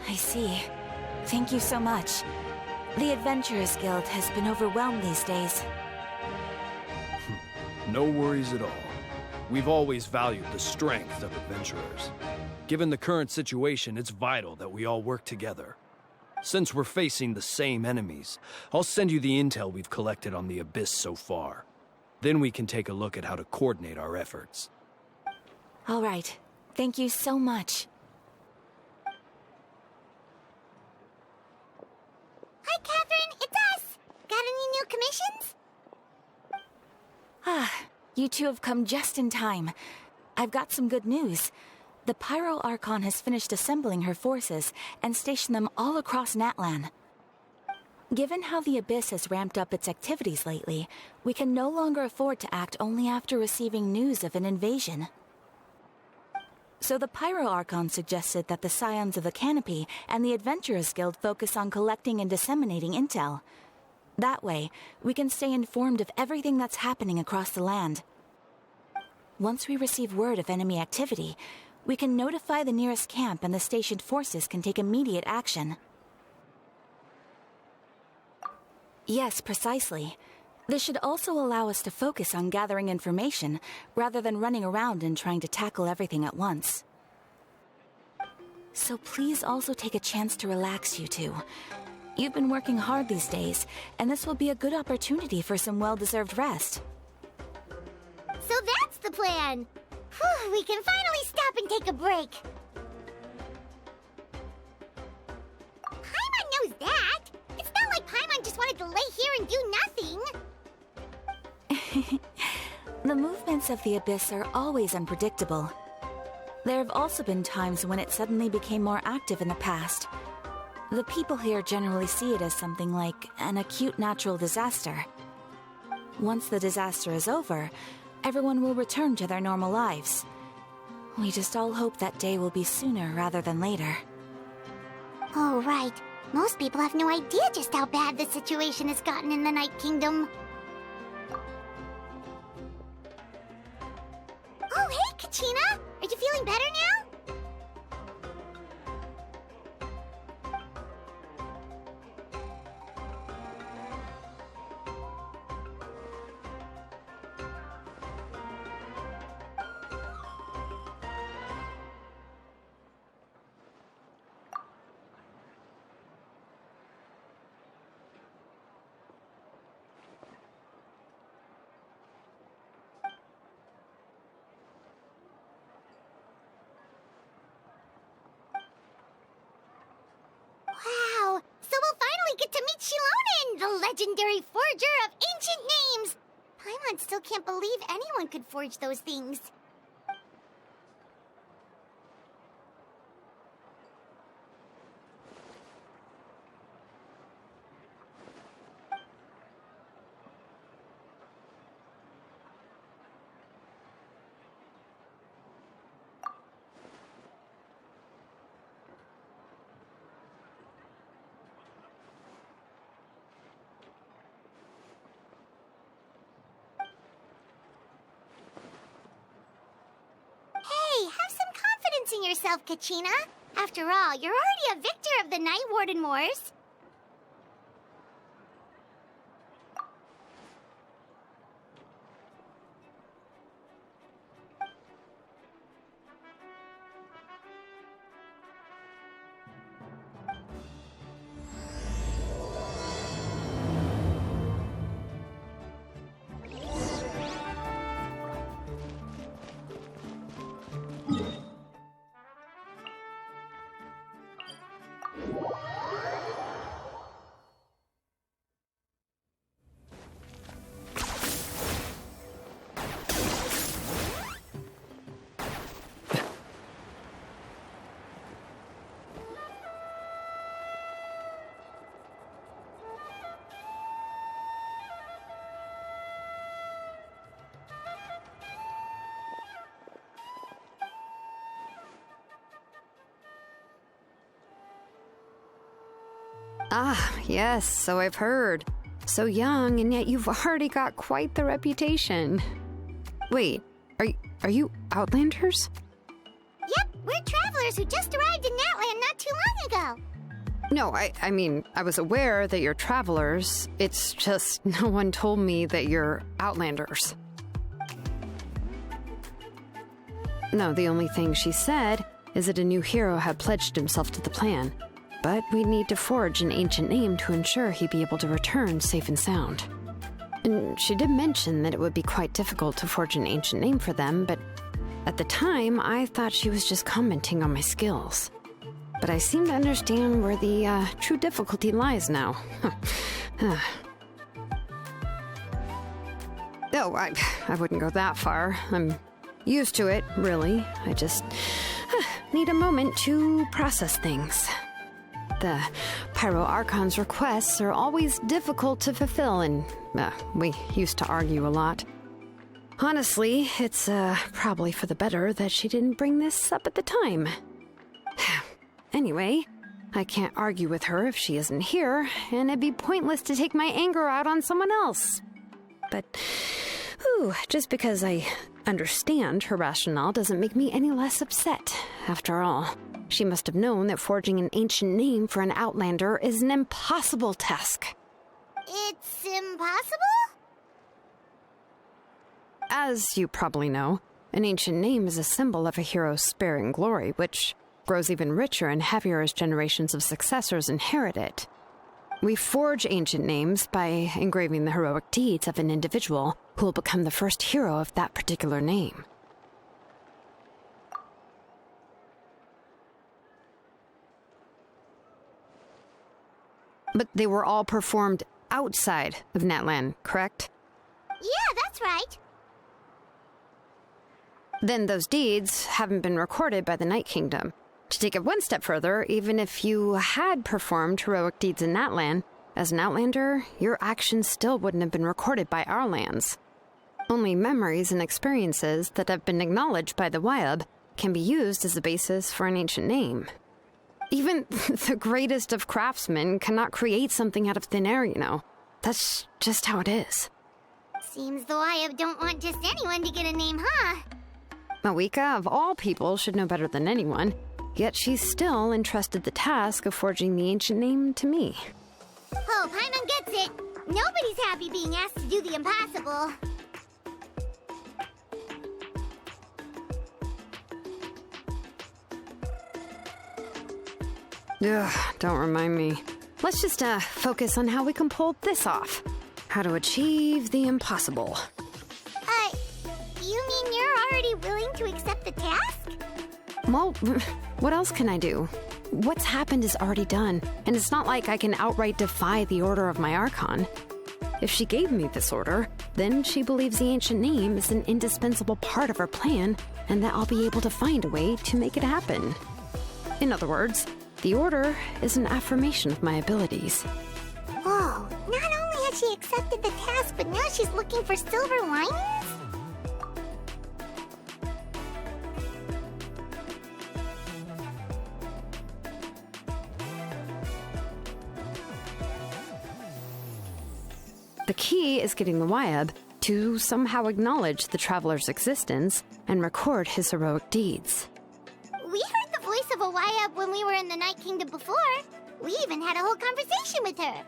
I see. Thank you so much. The Adventurers Guild has been overwhelmed these days. No worries at all. We've always valued the strength of adventurers. Given the current situation, it's vital that we all work together. Since we're facing the same enemies, I'll send you the intel we've collected on the Abyss so far. Then we can take a look at how to coordinate our efforts. All right. Thank you so much. Hi, Catherine. It's us. Got any new commissions? You two have come just in time. I've got some good news. The Pyro Archon has finished assembling her forces and stationed them all across Natlan. Given how the Abyss has ramped up its activities lately, we can no longer afford to act only after receiving news of an invasion. So the Pyro Archon suggested that the Scions of the Canopy and the Adventurers Guild focus on collecting and disseminating intel. That way, we can stay informed of everything that's happening across the land. Once we receive word of enemy activity, we can notify the nearest camp and the stationed forces can take immediate action. Yes, precisely. This should also allow us to focus on gathering information, rather than running around and trying to tackle everything at once. So please also take a chance to relax, you two. You've been working hard these days, and this will be a good opportunity for some well-deserved rest. So that's the plan. Whew, we can finally stop and take a break. Paimon knows that. It's not like Paimon just wanted to lay here and do nothing. The movements of the Abyss are always unpredictable. There have also been times when it suddenly became more active in the past. The people here generally see it as something like an acute natural disaster. Once the disaster is over, everyone will return to their normal lives. We just all hope that day will be sooner rather than later. Oh, right. Most people have no idea just how bad the situation has gotten in the Night Kingdom. Oh, hey, Kachina! Are you feeling better now? Wow! So we'll finally get to meet Shilonen, the legendary forger of ancient names! Paimon still can't believe anyone could forge those things. Hey, have some confidence in yourself, Kachina. After all, you're already a victor of the Night Warden Wars. Ah, yes, so I've heard. So young, and yet you've already got quite the reputation. Wait, are you Outlanders? Yep, we're travelers who just arrived in Natlan not too long ago. No, I mean, I was aware that you're travelers. It's just no one told me that you're outlanders. No, the only thing she said is that a new hero had pledged himself to the plan. But we'd need to forge an ancient name to ensure he'd be able to return safe and sound. And she did mention that it would be quite difficult to forge an ancient name for them, but at the time, I thought she was just commenting on my skills. But I seem to understand where the true difficulty lies now. No, I wouldn't go that far. I'm used to it, really. I just need a moment to process things. The Pyro Archon's requests are always difficult to fulfill, and we used to argue a lot. Honestly, it's probably for the better that she didn't bring this up at the time. Anyway, I can't argue with her if she isn't here, and it'd be pointless to take my anger out on someone else. But, just because I understand her rationale doesn't make me any less upset. After all, she must have known that forging an ancient name for an outlander is an impossible task. It's impossible? As you probably know, an ancient name is a symbol of a hero's spirit and glory, which grows even richer and heavier as generations of successors inherit it. We forge ancient names by engraving the heroic deeds of an individual who will become the first hero of that particular name. But they were all performed outside of Natlan, correct? Yeah, that's right. Then those deeds haven't been recorded by the Night Kingdom. To take it one step further, even if you had performed heroic deeds in Natlan, as an outlander, your actions still wouldn't have been recorded by our lands. Only memories and experiences that have been acknowledged by the Wyab can be used as a basis for an ancient name. Even the greatest of craftsmen cannot create something out of thin air, you know. That's just how it is. Seems the Wyab don't want just anyone to get a name, huh? Mawika, of all people, should know better than anyone. Yet she's still entrusted the task of forging the ancient name to me. Oh, Paimon gets it. Nobody's happy being asked to do the impossible. Ugh, don't remind me. Let's just focus on how we can pull this off. How to achieve the impossible. You mean you're already willing to accept the task? Well, what else can I do? What's happened is already done, and it's not like I can outright defy the order of my Archon. If she gave me this order, then she believes the ancient name is an indispensable part of her plan, and that I'll be able to find a way to make it happen. In other words, the order is an affirmation of my abilities. Whoa, not only has she accepted the task, but now she's looking for silver linings? The key is getting the Wyab to somehow acknowledge the traveler's existence and record his heroic deeds. We heard the voice of a Wyab when we were in the Night Kingdom before. We even had a whole conversation with her.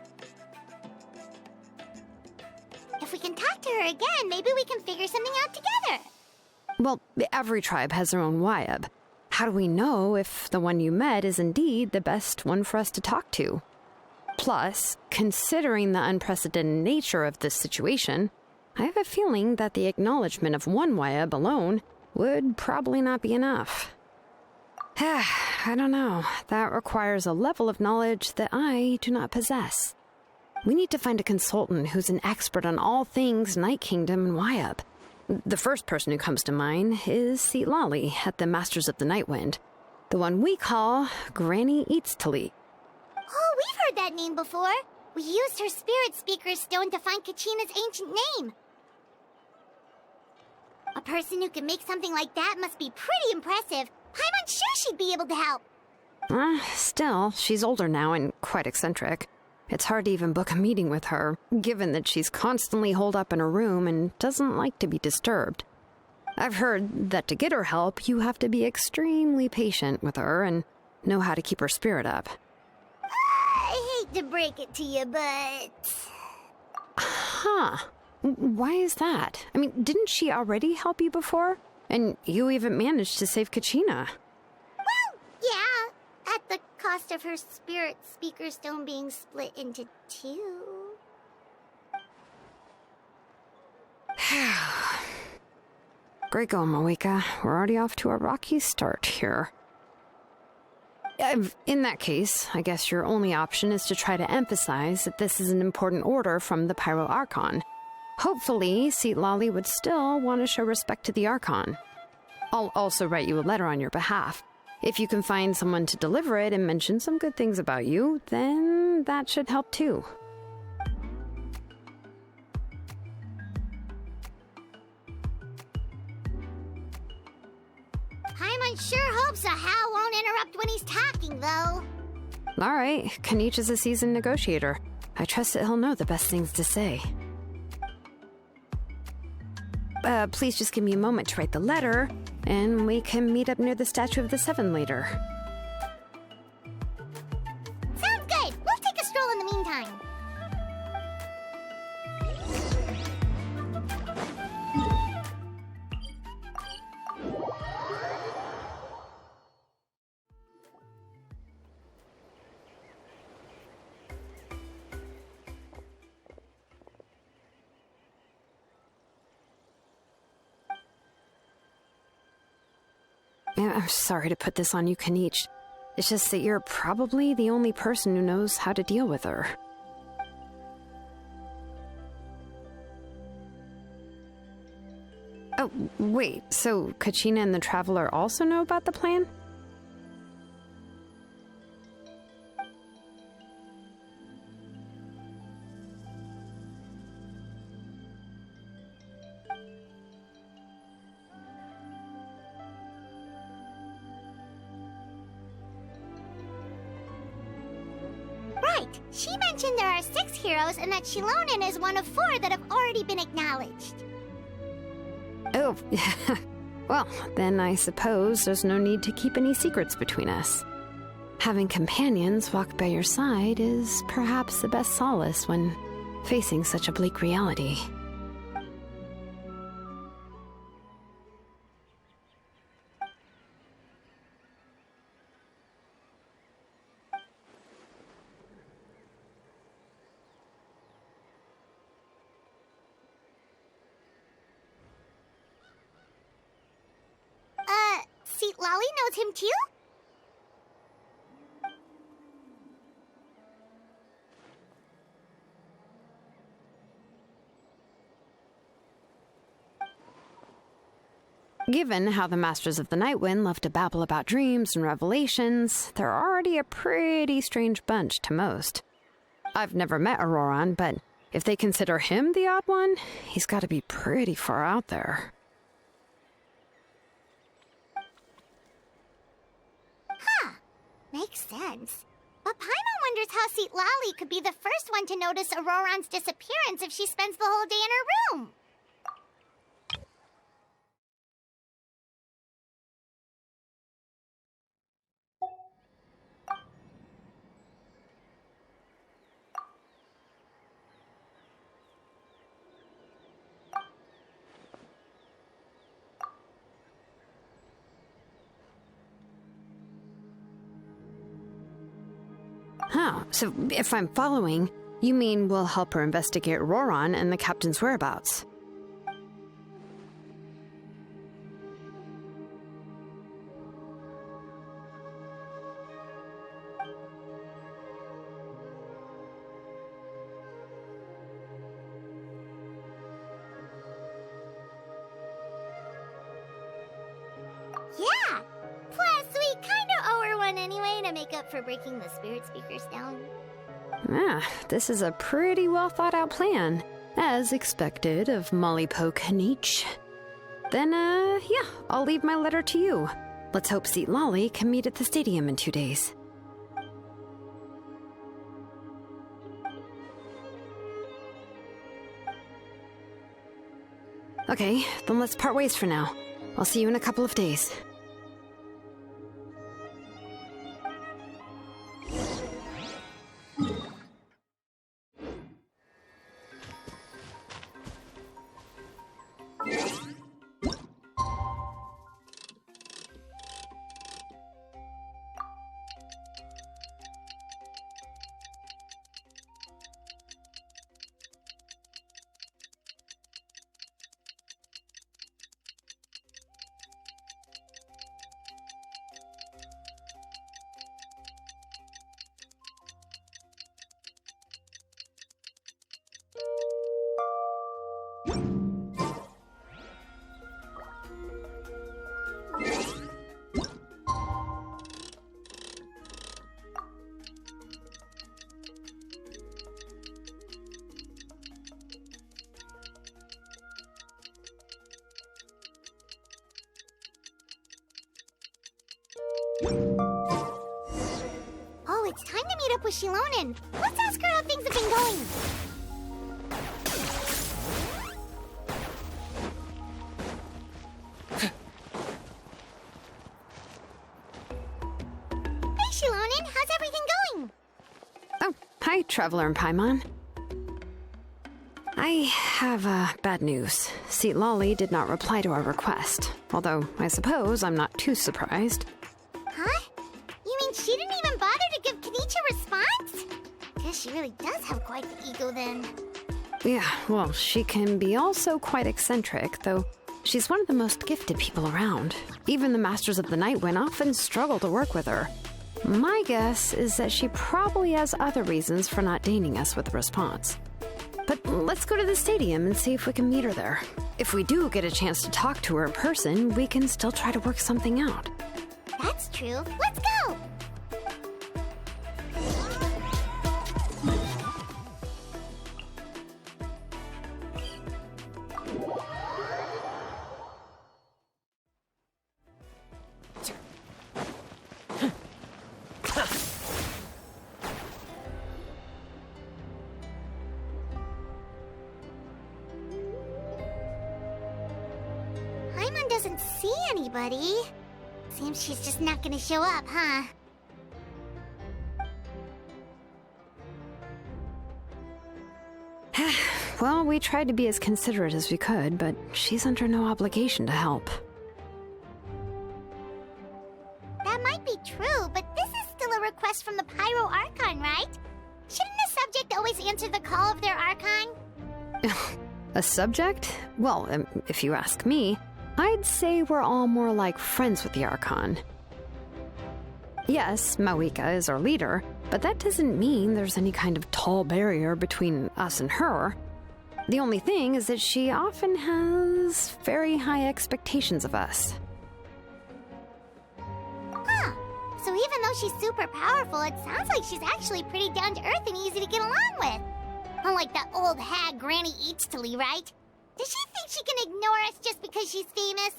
If we can talk to her again, maybe we can figure something out together. Well, every tribe has their own Wyab. How do we know if the one you met is indeed the best one for us to talk to? Plus, considering the unprecedented nature of this situation, I have a feeling that the acknowledgement of one Wyab alone would probably not be enough. I don't know. That requires a level of knowledge that I do not possess. We need to find a consultant who's an expert on all things Night Kingdom and Wyab. The first person who comes to mind is Seatlali at the Masters of the Nightwind, the one we call Granny Eatstali. Oh, we've heard that name before. We used her Spirit Speaker Stone to find Kachina's ancient name. A person who can make something like that must be pretty impressive. I'm unsure she'd be able to help. Still, she's older now and quite eccentric. It's hard to even book a meeting with her, given that she's constantly holed up in her room and doesn't like to be disturbed. I've heard that to get her help, you have to be extremely patient with her and know how to keep her spirit up. to break it to you, but... Huh. Why is that? I mean, didn't she already help you before? And you even managed to save Kachina. Well, yeah. At the cost of her spirit speaker stone being split into two. Great going, Moeka. We're already off to a rocky start here. In that case, I guess your only option is to try to emphasize that this is an important order from the Pyro Archon. Hopefully, Seatlali would still want to show respect to the Archon. I'll also write you a letter on your behalf. If you can find someone to deliver it and mention some good things about you, then that should help too. Paimon sure hopes a Hal won't interrupt when he's talking, though. All right, Kanich is a seasoned negotiator. I trust that he'll know the best things to say. Please just give me a moment to write the letter, and we can meet up near the Statue of the Seven later. Sounds good. We'll take a stroll in the meantime. I'm sorry to put this on you, Kanich. It's just that you're probably the only person who knows how to deal with her. Oh, wait, so Kachina and the Traveler also know about the plan? She mentioned there are 6 heroes and that Shilonen is one of 4 that have already been acknowledged. Oh, well, then I suppose there's no need to keep any secrets between us. Having companions walk by your side is perhaps the best solace when facing such a bleak reality. Lolly knows him too? Given how the Masters of the Nightwind love to babble about dreams and revelations, they're already a pretty strange bunch to most. I've never met Auroran, but if they consider him the odd one, he's got to be pretty far out there. Makes sense. But Paimon wonders how Seatlali could be the first one to notice Auroran's disappearance if she spends the whole day in her room. Huh, so if I'm following, you mean we'll help her investigate Auroran and the captain's whereabouts? Yeah! Plus, we kinda owe her one anyway to make up for breaking the spirit speakers down. Ah, this is a pretty well thought out plan, as expected of Molly Poe Kanich. Then, yeah, I'll leave my letter to you. Let's hope Seatlali can meet at the stadium in 2 days. Okay, then let's part ways for now. I'll see you in a couple of days. it's time to meet up with Shilonen. Let's ask her how things have been going. Hey, Shilonen, how's everything going? Oh, hi, Traveler and Paimon. I have bad news. Lolly did not reply to our request, although I suppose I'm not too surprised. Huh? You mean she didn't even bother to give Kenichi a response? Guess she really does have quite the ego then. Yeah, well, she can be also quite eccentric, though she's one of the most gifted people around. Even the Masters of the Nightwind often struggle to work with her. My guess is that she probably has other reasons for not deigning us with a response. But let's go to the stadium and see if we can meet her there. If we do get a chance to talk to her in person, we can still try to work something out. That's true. Let's go! Paimon doesn't see anybody. Seems she's just not gonna show up, huh? Well, we tried to be as considerate as we could, but she's under no obligation to help. That might be true, but this is still a request from the Pyro Archon, right? Shouldn't a subject always answer the call of their Archon? A subject? Well, if you ask me, I'd say we're all more like friends with the Archon. Yes, Mawika is our leader, but that doesn't mean there's any kind of tall barrier between us and her. The only thing is that she often has very high expectations of us. Huh. So even though she's super powerful, it sounds like she's actually pretty down to earth and easy to get along with. Unlike that old hag Granny Eatstily, right? Does she think she can ignore us just because she's famous?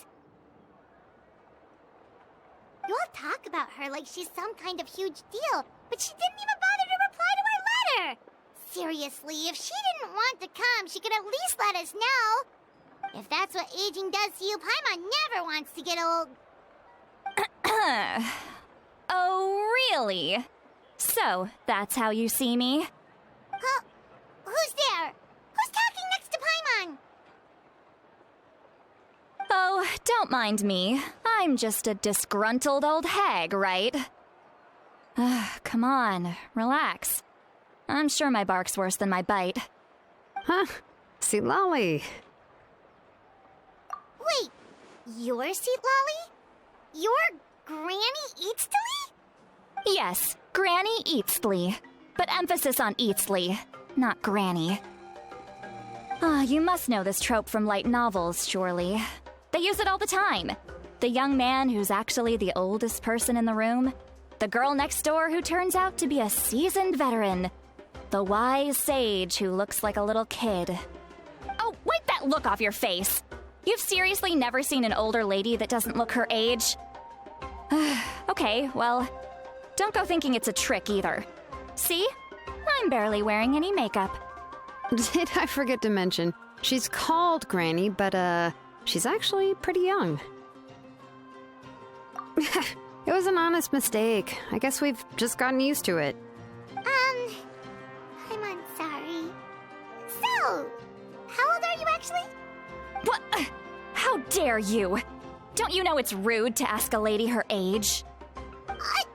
You all talk about her like she's some kind of huge deal, but she didn't even bother to reply to our letter! Seriously, if she didn't want to come, she could at least let us know. If that's what aging does to you, Paimon never wants to get old. Oh, really? So, that's how you see me? Huh? Who's there? Who's talking next to Paimon? Oh, don't mind me. I'm just a disgruntled old hag, right? Come on, relax. I'm sure my bark's worse than my bite. Huh? Lolly. Wait, you're Lolly? You're Granny Eatstily? Yes, Granny Eatsley. But emphasis on Eatsley, not Granny. You must know this trope from light novels, surely. They use it all the time. The young man who's actually the oldest person in the room. The girl next door who turns out to be a seasoned veteran. The wise sage who looks like a little kid. Oh, wipe that look off your face! You've seriously never seen an older lady that doesn't look her age? Okay, well, don't go thinking it's a trick either. See? I'm barely wearing any makeup. Did I forget to mention, she's called Granny, but she's actually pretty young. It was an honest mistake. I guess we've just gotten used to it. I'm sorry. So, how old are you actually? What? How dare you? Don't you know it's rude to ask a lady her age? Paimon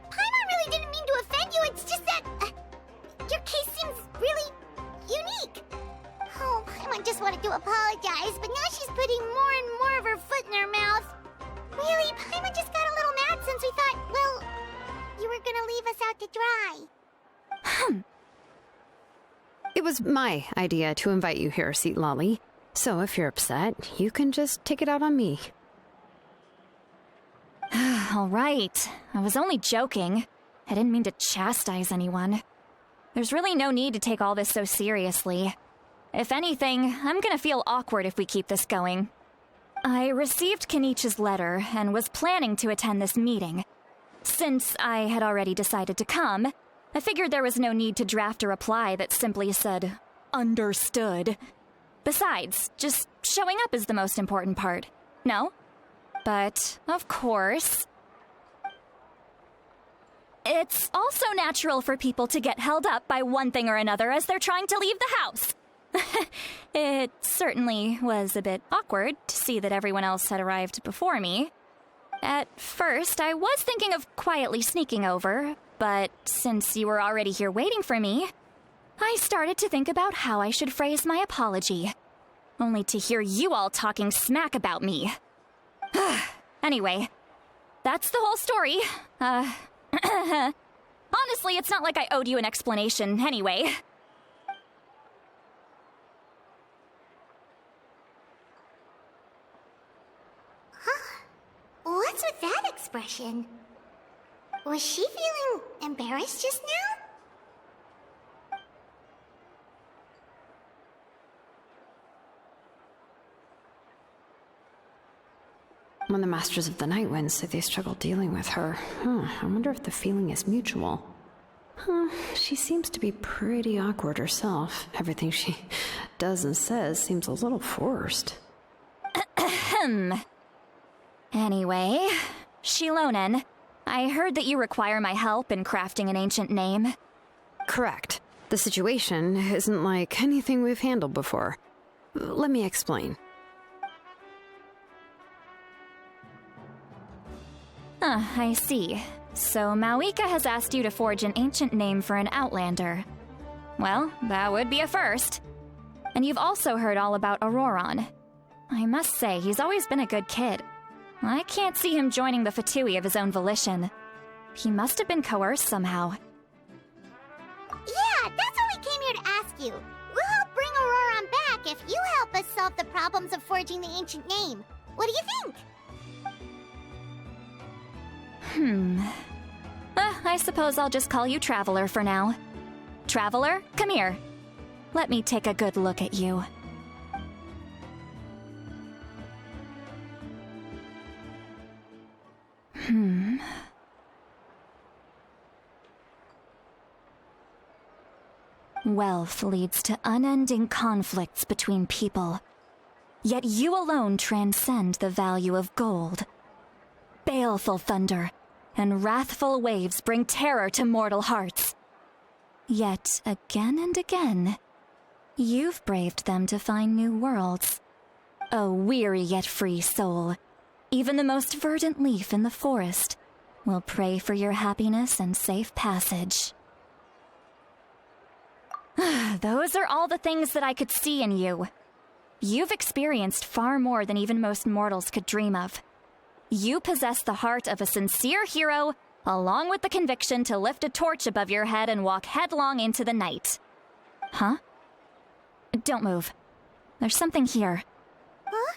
really didn't mean to offend you, it's just that your case seems really unique. Oh, Paimon just wanted to apologize, but now she's putting more and more of her foot in her mouth. Really, Paimon just got a little mad since we thought, well, you were gonna leave us out to dry. It was my idea to invite you here, Lolly. So if you're upset, you can just take it out on me. All right. I was only joking. I didn't mean to chastise anyone. There's really no need to take all this so seriously. If anything, I'm gonna feel awkward if we keep this going. I received Kenichi's letter and was planning to attend this meeting. since I had already decided to come, I figured there was no need to draft a reply that simply said, understood. Besides, just showing up is the most important part, no? But, of course, it's also natural for people to get held up by one thing or another as they're trying to leave the house. It certainly was a bit awkward to see that everyone else had arrived before me. At first, I was thinking of quietly sneaking over, but since you were already here waiting for me, I started to think about how I should phrase my apology, only to hear you all talking smack about me. Anyway, that's the whole story. Honestly, it's not like I owed you an explanation anyway. What's with that expression? Was she feeling embarrassed just now? When the Masters of the Night Wind say they struggle dealing with her, I wonder if the feeling is mutual. She seems to be pretty awkward herself. Everything she does and says seems a little forced. Anyway, Shilonen, I heard that you require my help in crafting an ancient name. Correct. The situation isn't like anything we've handled before. Let me explain. I see. So Mawika has asked you to forge an ancient name for an Outlander. Well, that would be a first. And you've also heard all about Auroron. I must say, he's always been a good kid. I can't see him joining the Fatui of his own volition. He must have been coerced somehow. Yeah, that's why we came here to ask you. We'll help bring Auroron back if you help us solve the problems of forging the ancient name. What do you think? I suppose I'll just call you Traveler for now. Traveler, come here. Let me take a good look at you. Wealth leads to unending conflicts between people. Yet you alone transcend the value of gold. Baleful thunder and wrathful waves bring terror to mortal hearts. Yet again and again, you've braved them to find new worlds. O weary yet free soul, even the most verdant leaf in the forest will pray for your happiness and safe passage. Those are all the things that I could see in you. You've experienced far more than even most mortals could dream of. You possess the heart of a sincere hero, along with the conviction to lift a torch above your head and walk headlong into the night. Huh? Don't move. There's something here. Huh?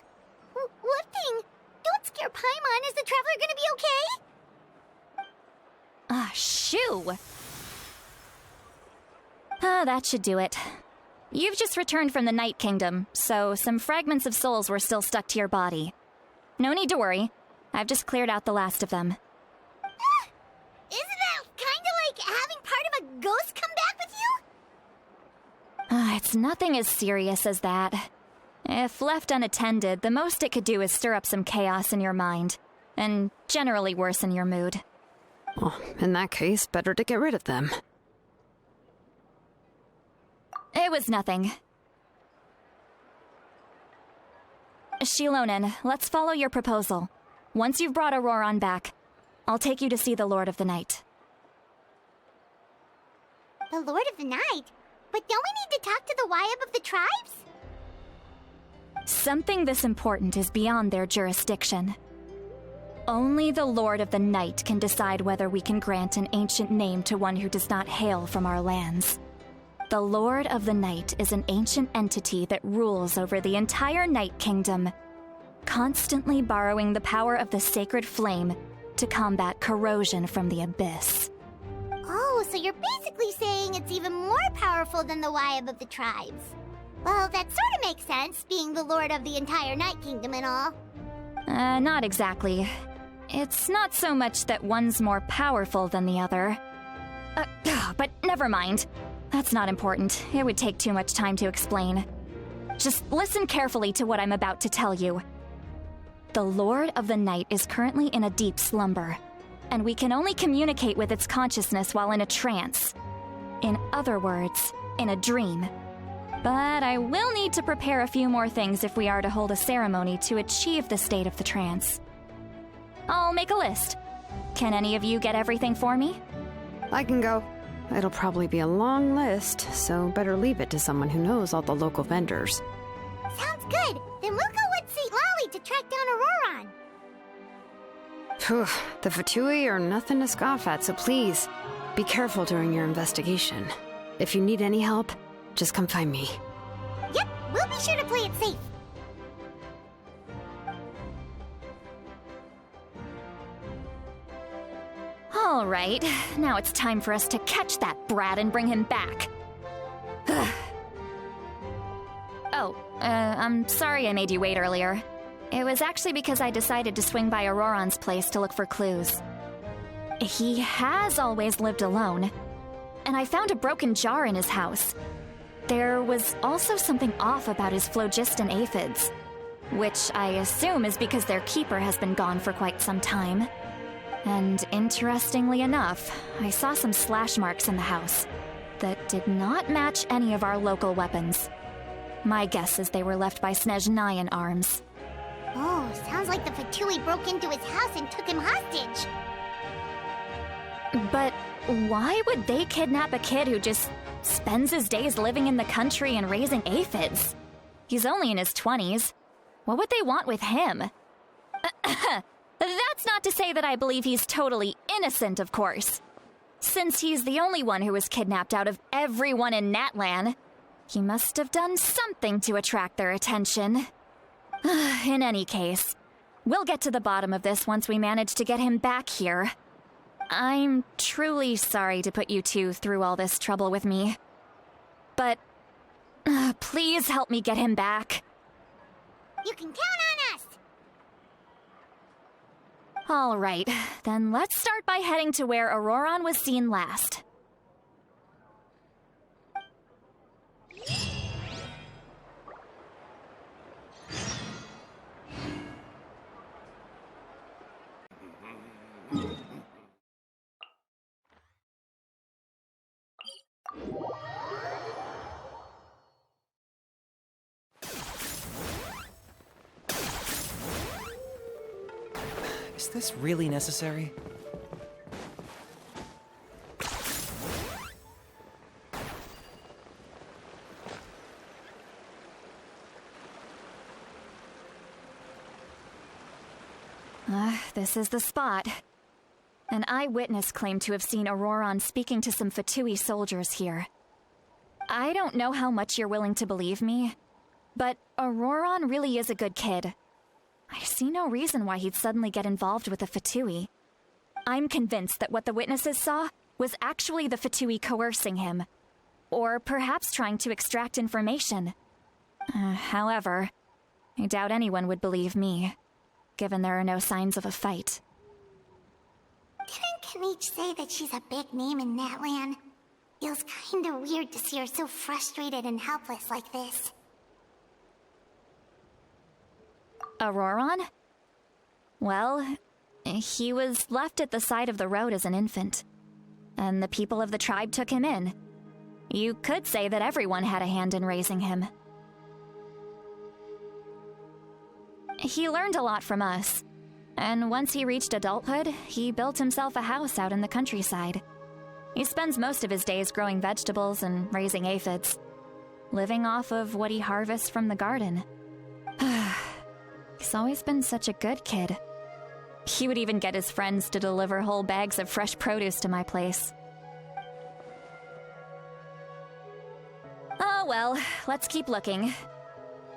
What thing? Don't scare Paimon. Is the Traveler gonna be okay? Shoo! That should do it. You've just returned from the Night Kingdom, so some fragments of souls were still stuck to your body. No need to worry. I've just cleared out the last of them. Isn't that kinda like having part of a ghost come back with you? It's nothing as serious as that. If left unattended, the most it could do is stir up some chaos in your mind, and generally worsen your mood. Well, in that case, better to get rid of them. It was nothing. Shilonen, let's follow your proposal. Once you've brought Auroron back, I'll take you to see the Lord of the Night. The Lord of the Night? But don't we need to talk to the Wyab of the tribes? Something this important is beyond their jurisdiction. Only the Lord of the Night can decide whether we can grant an ancient name to one who does not hail from our lands. The Lord of the Night is an ancient entity that rules over the entire Night Kingdom, constantly borrowing the power of the sacred flame to combat corrosion from the abyss. Oh, so you're basically saying it's even more powerful than the Wyab of the tribes. Well, that sort of makes sense, being the Lord of the entire Night Kingdom and all. Not exactly. It's not so much that one's more powerful than the other. But never mind. That's not important. It would take too much time to explain. Just listen carefully to what I'm about to tell you. The Lord of the Night is currently in a deep slumber, and we can only communicate with its consciousness while in a trance. In other words, in a dream. But I will need to prepare a few more things if we are to hold a ceremony to achieve the state of the trance. I'll make a list. Can any of you get everything for me? I can go. It'll probably be a long list, so better leave it to someone who knows all the local vendors. Sounds good. Then we'll go with St. Lolly to track down Auroron. Phew, the Fatui are nothing to scoff at, so please, be careful during your investigation. If you need any help, just come find me. Yep, we'll be sure to play it safe. All right, now it's time for us to catch that brat and bring him back. I'm sorry I made you wait earlier. It was actually because I decided to swing by Auroron's place to look for clues. He has always lived alone, and I found a broken jar in his house. There was also something off about his phlogiston aphids, which I assume is because their keeper has been gone for quite some time. And interestingly enough, I saw some slash marks in the house that did not match any of our local weapons. My guess is they were left by Snezhnayan arms. Oh, sounds like the Fatui broke into his house and took him hostage. But why would they kidnap a kid who just spends his days living in the country and raising aphids? He's only in his 20s. What would they want with him? That's not to say that I believe he's totally innocent, of course. Since he's the only one who was kidnapped out of everyone in Natlan, he must have done something to attract their attention. In any case, we'll get to the bottom of this once we manage to get him back here. I'm truly sorry to put you two through all this trouble with me. But please help me get him back. You can count on us! All right, then let's start by heading to where Auroron was seen last. Is this really necessary? This is the spot. An eyewitness claimed to have seen Auroron speaking to some Fatui soldiers here. I don't know how much you're willing to believe me, but Auroron really is a good kid. I see no reason why he'd suddenly get involved with the Fatui. I'm convinced that what the witnesses saw was actually the Fatui coercing him, or perhaps trying to extract information. However, I doubt anyone would believe me, given there are no signs of a fight. Didn't Kanich say that she's a big name in Natlan? Feels kinda weird to see her so frustrated and helpless like this. Auroron? Well, he was left at the side of the road as an infant, and the people of the tribe took him in. You could say that everyone had a hand in raising him. He learned a lot from us, and once he reached adulthood, he built himself a house out in the countryside. He spends most of his days growing vegetables and raising aphids, living off of what he harvests from the garden. He's always been such a good kid. He would even get his friends to deliver whole bags of fresh produce to my place. Oh well, let's keep looking.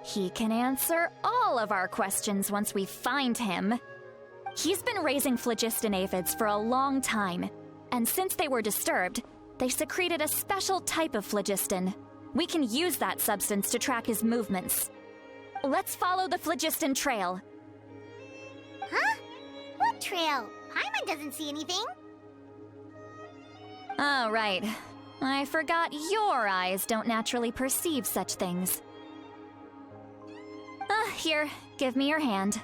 He can answer all of our questions once we find him. He's been raising phlogiston aphids for a long time, and since they were disturbed, they secreted a special type of phlogiston. We can use that substance to track his movements. Let's follow the phlogiston trail. Huh? What trail. Paimon doesn't see anything. Oh, right. I forgot your eyes don't naturally perceive such things. Here, give me your hand.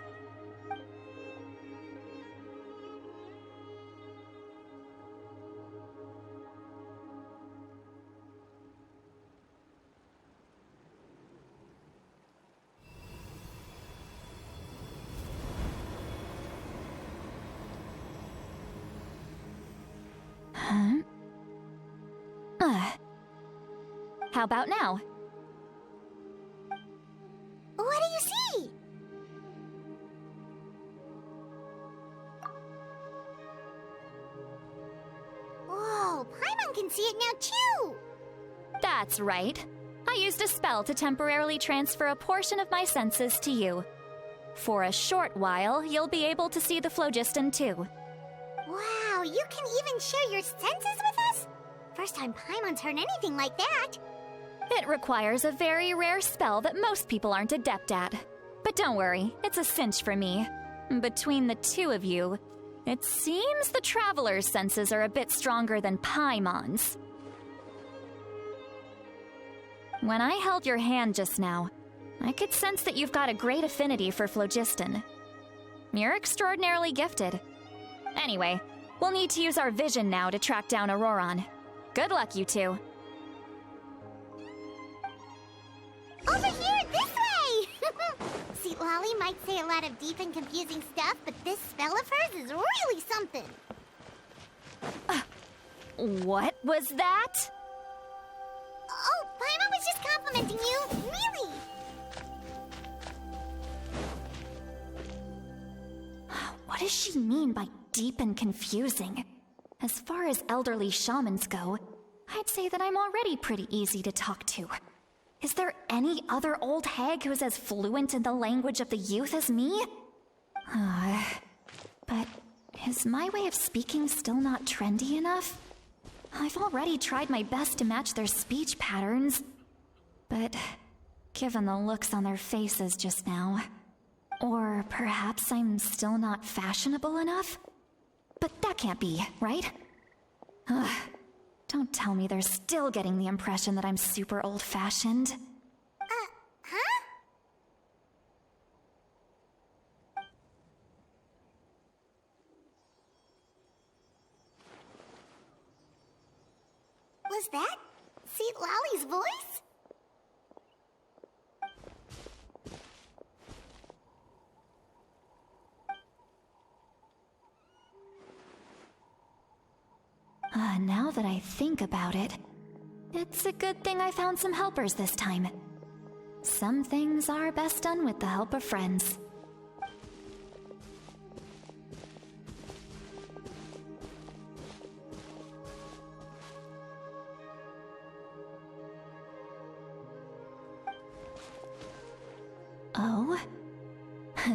How about now? What do you see? Whoa, Paimon can see it now too! That's right. I used a spell to temporarily transfer a portion of my senses to you. For a short while, you'll be able to see the phlogiston too. Wow, you can even share your senses with us? First time Paimon's heard anything like that. It requires a very rare spell that most people aren't adept at. But don't worry, it's a cinch for me. Between the two of you, it seems the Traveler's senses are a bit stronger than Paimon's. When I held your hand just now, I could sense that you've got a great affinity for phlogiston. You're extraordinarily gifted. Anyway, we'll need to use our vision now to track down Auroron. Good luck, you two. Over here, this way! See, Lolly might say a lot of deep and confusing stuff, but this spell of hers is really something. What was that? Oh, Paimon was just complimenting you, really! What does she mean by deep and confusing? As far as elderly shamans go, I'd say that I'm already pretty easy to talk to. Is there any other old hag who's as fluent in the language of the youth as me? But is my way of speaking still not trendy enough? I've already tried my best to match their speech patterns. But given the looks on their faces just now... Or perhaps I'm still not fashionable enough? But that can't be, right? Don't tell me they're still getting the impression that I'm super old-fashioned. Huh? Was that Seat Lolly's voice? Now that I think about it, it's a good thing I found some helpers this time. Some things are best done with the help of friends. Oh?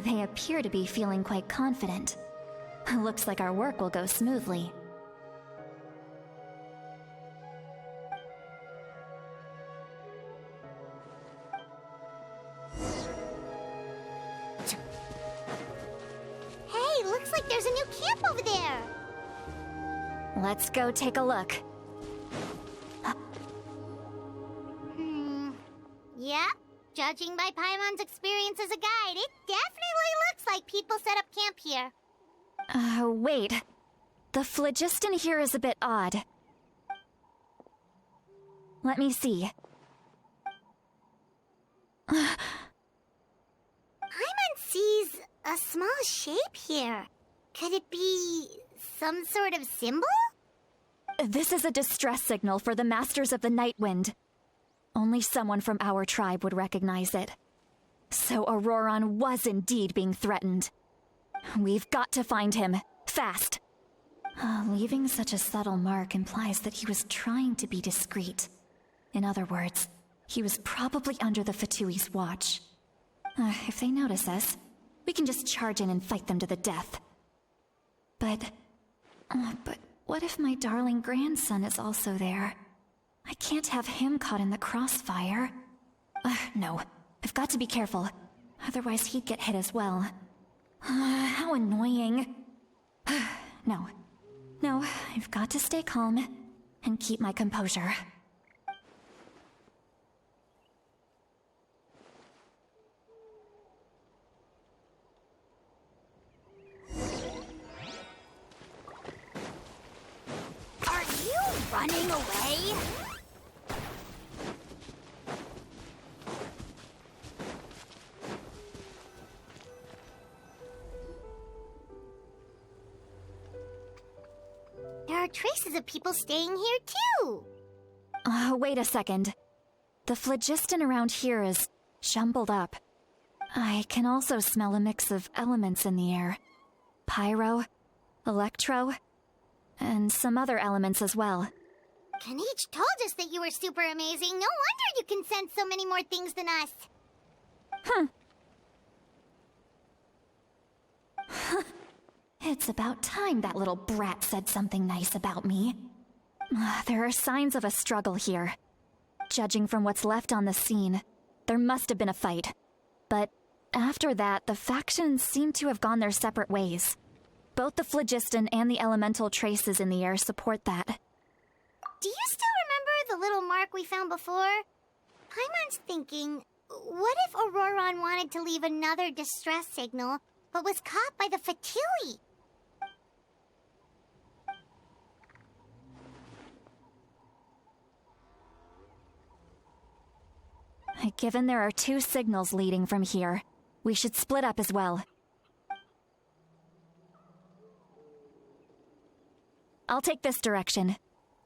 They appear to be feeling quite confident. Looks like our work will go smoothly. Looks like there's a new camp over there! Let's go take a look. Yeah, judging by Paimon's experience as a guide, it definitely looks like people set up camp here. Wait. The phlogiston here is a bit odd. Let me see. Paimon sees a small shape here. Could it be some sort of symbol? This is a distress signal for the Masters of the Night Wind. Only someone from our tribe would recognize it. So Auroron was indeed being threatened. We've got to find him, fast. Leaving such a subtle mark implies that he was trying to be discreet. In other words, he was probably under the Fatui's watch. If they notice us, we can just charge in and fight them to the death. But what if my darling grandson is also there? I can't have him caught in the crossfire. No, I've got to be careful. Otherwise he'd get hit as well. How annoying. No. No, I've got to stay calm and keep my composure. Are you running away? There are traces of people staying here, too! Wait a second. The phlogiston around here is jumbled up. I can also smell a mix of elements in the air. Pyro, electro, and some other elements as well. Kanich told us that you were super amazing. No wonder you can sense so many more things than us. It's about time that little brat said something nice about me. There are signs of a struggle here. Judging from what's left on the scene, there must have been a fight. But after that, the factions seem to have gone their separate ways. Both the phlogiston and the elemental traces in the air support that. Do you still remember the little mark we found before? Paimon's thinking, what if Auroron wanted to leave another distress signal, but was caught by the Fatui? Given there are 2 signals leading from here, we should split up as well. I'll take this direction,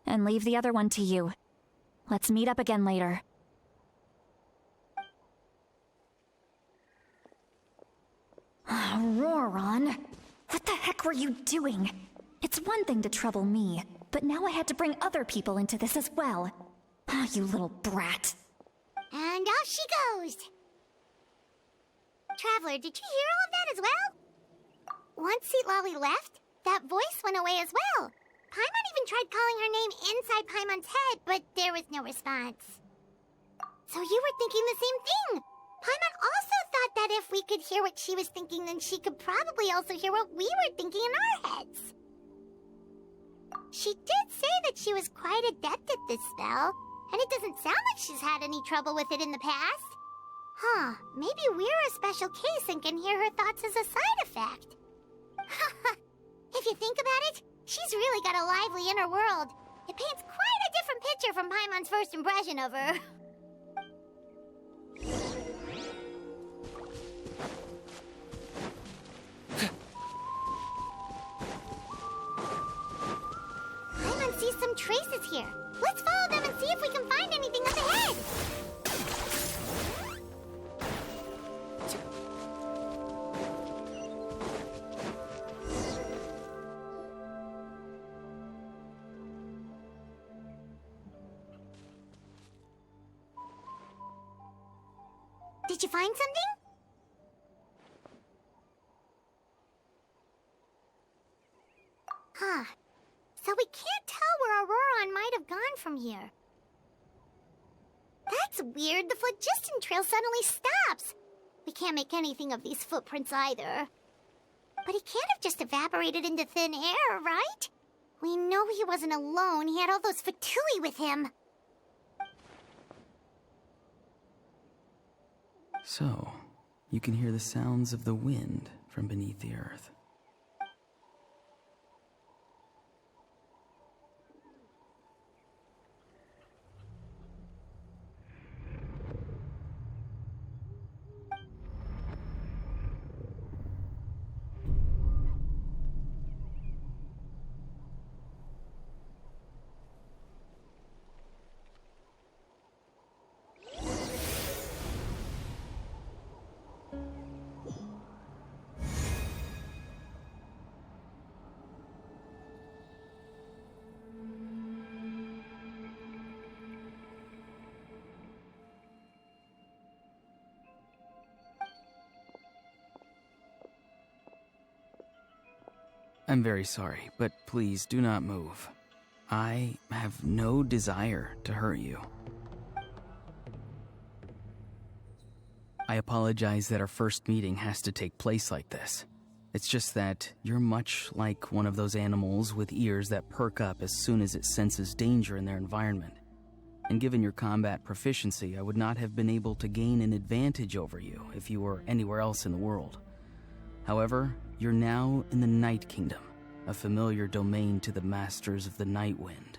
and leave the other one to you. Let's meet up again later. Auroron, what the heck were you doing? It's one thing to trouble me, but now I had to bring other people into this as well. You little brat. And off she goes! Traveler, did you hear all of that as well? Once Seatlolly left, that voice went away as well. Paimon even tried calling her name inside Paimon's head, but there was no response. So you were thinking the same thing! Paimon also thought that if we could hear what she was thinking, then she could probably also hear what we were thinking in our heads. She did say that she was quite adept at this spell, and it doesn't sound like she's had any trouble with it in the past. Huh, maybe we're a special case and can hear her thoughts as a side effect. If you think about it, she's really got a lively inner world. It paints quite a different picture from Paimon's first impression of her. Paimon sees some traces here. Let's follow them and see if we can find anything up ahead. Did you find something? Huh. So we can't tell where Auroron might have gone from here. That's weird. The phlogiston trail suddenly stops. We can't make anything of these footprints either. But he can't have just evaporated into thin air, right? We know he wasn't alone. He had all those Fatui with him. So, you can hear the sounds of the wind from beneath the earth. I'm very sorry, but please do not move. I have no desire to hurt you. I apologize that our first meeting has to take place like this. It's just that you're much like one of those animals with ears that perk up as soon as it senses danger in their environment. And given your combat proficiency, I would not have been able to gain an advantage over you if you were anywhere else in the world. However, you're now in the Night Kingdom, a familiar domain to the masters of the Night Wind.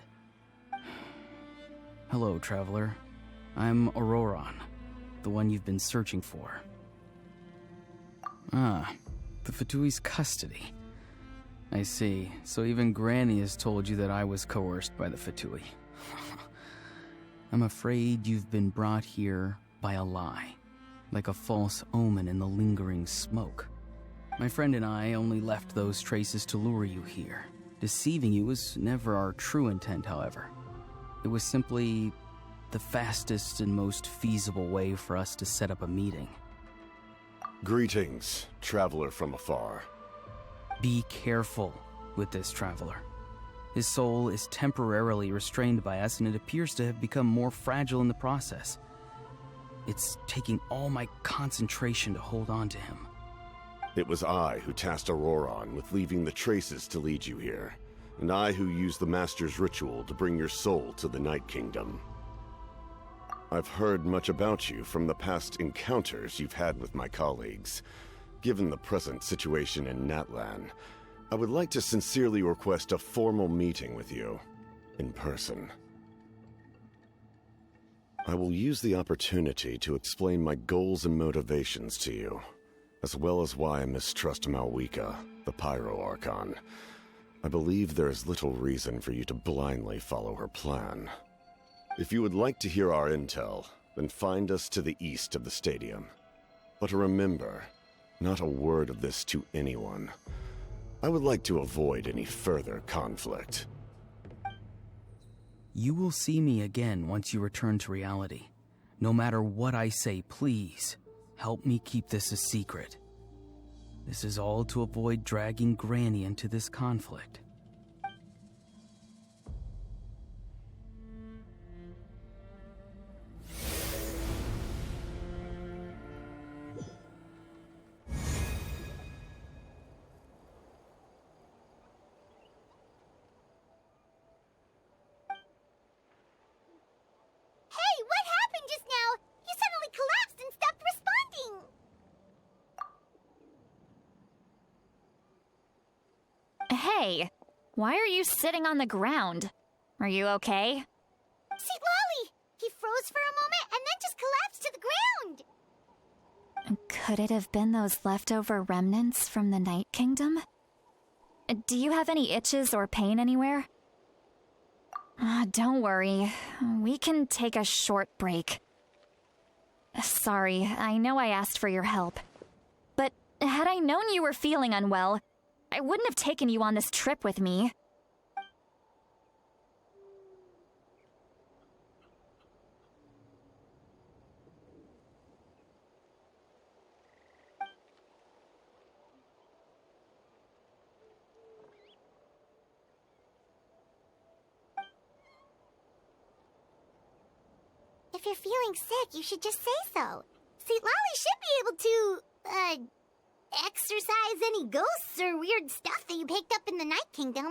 Hello, traveler. I'm Auroron, the one you've been searching for. Ah, the Fatui's custody. I see. So even Granny has told you that I was coerced by the Fatui. I'm afraid you've been brought here by a lie, like a false omen in the lingering smoke. My friend and I only left those traces to lure you here. Deceiving you was never our true intent, however. It was simply the fastest and most feasible way for us to set up a meeting. Greetings, traveler from afar. Be careful with this traveler. His soul is temporarily restrained by us, and it appears to have become more fragile in the process. It's taking all my concentration to hold on to him. It was I who tasked Auroron with leaving the traces to lead you here, and I who used the Master's ritual to bring your soul to the Night Kingdom. I've heard much about you from the past encounters you've had with my colleagues. Given the present situation in Natlan, I would like to sincerely request a formal meeting with you, in person. I will use the opportunity to explain my goals and motivations to you, as well as why I mistrust Malwika, the Pyro Archon. I believe there is little reason for you to blindly follow her plan. If you would like to hear our intel, then find us to the east of the stadium. But remember, not a word of this to anyone. I would like to avoid any further conflict. You will see me again once you return to reality. No matter what I say, please, help me keep this a secret. This is all to avoid dragging Granny into this conflict. Hey, what happened just now? You suddenly collapsed and stopped responding. Hey, why are you sitting on the ground? Are you okay? See, Lolly! He froze for a moment and then just collapsed to the ground. Could it have been those leftover remnants from the Night Kingdom? Do you have any itches or pain anywhere? Don't worry. We can take a short break. Sorry, I know I asked for your help. But had I known you were feeling unwell, I wouldn't have taken you on this trip with me. If you're feeling sick, you should just say so. See, Lolly should be able to, exorcise any ghosts or weird stuff that you picked up in the Night Kingdom.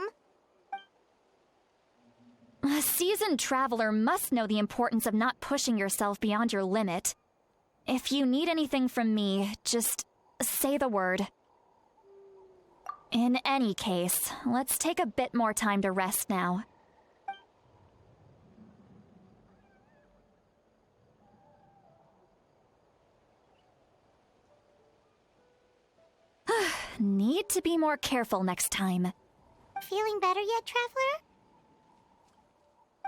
A seasoned traveler must know the importance of not pushing yourself beyond your limit. If you need anything from me, just say the word. In any case, let's take a bit more time to rest now. Need to be more careful next time. Feeling better yet, Traveler?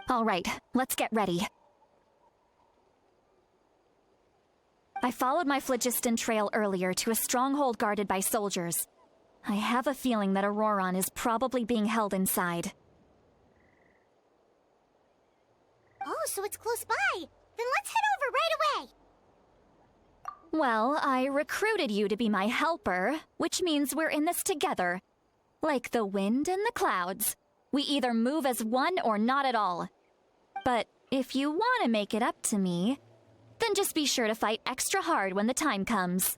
All right, let's get ready. I followed my phlogiston trail earlier to a stronghold guarded by soldiers. I have a feeling that Auroron is probably being held inside. Oh, so it's close by. Then let's head over right away. Well, I recruited you to be my helper, which means we're in this together. Like the wind and the clouds. We either move as one or not at all. But if you want to make it up to me, then just be sure to fight extra hard when the time comes.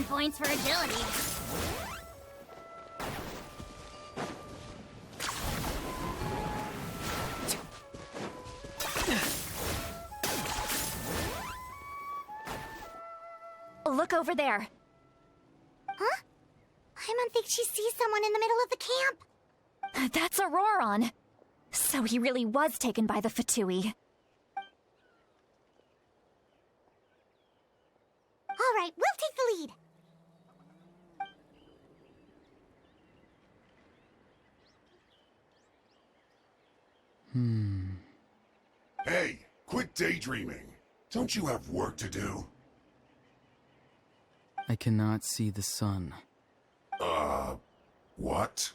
points for agility. Look over there. Huh? Paimon thinks she sees someone in the middle of the camp. That's Auroron. So he really was taken by the Fatui. All right, we'll take the lead. Hey, quit daydreaming. Don't you have work to do? I cannot see the sun. What?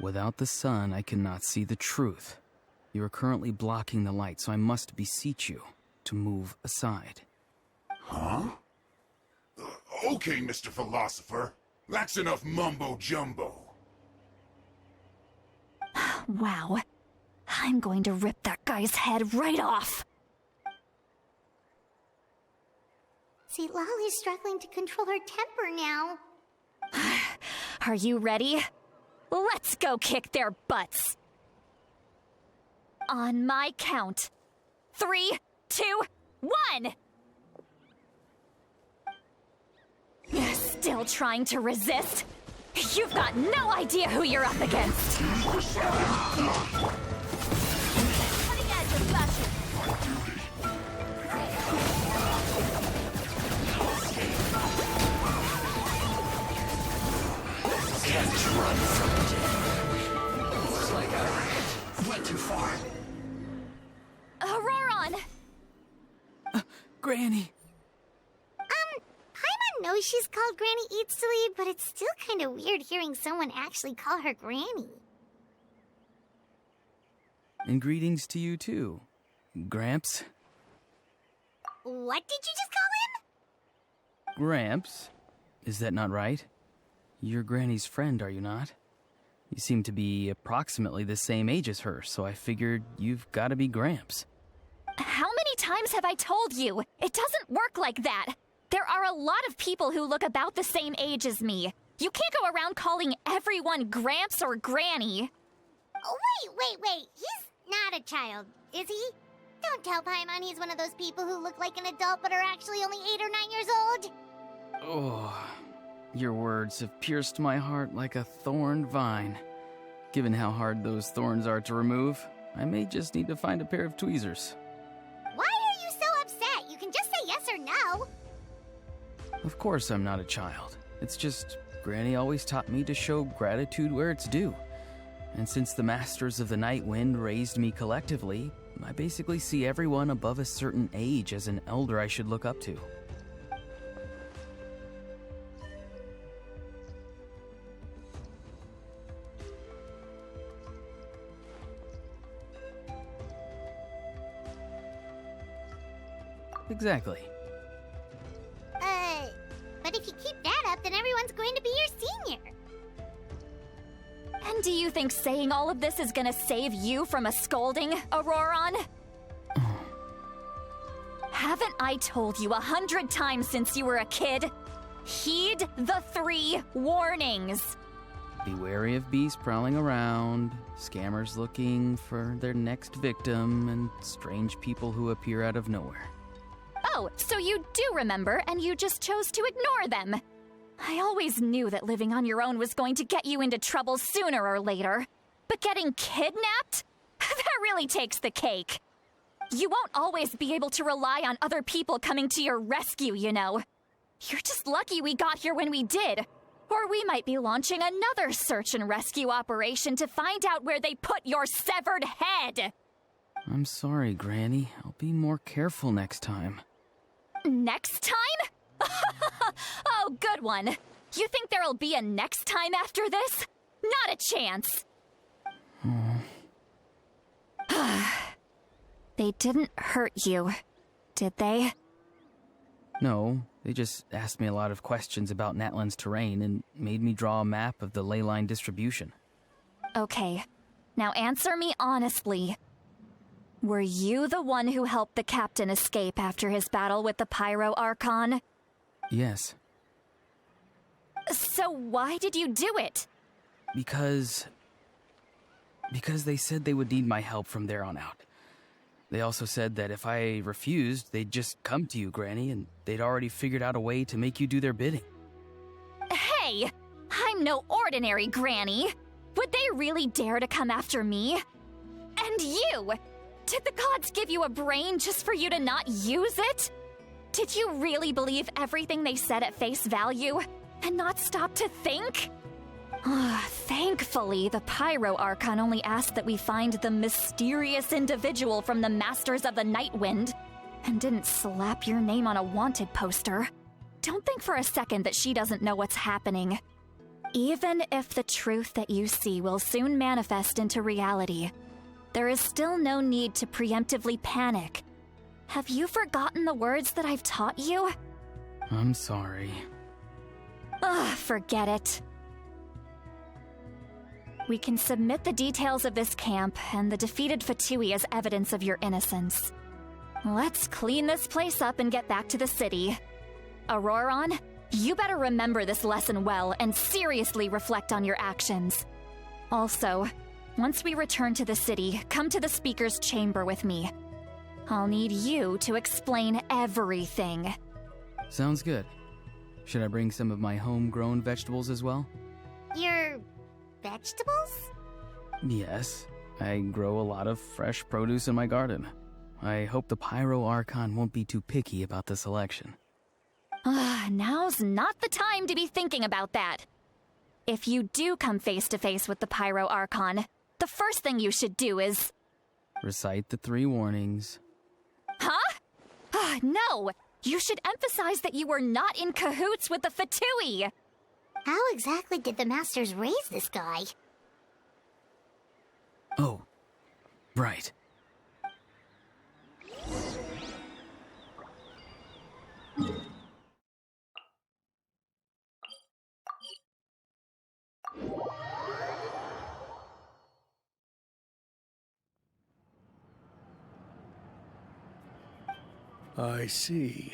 Without the sun, I cannot see the truth. You are currently blocking the light, so I must beseech you to move aside. Huh? Okay, Mr. Philosopher. That's enough mumbo-jumbo. Wow. I'm going to rip that guy's head right off. See, Lolly's struggling to control her temper now. Are you ready? Let's go kick their butts. On my count. 3, 2, 1! Still trying to resist? You've got no idea who you're up against. Cutting edge of fashion. Can't run from it. Looks like I went too far. Auroron! Granny! Paimon knows she's called Granny Eatsley, but it's still kind of weird hearing someone actually call her Granny. And greetings to you too, Gramps. What did you just call him? Gramps? Is that not right? You're Granny's friend, are you not? You seem to be approximately the same age as her, so I figured you've got to be Gramps. How many times have I told you? It doesn't work like that. There are a lot of people who look about the same age as me. You can't go around calling everyone Gramps or Granny. Oh, wait. He's not a child, is he? Don't tell Paimon he's one of those people who look like an adult but are actually only 8 or 9 years old. Oh, your words have pierced my heart like a thorn vine. Given how hard those thorns are to remove, I may just need to find a pair of tweezers. Why are you so upset? You can just say yes or no. Of course I'm not a child. It's just Granny always taught me to show gratitude where it's due. And since the Masters of the Night Wind raised me collectively, I basically see everyone above a certain age as an elder I should look up to. Exactly. But if you keep that up, then everyone's going to be your senior. And do you think saying all of this is gonna save you from a scolding, Auroron? Haven't I told you 100 times since you were a kid? Heed the 3 warnings. Be wary of beasts prowling around, scammers looking for their next victim, and strange people who appear out of nowhere. Oh, so you do remember, and you just chose to ignore them. I always knew that living on your own was going to get you into trouble sooner or later. But getting kidnapped? That really takes the cake. You won't always be able to rely on other people coming to your rescue, you know. You're just lucky we got here when we did. Or we might be launching another search and rescue operation to find out where they put your severed head. I'm sorry, Granny. I'll be more careful next time. Next time? Oh, good one. You think there'll be a next time after this? Not a chance. They didn't hurt you, did they? No, they just asked me a lot of questions about Natlan's terrain and made me draw a map of the ley line distribution. Okay, now answer me honestly. Were you the one who helped the captain escape after his battle with the Pyro Archon? Yes. So why did you do it? Because they said they would need my help from there on out. They also said that if I refused, they'd just come to you, Granny, and they'd already figured out a way to make you do their bidding. Hey! I'm no ordinary Granny! Would they really dare to come after me? And you! Did the gods give you a brain just for you to not use it? Did you really believe everything they said at face value, and not stop to think? Thankfully, the Pyro Archon only asked that we find the mysterious individual from the Masters of the Nightwind, and didn't slap your name on a wanted poster. Don't think for a second that she doesn't know what's happening. Even if the truth that you see will soon manifest into reality, there is still no need to preemptively panic. Have you forgotten the words that I've taught you? I'm sorry. Forget it. We can submit the details of this camp and the defeated Fatui as evidence of your innocence. Let's clean this place up and get back to the city. Auroron, you better remember this lesson well and seriously reflect on your actions. Also, once we return to the city, come to the Speaker's chamber with me. I'll need you to explain everything. Sounds good. Should I bring some of my homegrown vegetables as well? Your vegetables? Yes. I grow a lot of fresh produce in my garden. I hope the Pyro Archon won't be too picky about the selection. Now's not the time to be thinking about that. If you do come face to face with the Pyro Archon, the first thing you should do is... recite the 3 warnings. Huh? No! You should emphasize that you were not in cahoots with the Fatui! How exactly did the Masters raise this guy? Oh, right. I see.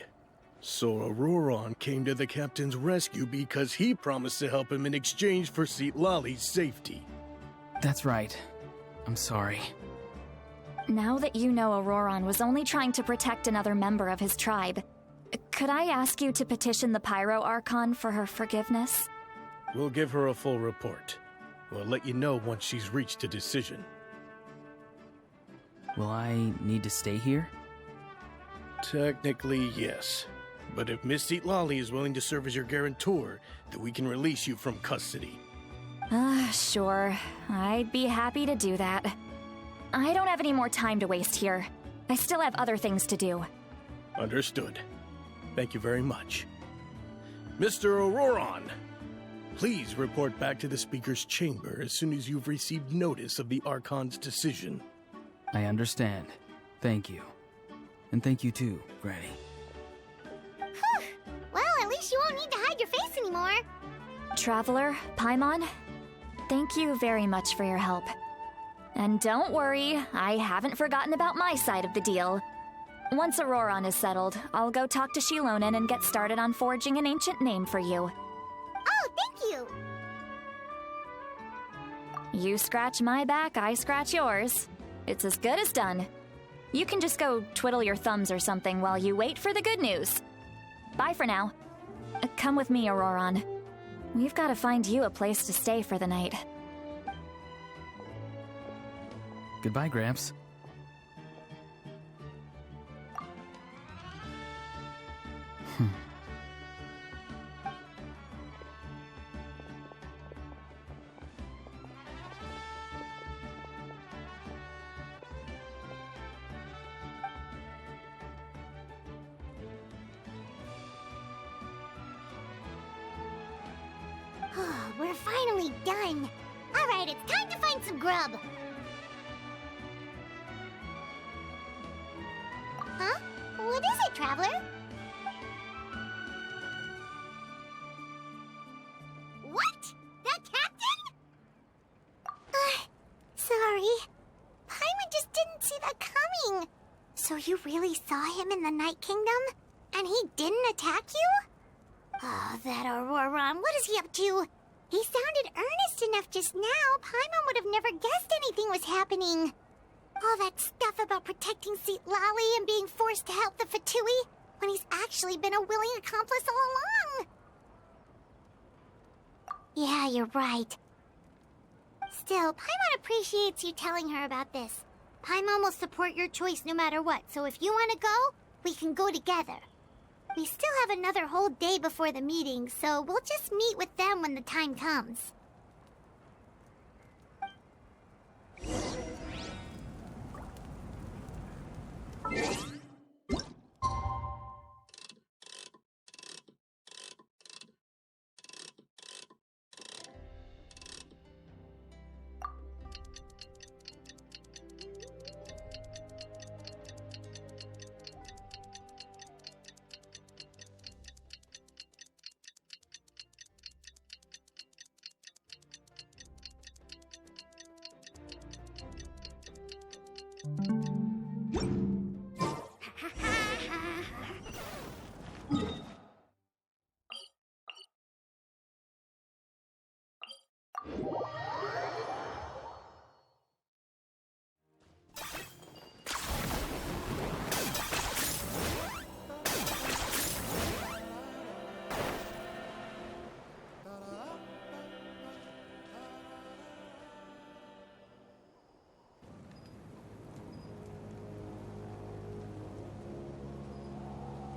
So Auroron came to the captain's rescue because he promised to help him in exchange for Citlali's safety. That's right. I'm sorry. Now that you know Auroron was only trying to protect another member of his tribe, could I ask you to petition the Pyro Archon for her forgiveness? We'll give her a full report. We'll let you know once she's reached a decision. Will I need to stay here? Technically, yes. But if Miss Citlali is willing to serve as your guarantor, then we can release you from custody. Sure. I'd be happy to do that. I don't have any more time to waste here. I still have other things to do. Understood. Thank you very much. Mr. Auroron, please report back to the Speaker's chamber as soon as you've received notice of the Archon's decision. I understand. Thank you. And thank you too, Granny. Well, at least you won't need to hide your face anymore. Traveler, Paimon, thank you very much for your help. And don't worry, I haven't forgotten about my side of the deal. Once Auroron is settled, I'll go talk to Shilonen and get started on forging an ancient name for you. Oh, thank you! You scratch my back, I scratch yours. It's as good as done. You can just go twiddle your thumbs or something while you wait for the good news. Bye for now. Come with me, Auroron. We've got to find you a place to stay for the night. Goodbye, Gramps. We're finally done. All right, it's time to find some grub. Huh? What is it, Traveler? What? That captain? Sorry. Paimon just didn't see that coming. So you really saw him in the Night Kingdom? And he didn't attack you? Oh, that Auroron, what is he up to? He sounded earnest enough just now. Paimon would have never guessed anything was happening. All that stuff about protecting Seat Lally and being forced to help the Fatui, when he's actually been a willing accomplice all along. Yeah, you're right. Still, Paimon appreciates you telling her about this. Paimon will support your choice no matter what, so if you want to go, we can go together. We still have another whole day before the meeting, so we'll just meet with them when the time comes.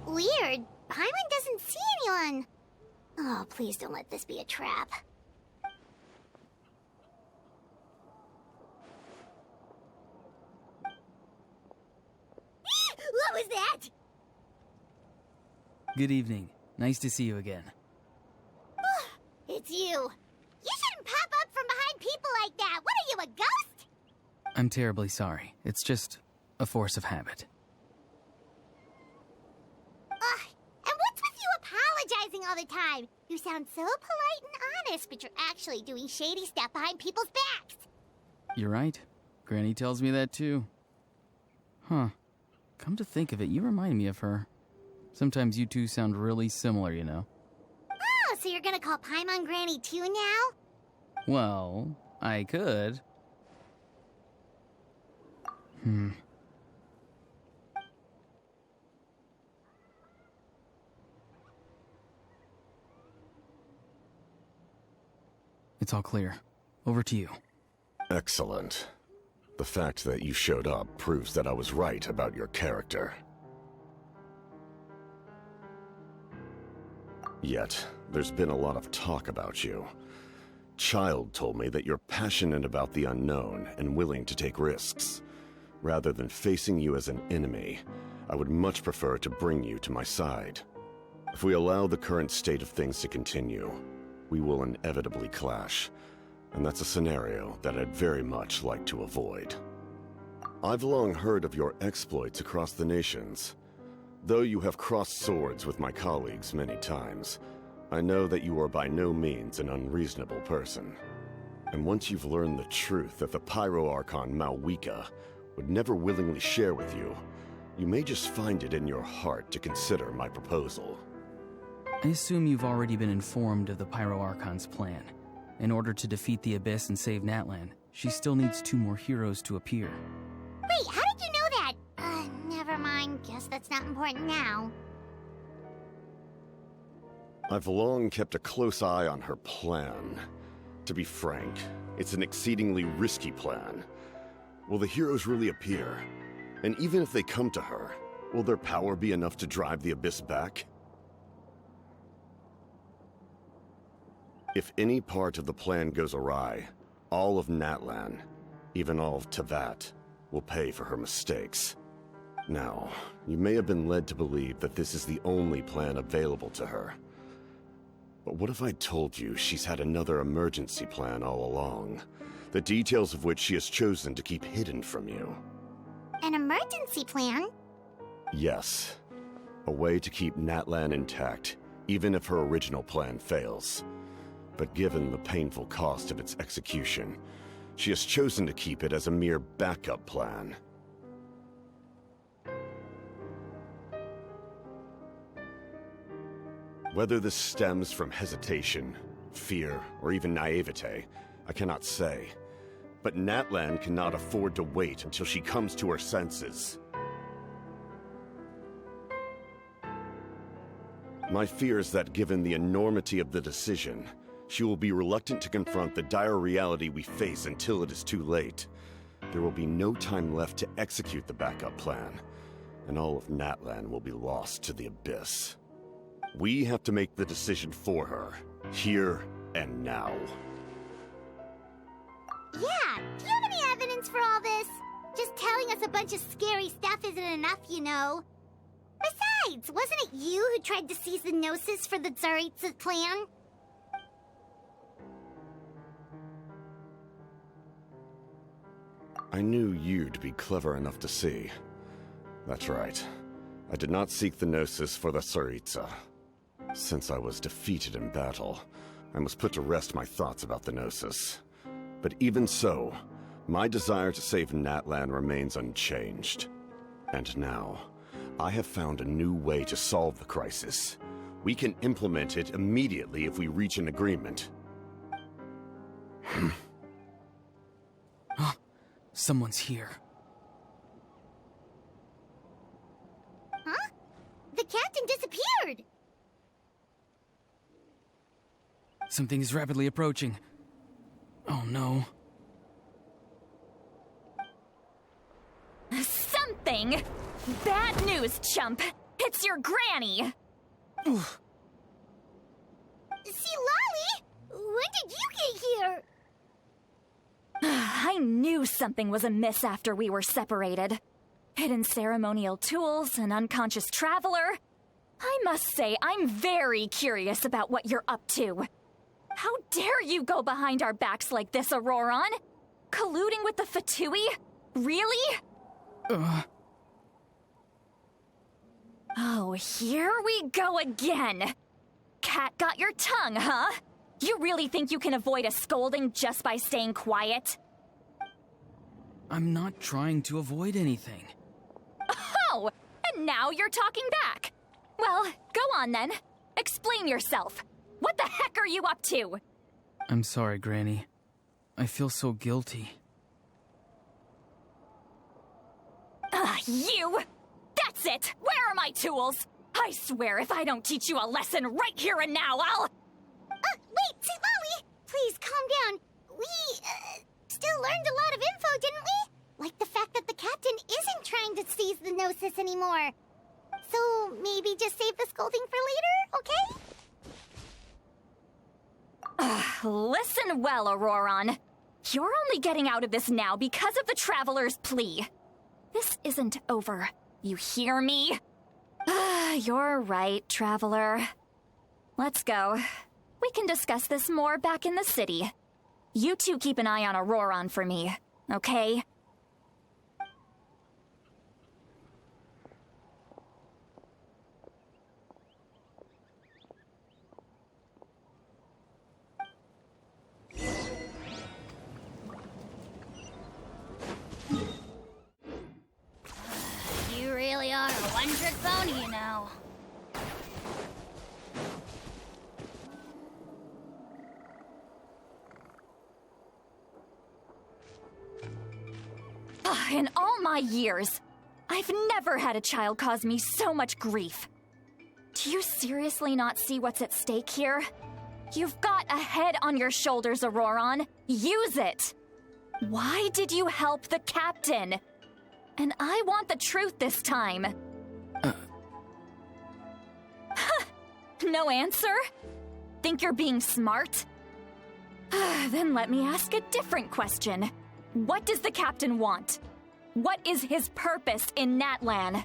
Weird. Paimon doesn't see anyone. Oh, please don't let this be a trap. What was that? Good evening. Nice to see you again. It's you. You shouldn't pop up from behind people like that. What are you, a ghost? I'm terribly sorry. It's just a force of habit. And what's with you apologizing all the time? You sound so polite and honest, but you're actually doing shady stuff behind people's backs. You're right. Granny tells me that too. Huh. Come to think of it, you remind me of her. Sometimes you two sound really similar, you know. Oh, so you're gonna call Paimon Granny too now? Well, I could. It's all clear. Over to you. Excellent. The fact that you showed up proves that I was right about your character. Yet, there's been a lot of talk about you. Child told me that you're passionate about the unknown and willing to take risks. Rather than facing you as an enemy, I would much prefer to bring you to my side. If we allow the current state of things to continue, we will inevitably clash, and that's a scenario that I'd very much like to avoid. I've long heard of your exploits across the nations. Though you have crossed swords with my colleagues many times, I know that you are by no means an unreasonable person. And once you've learned the truth that the Pyro Archon Malwika would never willingly share with you, you may just find it in your heart to consider my proposal. I assume you've already been informed of the Pyro Archon's plan. In order to defeat the Abyss and save Natlan, she still needs 2 more heroes to appear. Wait, how did you know that? Never mind. Guess that's not important now. I've long kept a close eye on her plan. To be frank, it's an exceedingly risky plan. Will the heroes really appear? And even if they come to her, will their power be enough to drive the Abyss back? If any part of the plan goes awry, all of Natlan, even all of Tevat, will pay for her mistakes. Now, you may have been led to believe that this is the only plan available to her. But what if I told you she's had another emergency plan all along, the details of which she has chosen to keep hidden from you? An emergency plan? Yes. A way to keep Natlan intact, even if her original plan fails. But given the painful cost of its execution, she has chosen to keep it as a mere backup plan. Whether this stems from hesitation, fear, or even naivete, I cannot say. But Natlan cannot afford to wait until she comes to her senses. My fear is that given the enormity of the decision, she will be reluctant to confront the dire reality we face until it is too late. There will be no time left to execute the backup plan, and all of Natlan will be lost to the abyss. We have to make the decision for her, here and now. Yeah, do you have any evidence for all this? Just telling us a bunch of scary stuff isn't enough, you know. Besides, wasn't it you who tried to seize the Gnosis for the Tsaritsa plan? I knew you'd be clever enough to see. That's right. I did not seek the Gnosis for the Tsaritsa. Since I was defeated in battle, I must put to rest my thoughts about the Gnosis. But even so, my desire to save Natlan remains unchanged. And now, I have found a new way to solve the crisis. We can implement it immediately if we reach an agreement. Someone's here. Huh? The captain disappeared! Something is rapidly approaching. Oh no. Something? Bad news, chump! It's your granny! See, Lolly? When did you get here? I knew something was amiss after we were separated. Hidden ceremonial tools, an unconscious traveler. I must say, I'm very curious about what you're up to. How dare you go behind our backs like this, Auroron? Colluding with the Fatui? Really? Oh, here we go again. Cat got your tongue, huh? You really think you can avoid a scolding just by staying quiet? I'm not trying to avoid anything. Oh, and now you're talking back. Well, go on then. Explain yourself. What the heck are you up to? I'm sorry, Granny. I feel so guilty. You! That's it! Where are my tools? I swear if I don't teach you a lesson right here and now, I'll... Wait, Lolly! Please, calm down. We, still learned a lot of info, didn't we? Like the fact that the captain isn't trying to seize the Gnosis anymore. So, maybe just save the scolding for later, okay? Listen well, Auroron. You're only getting out of this now because of the Traveler's plea. This isn't over. You hear me? You're right, Traveler. Let's go. We can discuss this more back in the city. You two keep an eye on Auroron for me, okay? You really are a one-trick pony, you know. In all my years, I've never had a child cause me so much grief. Do you seriously not see what's at stake here? You've got a head on your shoulders, Auroron. Use it! Why did you help the captain? And I want the truth this time. No answer? Think you're being smart? Then let me ask a different question. What does the captain want? What is his purpose in Natlan?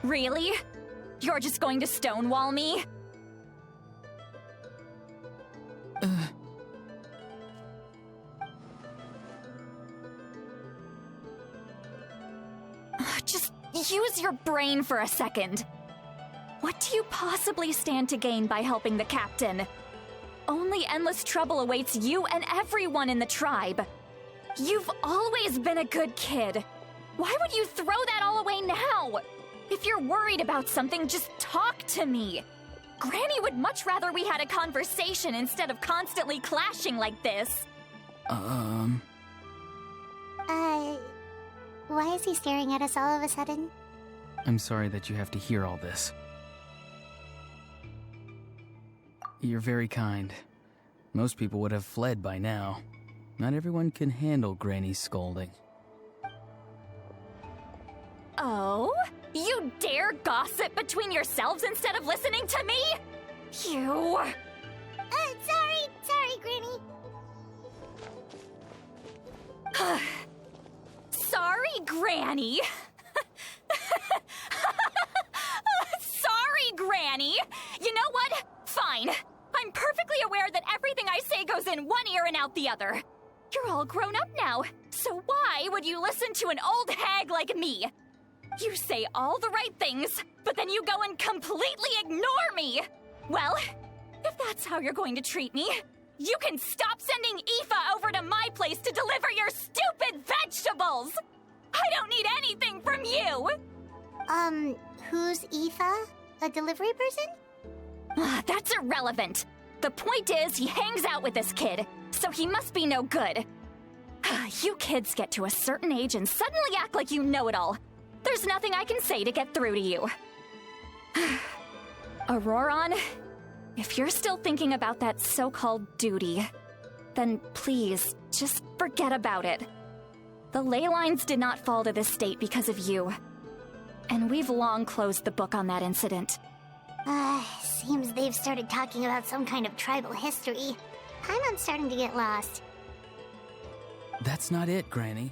Really? You're just going to stonewall me? Just use your brain for a second. What do you possibly stand to gain by helping the captain? Only endless trouble awaits you and everyone in the tribe. You've always been a good kid. Why would you throw that all away now? If you're worried about something, just talk to me. Granny would much rather we had a conversation instead of constantly clashing like this. Why is he staring at us all of a sudden? I'm sorry that you have to hear all this. You're very kind. Most people would have fled by now. Not everyone can handle Granny's scolding. Oh? You dare gossip between yourselves instead of listening to me? You... Sorry, Granny. Sorry, Granny. Sorry, Granny. You know what? Fine. I'm perfectly aware that everything I say goes in one ear and out the other. You're all grown up now, so why would you listen to an old hag like me? You say all the right things, but then you go and completely ignore me. Well, if that's how you're going to treat me, you can stop sending Aoife over to my place to deliver your stupid vegetables! I don't need anything from you! Who's Aoife? A delivery person? That's irrelevant. The point is, he hangs out with this kid, so he must be no good. You kids get to a certain age and suddenly act like you know it all. There's nothing I can say to get through to you. Auroron, if you're still thinking about that so-called duty, then please, just forget about it. The ley lines did not fall to this state because of you. And we've long closed the book on that incident. Seems they've started talking about some kind of tribal history. I'm starting to get lost. That's not it, Granny.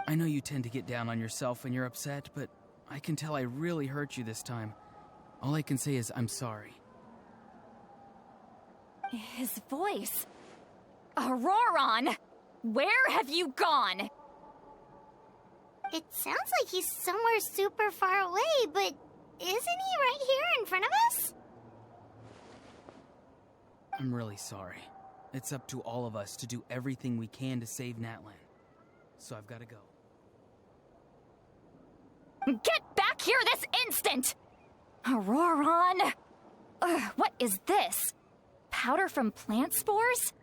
I know you tend to get down on yourself when you're upset, but I can tell I really hurt you this time. All I can say is I'm sorry. His voice. Auroron! Where have you gone? It sounds like he's somewhere super far away, but isn't he right here in front of us? I'm really sorry. It's up to all of us to do everything we can to save Natlan. So I've got to go. Get back here this instant! Auroron! What is this? Powder from plant spores?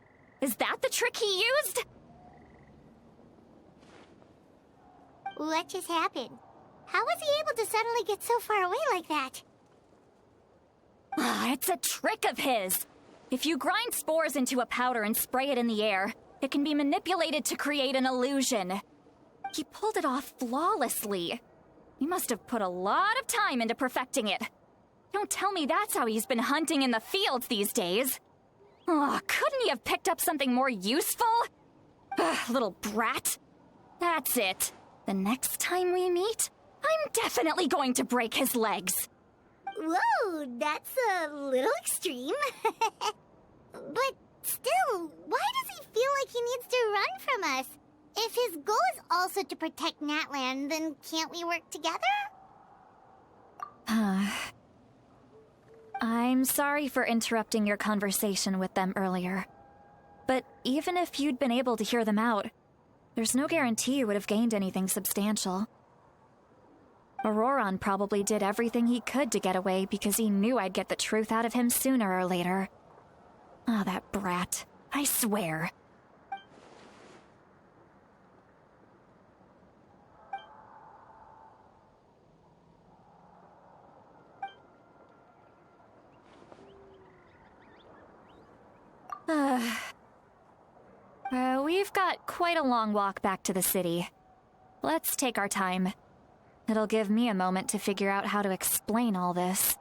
Is that the trick he used? What just happened? How was he able to suddenly get so far away like that? It's a trick of his. If you grind spores into a powder and spray it in the air, it can be manipulated to create an illusion. He pulled it off flawlessly. He must have put a lot of time into perfecting it. Don't tell me that's how he's been hunting in the fields these days. Couldn't he have picked up something more useful? Little brat. That's it. The next time we meet, I'm definitely going to break his legs. Whoa, that's a little extreme. But still, why does he feel like he needs to run from us? If his goal is also to protect Natlan, then can't we work together? I'm sorry for interrupting your conversation with them earlier. But even if you'd been able to hear them out, there's no guarantee you would have gained anything substantial. Auroron probably did everything he could to get away because he knew I'd get the truth out of him sooner or later. That brat. I swear. We've got quite a long walk back to the city. Let's take our time. It'll give me a moment to figure out how to explain all this.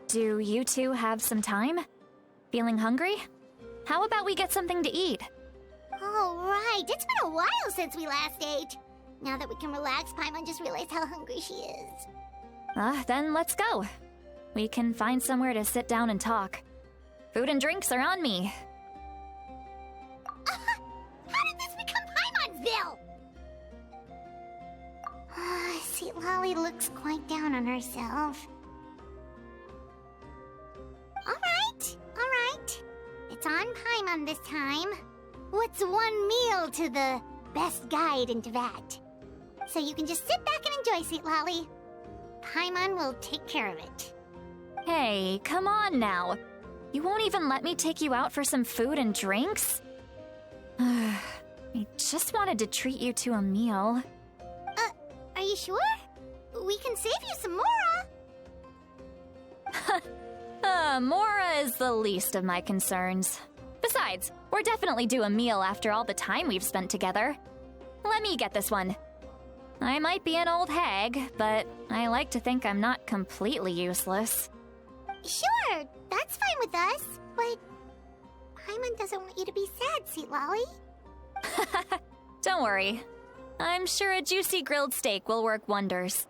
Do you two have some time? Feeling hungry? How about we get something to eat? Oh, right. It's been a while since we last ate. Now that we can relax, Paimon just realized how hungry she is. Then let's go. We can find somewhere to sit down and talk. Food and drinks are on me. How did this become Paimon'sville? Sweet Lolly looks quite down on herself. Alright. It's on Paimon this time. What's one meal to the best guide into that? So you can just sit back and enjoy, Sweet Lolly. Paimon will take care of it. Hey, come on now. You won't even let me take you out for some food and drinks? I just wanted to treat you to a meal. Are you sure? We can save you some Mora. Mora is the least of my concerns. Besides, we're definitely due a meal after all the time we've spent together. Let me get this one. I might be an old hag, but I like to think I'm not completely useless. Sure, that's fine with us, but Paimon doesn't want you to be sad, Sweet Lolly. Don't worry. I'm sure a juicy grilled steak will work wonders.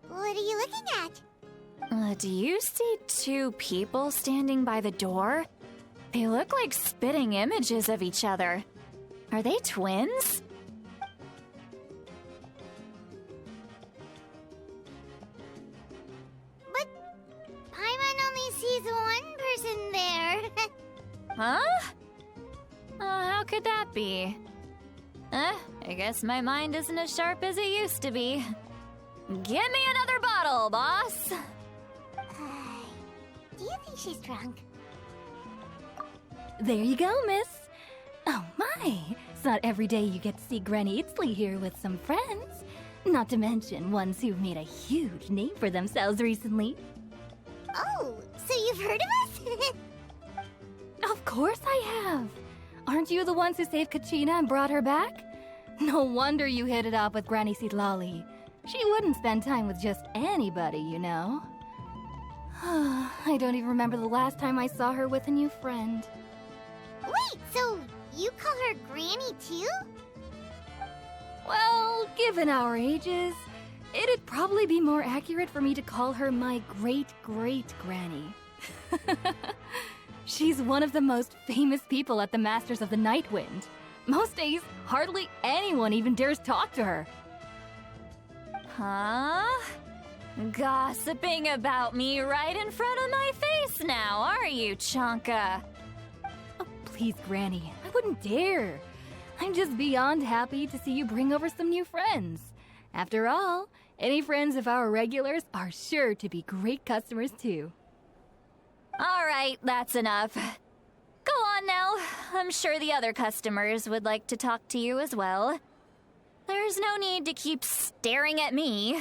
What are you looking at? Do you see two people standing by the door? They look like spitting images of each other. Are they twins? But Paimon only sees one person there. Huh? How could that be? I guess my mind isn't as sharp as it used to be. Give me another bottle, boss! Do you think she's drunk? There you go, miss. Oh my, it's not every day you get to see Granny Itzley here with some friends. Not to mention ones who've made a huge name for themselves recently. Oh, so you've heard of us? Of course I have. Aren't you the ones who saved Kachina and brought her back? No wonder you hit it off with Granny Sidlali. She wouldn't spend time with just anybody, you know. I don't even remember the last time I saw her with a new friend. Wait, so you call her Granny too? Well, given our ages, it'd probably be more accurate for me to call her my great-great-granny. She's one of the most famous people at the Masters of the Nightwind. Most days, hardly anyone even dares talk to her. Huh? Gossiping about me right in front of my face now, are you, Chonka? Oh, please, Granny, I wouldn't dare. I'm just beyond happy to see you bring over some new friends. After all, any friends of our regulars are sure to be great customers too. All right, that's enough. Go on now. I'm sure the other customers would like to talk to you as well. There's no need to keep staring at me.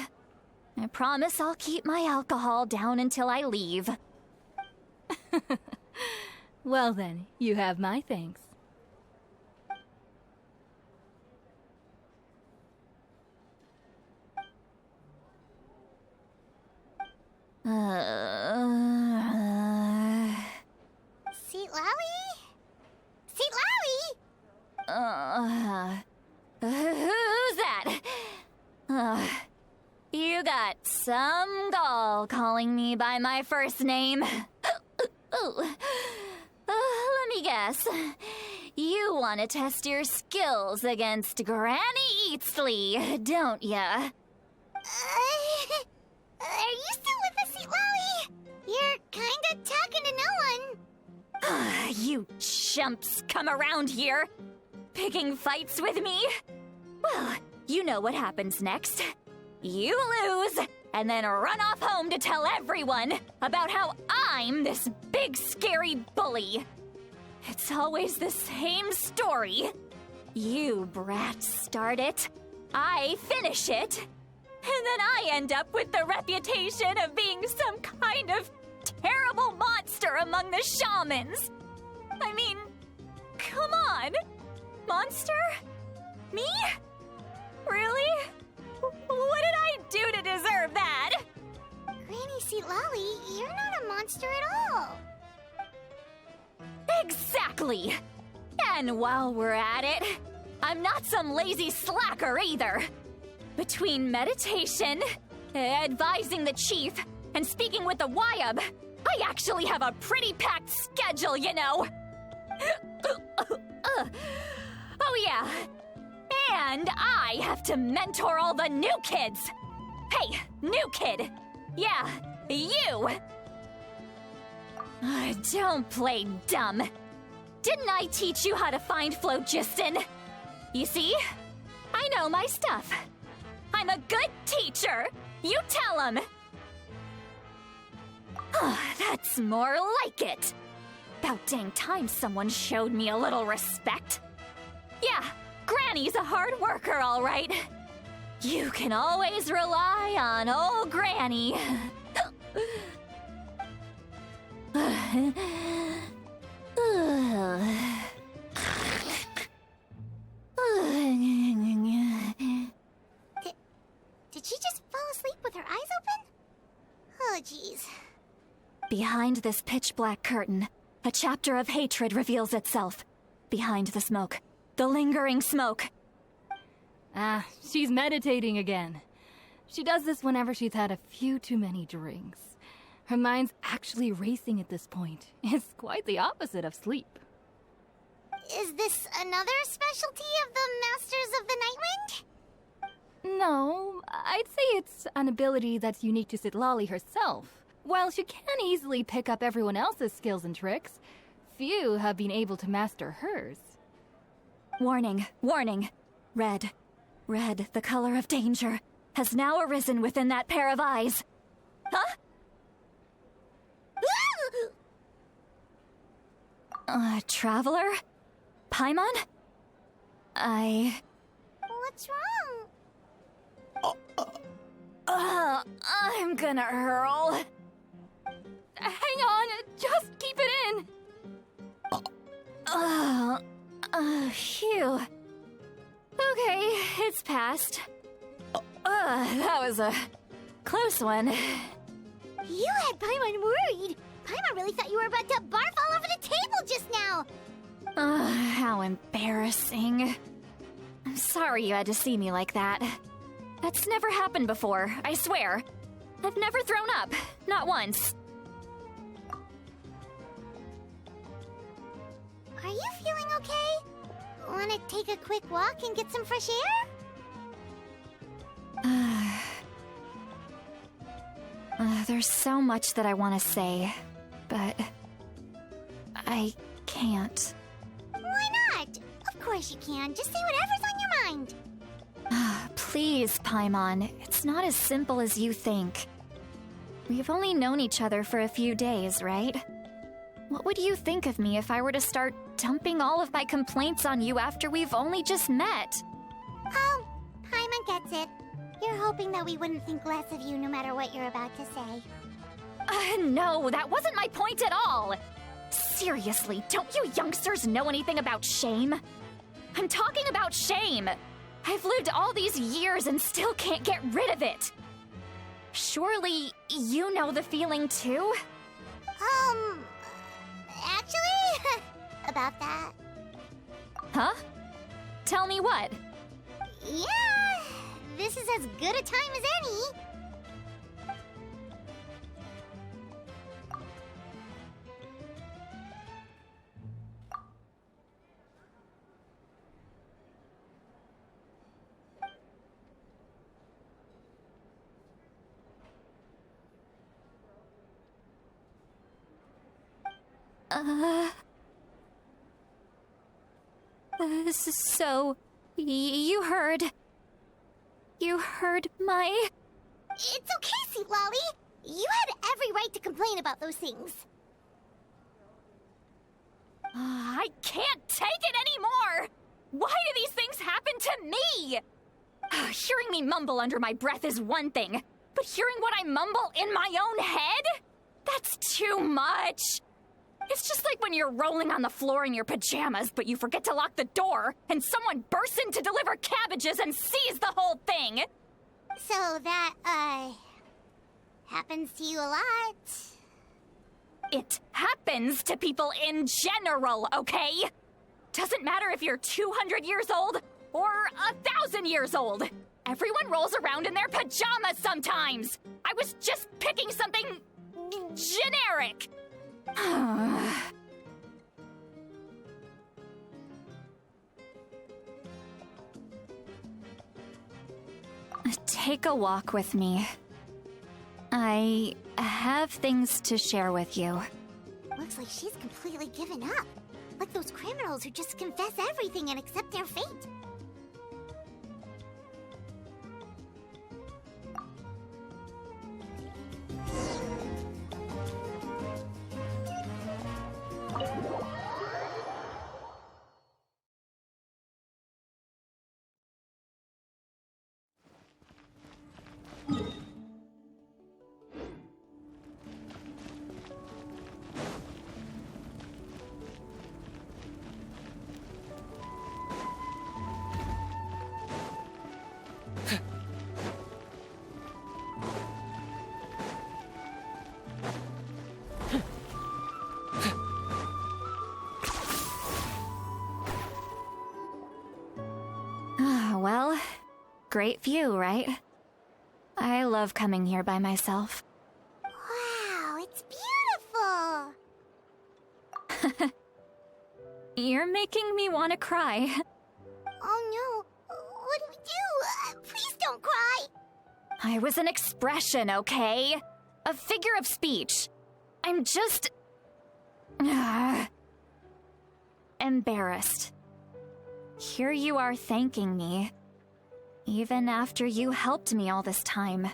I promise I'll keep my alcohol down until I leave. Well then, you have my thanks. Seat Lolly? Seat Lolly? Who's that? You got some gall calling me by my first name. Let me guess. You want to test your skills against Granny Eatsley, don't ya? Are you still with us, Seat Lolly? You're kinda talking to no one. You chumps come around here, picking fights with me? Well, you know what happens next. You lose, and then run off home to tell everyone about how I'm this big scary bully. It's always the same story. You brats start it, I finish it, and then I end up with the reputation of being some kind of terrible monster among the shamans. I mean, come on. Monster? Me? Really? What did I do to deserve that? Granny Lolly, you're not a monster at all. Exactly! And while we're at it, I'm not some lazy slacker either. Between meditation, advising the chief, and speaking with the Wyab, I actually have a pretty packed schedule, you know. Oh yeah. And I have to mentor all the new kids. Hey, new kid. Yeah, you. Don't play dumb. Didn't I teach you how to find phlogiston? You see? I know my stuff. I'm a good teacher. You tell him. That's more like it. About dang time someone showed me a little respect. Yeah, Granny's a hard worker, all right. You can always rely on old Granny. Did she just fall asleep with her eyes open? Oh, jeez. Behind this pitch-black curtain, a chapter of hatred reveals itself. Behind the smoke. The lingering smoke. She's meditating again. She does this whenever she's had a few too many drinks. Her mind's actually racing at this point. It's quite the opposite of sleep. Is this another specialty of the Masters of the Nightwind? No, I'd say it's an ability that's unique to Citlali herself. While she can easily pick up everyone else's skills and tricks, few have been able to master hers. Warning, warning. Red, the color of danger, has now arisen within that pair of eyes. Huh? Traveler? Paimon? What's wrong? I'm gonna hurl. Hang on, just keep it in. Phew. Okay, it's passed. That was a close one. You had Paimon worried. Paimon really thought you were about to barf all over the table just now. How embarrassing. I'm sorry you had to see me like that. That's never happened before, I swear. I've never thrown up, not once. Are you feeling okay? Wanna take a quick walk and get some fresh air? There's so much that I want to say, but I can't. Why not? Of course you can. Just say whatever's on your mind. Please, Paimon. It's not as simple as you think. We've only known each other for a few days, right? What would you think of me if I were to start dumping all of my complaints on you after we've only just met? Oh, Paimon gets it. You're hoping that we wouldn't think less of you no matter what you're about to say. No, that wasn't my point at all! Seriously, don't you youngsters know anything about shame? I'm talking about shame! I've lived all these years and still can't get rid of it! Surely, you know the feeling too? Actually, about that. Huh? Tell me what? Yeah, this is as good a time as any. So, you heard my... It's okay, Sweet Lolly. You had every right to complain about those things. I can't take it anymore! Why do these things happen to me? Hearing me mumble under my breath is one thing, but hearing what I mumble in my own head? That's too much! It's just like when you're rolling on the floor in your pajamas, but you forget to lock the door, and someone bursts in to deliver cabbages and sees the whole thing! So that, happens to you a lot. It happens to people in general, okay? Doesn't matter if you're 200 years old or 1,000 years old. Everyone rolls around in their pajamas sometimes. I was just picking something generic. Take a walk with me. I have things to share with you. Looks like she's completely given up. Like those criminals who just confess everything and accept their fate. Well, great view, right? I love coming here by myself. Wow, it's beautiful! You're making me want to cry. Oh no, what do we do? Please don't cry! I was an expression, okay? A figure of speech. I'm just... embarrassed. Here you are thanking me. Even after you helped me all this time.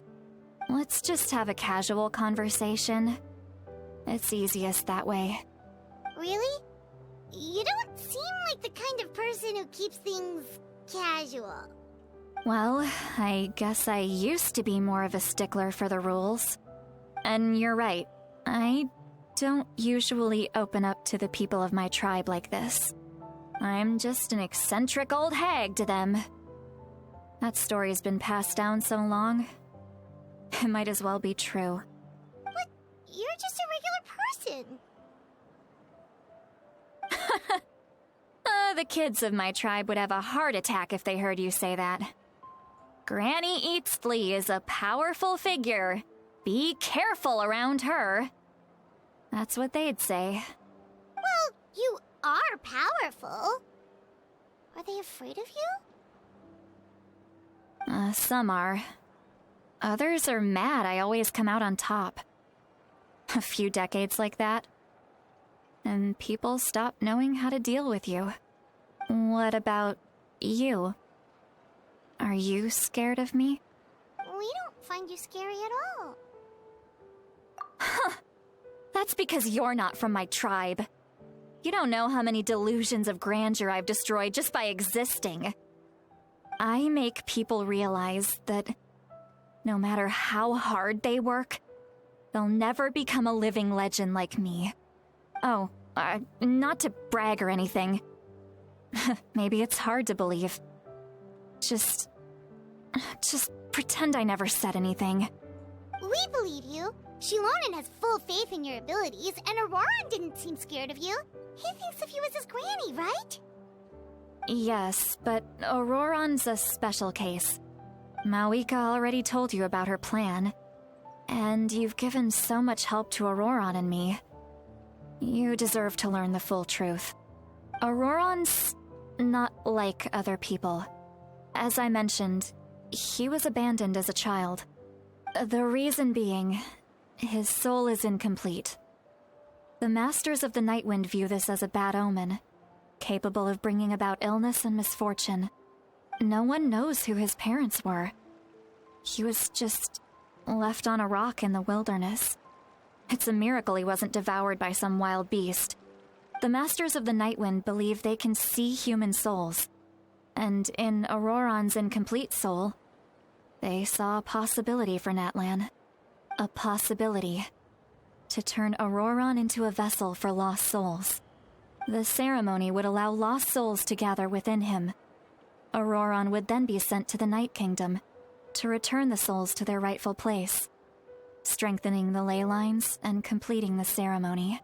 Let's just have a casual conversation. It's easiest that way. Really? You don't seem like the kind of person who keeps things casual. Well, I guess I used to be more of a stickler for the rules. And you're right, I don't usually open up to the people of my tribe like this. I'm just an eccentric old hag to them. That story's been passed down so long, it might as well be true. But you're just a regular person. The kids of my tribe would have a heart attack if they heard you say that. Granny Eatsley is a powerful figure. Be careful around her. That's what they'd say. Well, you are powerful. Are they afraid of you? Some are. Others are mad I always come out on top. A few decades like that, and people stop knowing how to deal with you. What about you? Are you scared of me? We don't find you scary at all. Huh. That's because you're not from my tribe. You don't know how many delusions of grandeur I've destroyed just by existing. I make people realize that no matter how hard they work, they'll never become a living legend like me. Oh, not to brag or anything. Maybe it's hard to believe. Just pretend I never said anything. We believe you. Shilonen has full faith in your abilities, and Auroran didn't seem scared of you. He thinks of you as his granny, right? Yes, but Auroran's a special case. Mawika already told you about her plan. And you've given so much help to Auroran and me. You deserve to learn the full truth. Auroran's not like other people. As I mentioned, he was abandoned as a child. The reason being, his soul is incomplete. The Masters of the Nightwind view this as a bad omen, capable of bringing about illness and misfortune. No one knows who his parents were. He was just left on a rock in the wilderness. It's a miracle he wasn't devoured by some wild beast. The Masters of the Nightwind believe they can see human souls, and in Auroron's incomplete soul, they saw a possibility for Natlan. A possibility to turn Auroron into a vessel for lost souls. The ceremony would allow lost souls to gather within him. Auroron would then be sent to the Night Kingdom to return the souls to their rightful place, strengthening the ley lines and completing the ceremony.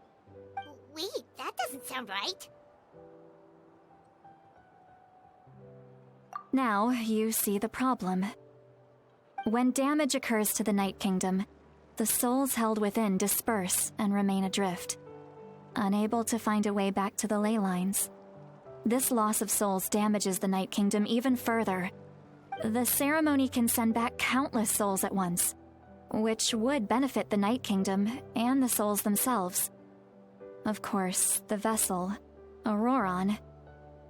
Wait, that doesn't sound right. Now you see the problem. When damage occurs to the Night Kingdom, the souls held within disperse and remain adrift, unable to find a way back to the ley lines. This loss of souls damages the Night Kingdom even further. The ceremony can send back countless souls at once, which would benefit the Night Kingdom and the souls themselves. Of course, the vessel, Auroron,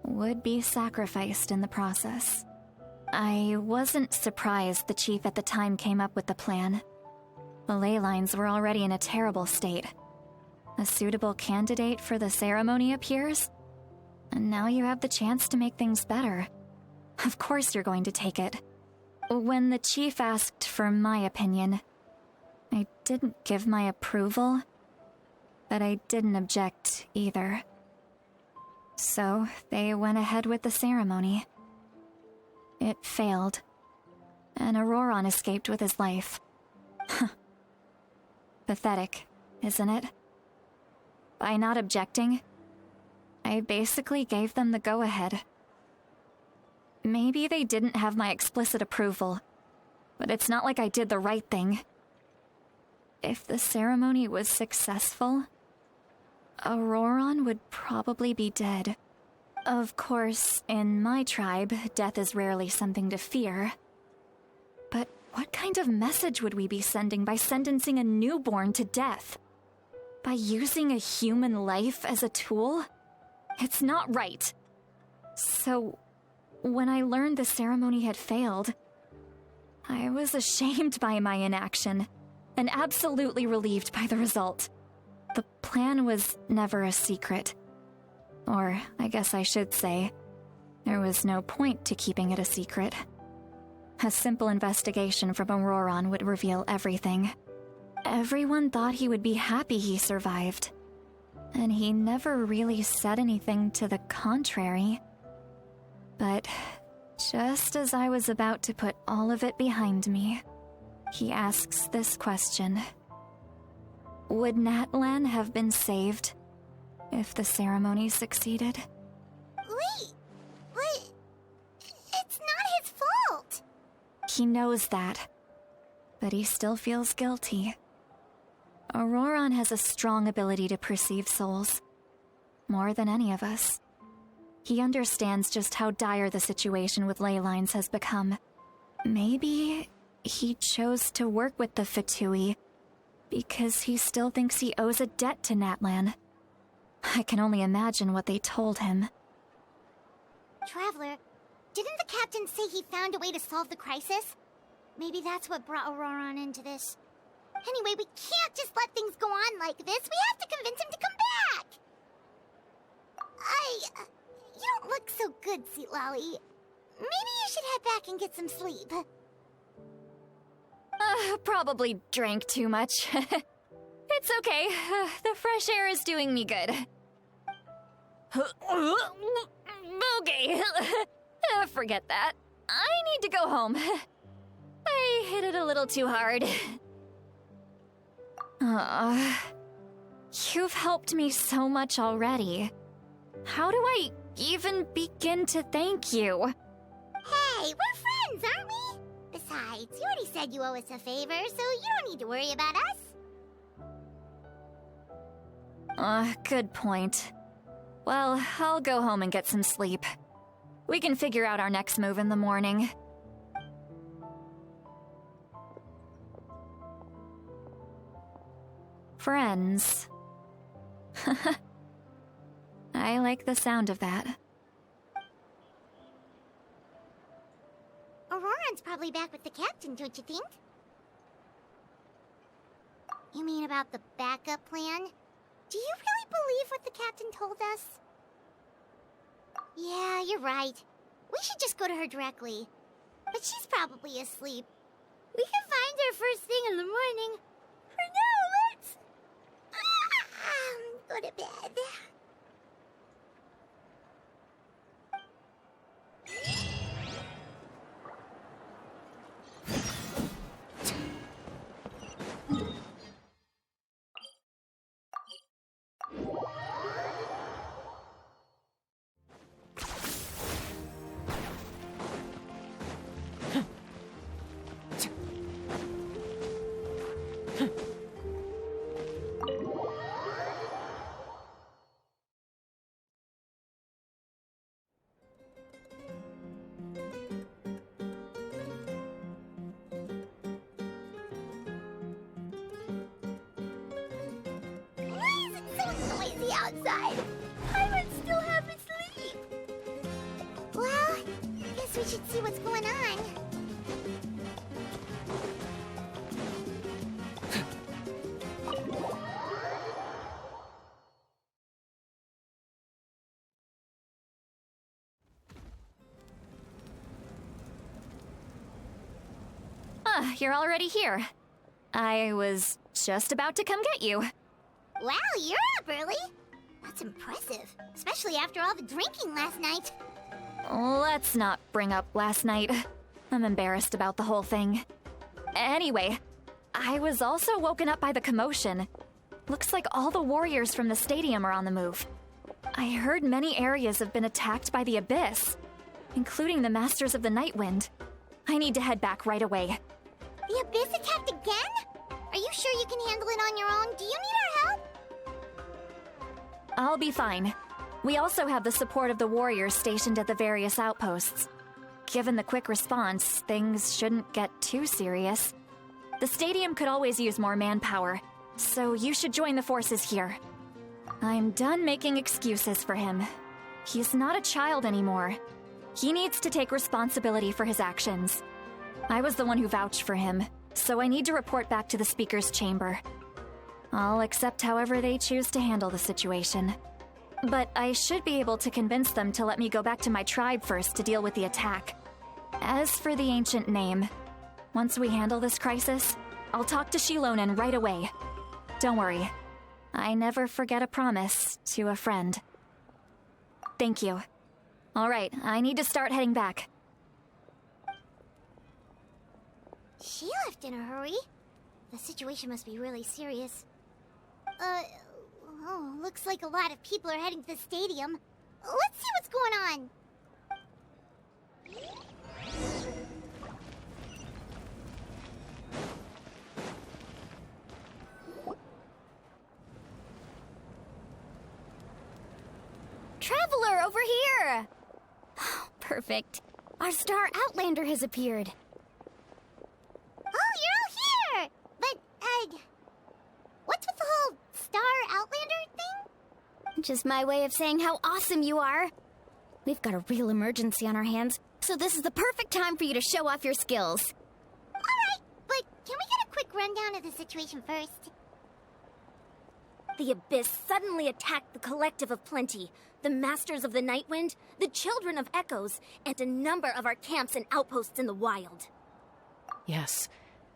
would be sacrificed in the process. I wasn't surprised the chief at the time came up with the plan. The ley lines were already in a terrible state. A suitable candidate for the ceremony appears, and now you have the chance to make things better. Of course you're going to take it. When the chief asked for my opinion, I didn't give my approval, but I didn't object either. So they went ahead with the ceremony. It failed, and Auroron escaped with his life. Pathetic, isn't it? By not objecting, I basically gave them the go-ahead. Maybe they didn't have my explicit approval, but it's not like I did the right thing. If the ceremony was successful, Auroron would probably be dead. Of course, in my tribe, death is rarely something to fear. But what kind of message would we be sending by sentencing a newborn to death? By using a human life as a tool? It's not right. So, when I learned the ceremony had failed, I was ashamed by my inaction, and absolutely relieved by the result. The plan was never a secret. Or, I guess I should say, there was no point to keeping it a secret. A simple investigation from Auroron would reveal everything. Everyone thought he would be happy he survived, and he never really said anything to the contrary. But just as I was about to put all of it behind me, he asks this question. Would Natlan have been saved if the ceremony succeeded? Wait, but it's not his fault. He knows that, but he still feels guilty. Auroron has a strong ability to perceive souls, more than any of us. He understands just how dire the situation with ley lines has become. Maybe he chose to work with the Fatui because he still thinks he owes a debt to Natlan. I can only imagine what they told him. Traveler, didn't the captain say he found a way to solve the crisis? Maybe that's what brought Auroron into this. Anyway, we can't just let things go on like this. We have to convince him to come back! You don't look so good, Sweet Lolly. Maybe you should head back and get some sleep. Probably drank too much. It's okay. The fresh air is doing me good. Okay. Forget that. I need to go home. I hit it a little too hard. You've helped me so much already. How do I even begin to thank you? Hey, we're friends, aren't we? Besides, you already said you owe us a favor, so you don't need to worry about us. Good point. Well, I'll go home and get some sleep. We can figure out our next move in the morning. Friends. I like the sound of that. Auroron's probably back with the captain, don't you think? You mean about the backup plan? Do you really believe what the captain told us? Yeah, you're right. We should just go to her directly. But she's probably asleep. We can find her first thing in the morning. For now, let's... go to bed. Outside. Pirates still half asleep. Well, guess we should see what's going on. You're already here. I was just about to come get you. Wow, you're up early. That's impressive, especially after all the drinking last night. Let's not bring up last night. I'm embarrassed about the whole thing. Anyway, I was also woken up by the commotion. Looks like all the warriors from the stadium are on the move. I heard many areas have been attacked by the Abyss, including the Masters of the Nightwind. I need to head back right away. The Abyss attacked again? Are you sure you can handle it on your own? Do you need our help? I'll be fine. We also have the support of the warriors stationed at the various outposts. Given the quick response, things shouldn't get too serious. The stadium could always use more manpower, so you should join the forces here. I'm done making excuses for him. He's not a child anymore. He needs to take responsibility for his actions. I was the one who vouched for him, so I need to report back to the Speaker's chamber. I'll accept however they choose to handle the situation. But I should be able to convince them to let me go back to my tribe first to deal with the attack. As for the ancient name, once we handle this crisis, I'll talk to Shilonen right away. Don't worry. I never forget a promise to a friend. Thank you. All right, I need to start heading back. She left in a hurry. The situation must be really serious. Looks like a lot of people are heading to the stadium. Let's see what's going on. Traveler, over here! Perfect. Our star Outlander has appeared. Oh, you're all here! But, what's with the whole Star Outlander thing? Just my way of saying how awesome you are. We've got a real emergency on our hands, so this is the perfect time for you to show off your skills. Alright, but can we get a quick rundown of the situation first? The Abyss suddenly attacked the Collective of Plenty, the Masters of the Nightwind, the Children of Echoes, and a number of our camps and outposts in the wild. Yes,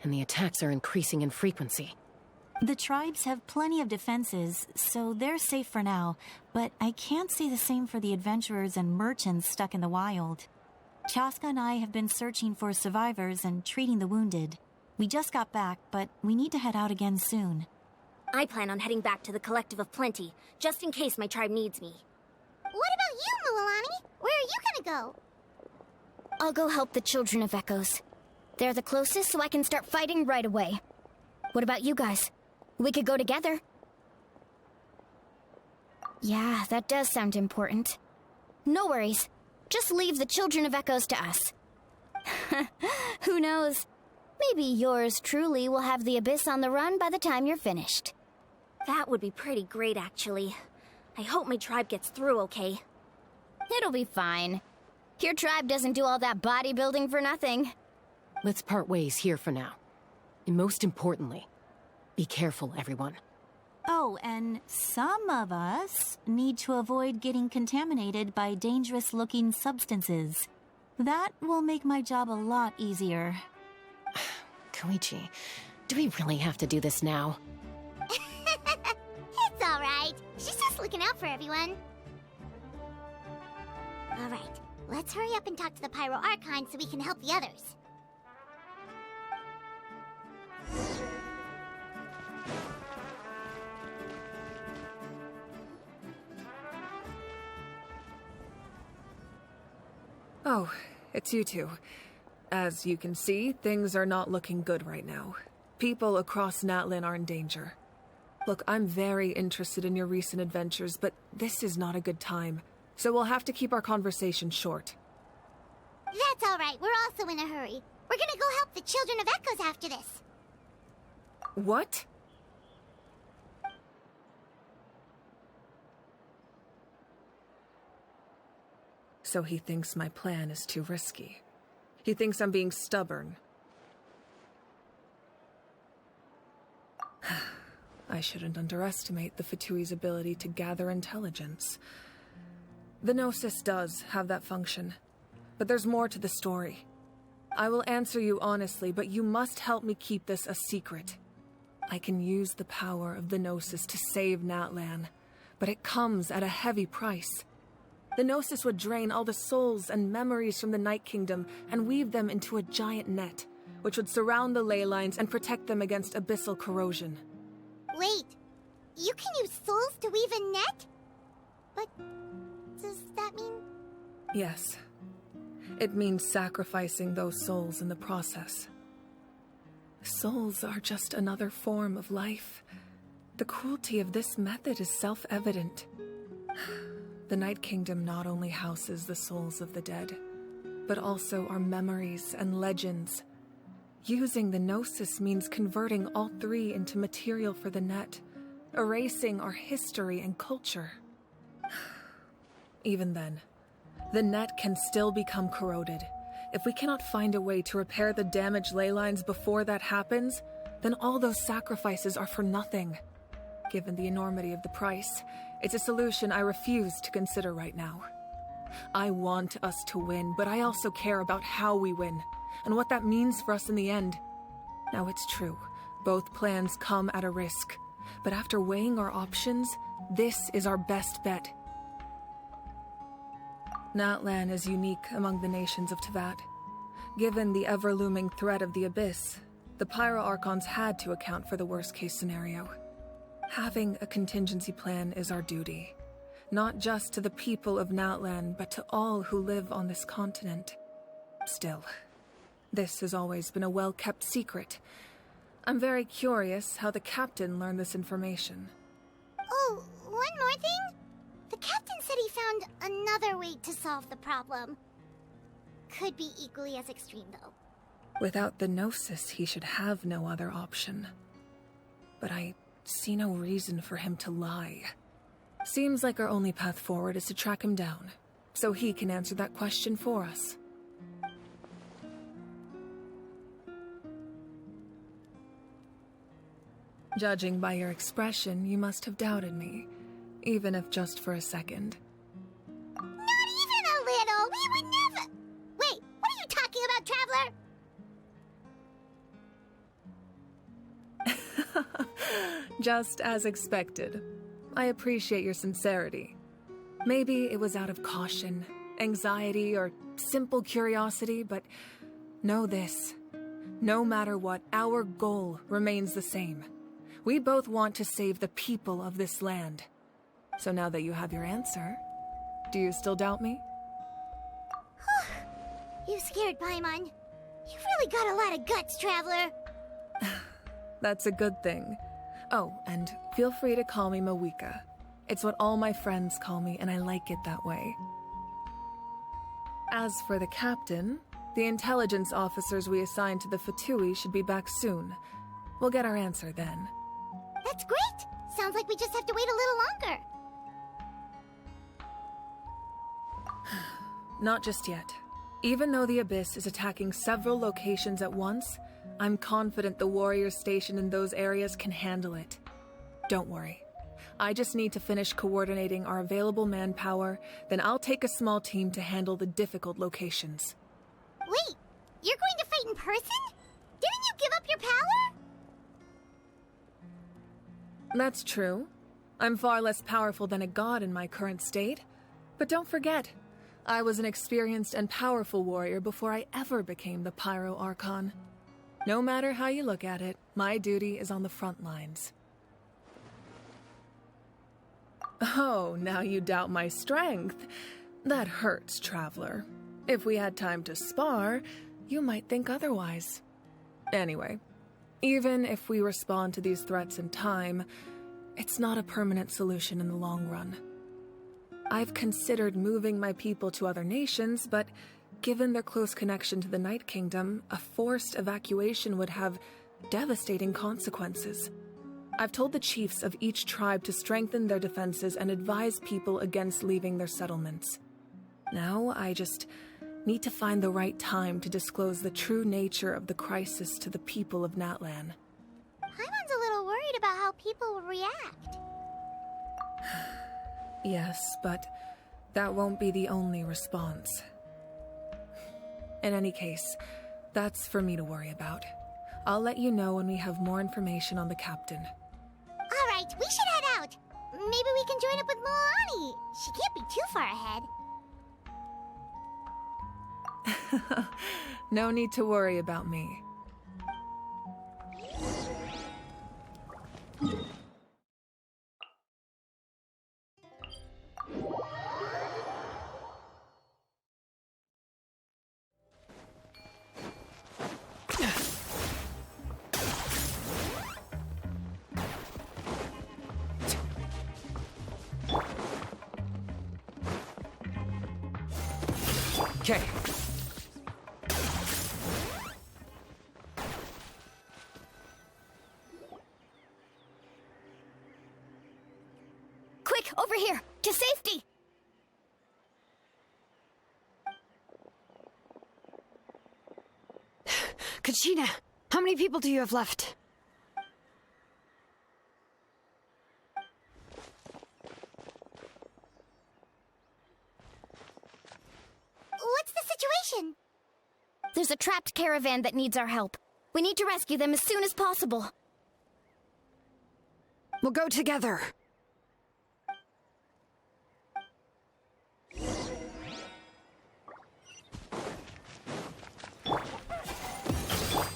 and the attacks are increasing in frequency. The tribes have plenty of defenses, so they're safe for now, but I can't say the same for the adventurers and merchants stuck in the wild. Chaska and I have been searching for survivors and treating the wounded. We just got back, but we need to head out again soon. I plan on heading back to the Collective of Plenty, just in case my tribe needs me. What about you, Mulalani? Where are you gonna go? I'll go help the Children of Echoes. They're the closest, so I can start fighting right away. What about you guys? We could go together. Yeah, that does sound important. No worries. Just leave the Children of Echoes to us. Who knows? Maybe yours truly will have the Abyss on the run by the time you're finished. That would be pretty great, actually. I hope my tribe gets through okay. It'll be fine. Your tribe doesn't do all that bodybuilding for nothing. Let's part ways here for now. And most importantly, be careful, everyone. Oh, and some of us need to avoid getting contaminated by dangerous-looking substances. That will make my job a lot easier. Koichi, do we really have to do this now? It's alright. She's just looking out for everyone. Alright, let's hurry up and talk to the Pyro Archon so we can help the others. Oh, it's you two. As you can see, things are not looking good right now. People across Natlan are in danger. Look, I'm very interested in your recent adventures, but this is not a good time. So we'll have to keep our conversation short. That's alright, we're also in a hurry. We're gonna go help the Children of Echoes after this. What? So he thinks my plan is too risky. He thinks I'm being stubborn. I shouldn't underestimate the Fatui's ability to gather intelligence. The Gnosis does have that function, but there's more to the story. I will answer you honestly, but you must help me keep this a secret. I can use the power of the Gnosis to save Natlan, but it comes at a heavy price. The Gnosis would drain all the souls and memories from the Night Kingdom and weave them into a giant net, which would surround the ley lines and protect them against abyssal corrosion. Wait, you can use souls to weave a net? But does that mean... Yes. It means sacrificing those souls in the process. Souls are just another form of life. The cruelty of this method is self-evident. The Night Kingdom not only houses the souls of the dead, but also our memories and legends. Using the Gnosis means converting all three into material for the net, erasing our history and culture. Even then, the net can still become corroded. If we cannot find a way to repair the damaged ley lines before that happens, then all those sacrifices are for nothing. Given the enormity of the price, it's a solution I refuse to consider right now. I want us to win, but I also care about how we win, and what that means for us in the end. Now it's true, both plans come at a risk, but after weighing our options, this is our best bet. Natlan is unique among the nations of Teyvat. Given the ever-looming threat of the Abyss, the Pyro Archons had to account for the worst-case scenario. Having a contingency plan is our duty, not just to the people of Natlan, but to all who live on this continent. Still, this has always been a well-kept secret. I'm very curious how the captain learned this information. Oh, one more thing? The captain said he found another way to solve the problem. Could be equally as extreme, though. Without the Gnosis, he should have no other option. But I see no reason for him to lie. Seems like our only path forward is to track him down, so he can answer that question for us. Judging by your expression, you must have doubted me, even if just for a second. Not even a little! We would never... Wait, what are you talking about, Traveler? Just as expected. I appreciate your sincerity. Maybe it was out of caution, anxiety, or simple curiosity, but know this. No matter what, our goal remains the same. We both want to save the people of this land. So now that you have your answer, do you still doubt me? You scared Paimon. You've really got a lot of guts, Traveler. That's a good thing. Oh, and feel free to call me Mawika. It's what all my friends call me, and I like it that way. As for the captain, the intelligence officers we assigned to the Fatui should be back soon. We'll get our answer then. That's great! Sounds like we just have to wait a little longer. Not just yet. Even though the Abyss is attacking several locations at once, I'm confident the warriors stationed in those areas can handle it. Don't worry. I just need to finish coordinating our available manpower, then I'll take a small team to handle the difficult locations. Wait, you're going to fight in person? Didn't you give up your power? That's true. I'm far less powerful than a god in my current state. But don't forget, I was an experienced and powerful warrior before I ever became the Pyro Archon. No matter how you look at it, my duty is on the front lines. Oh, now you doubt my strength. That hurts, Traveler. If we had time to spar, you might think otherwise. Anyway, even if we respond to these threats in time, it's not a permanent solution in the long run. I've considered moving my people to other nations, but given their close connection to the Night Kingdom, a forced evacuation would have devastating consequences. I've told the chiefs of each tribe to strengthen their defenses and advise people against leaving their settlements. Now, I just need to find the right time to disclose the true nature of the crisis to the people of Natlan. Paimon's a little worried about how people will react. Yes, but that won't be the only response. In any case, that's for me to worry about. I'll let you know when we have more information on the captain. Alright, we should head out. Maybe we can join up with Moani. She can't be too far ahead. No need to worry about me. Okay. Quick, over here! To safety! Kachina, how many people do you have left? What's the situation? There's a trapped caravan that needs our help. We need to rescue them as soon as possible. We'll go together.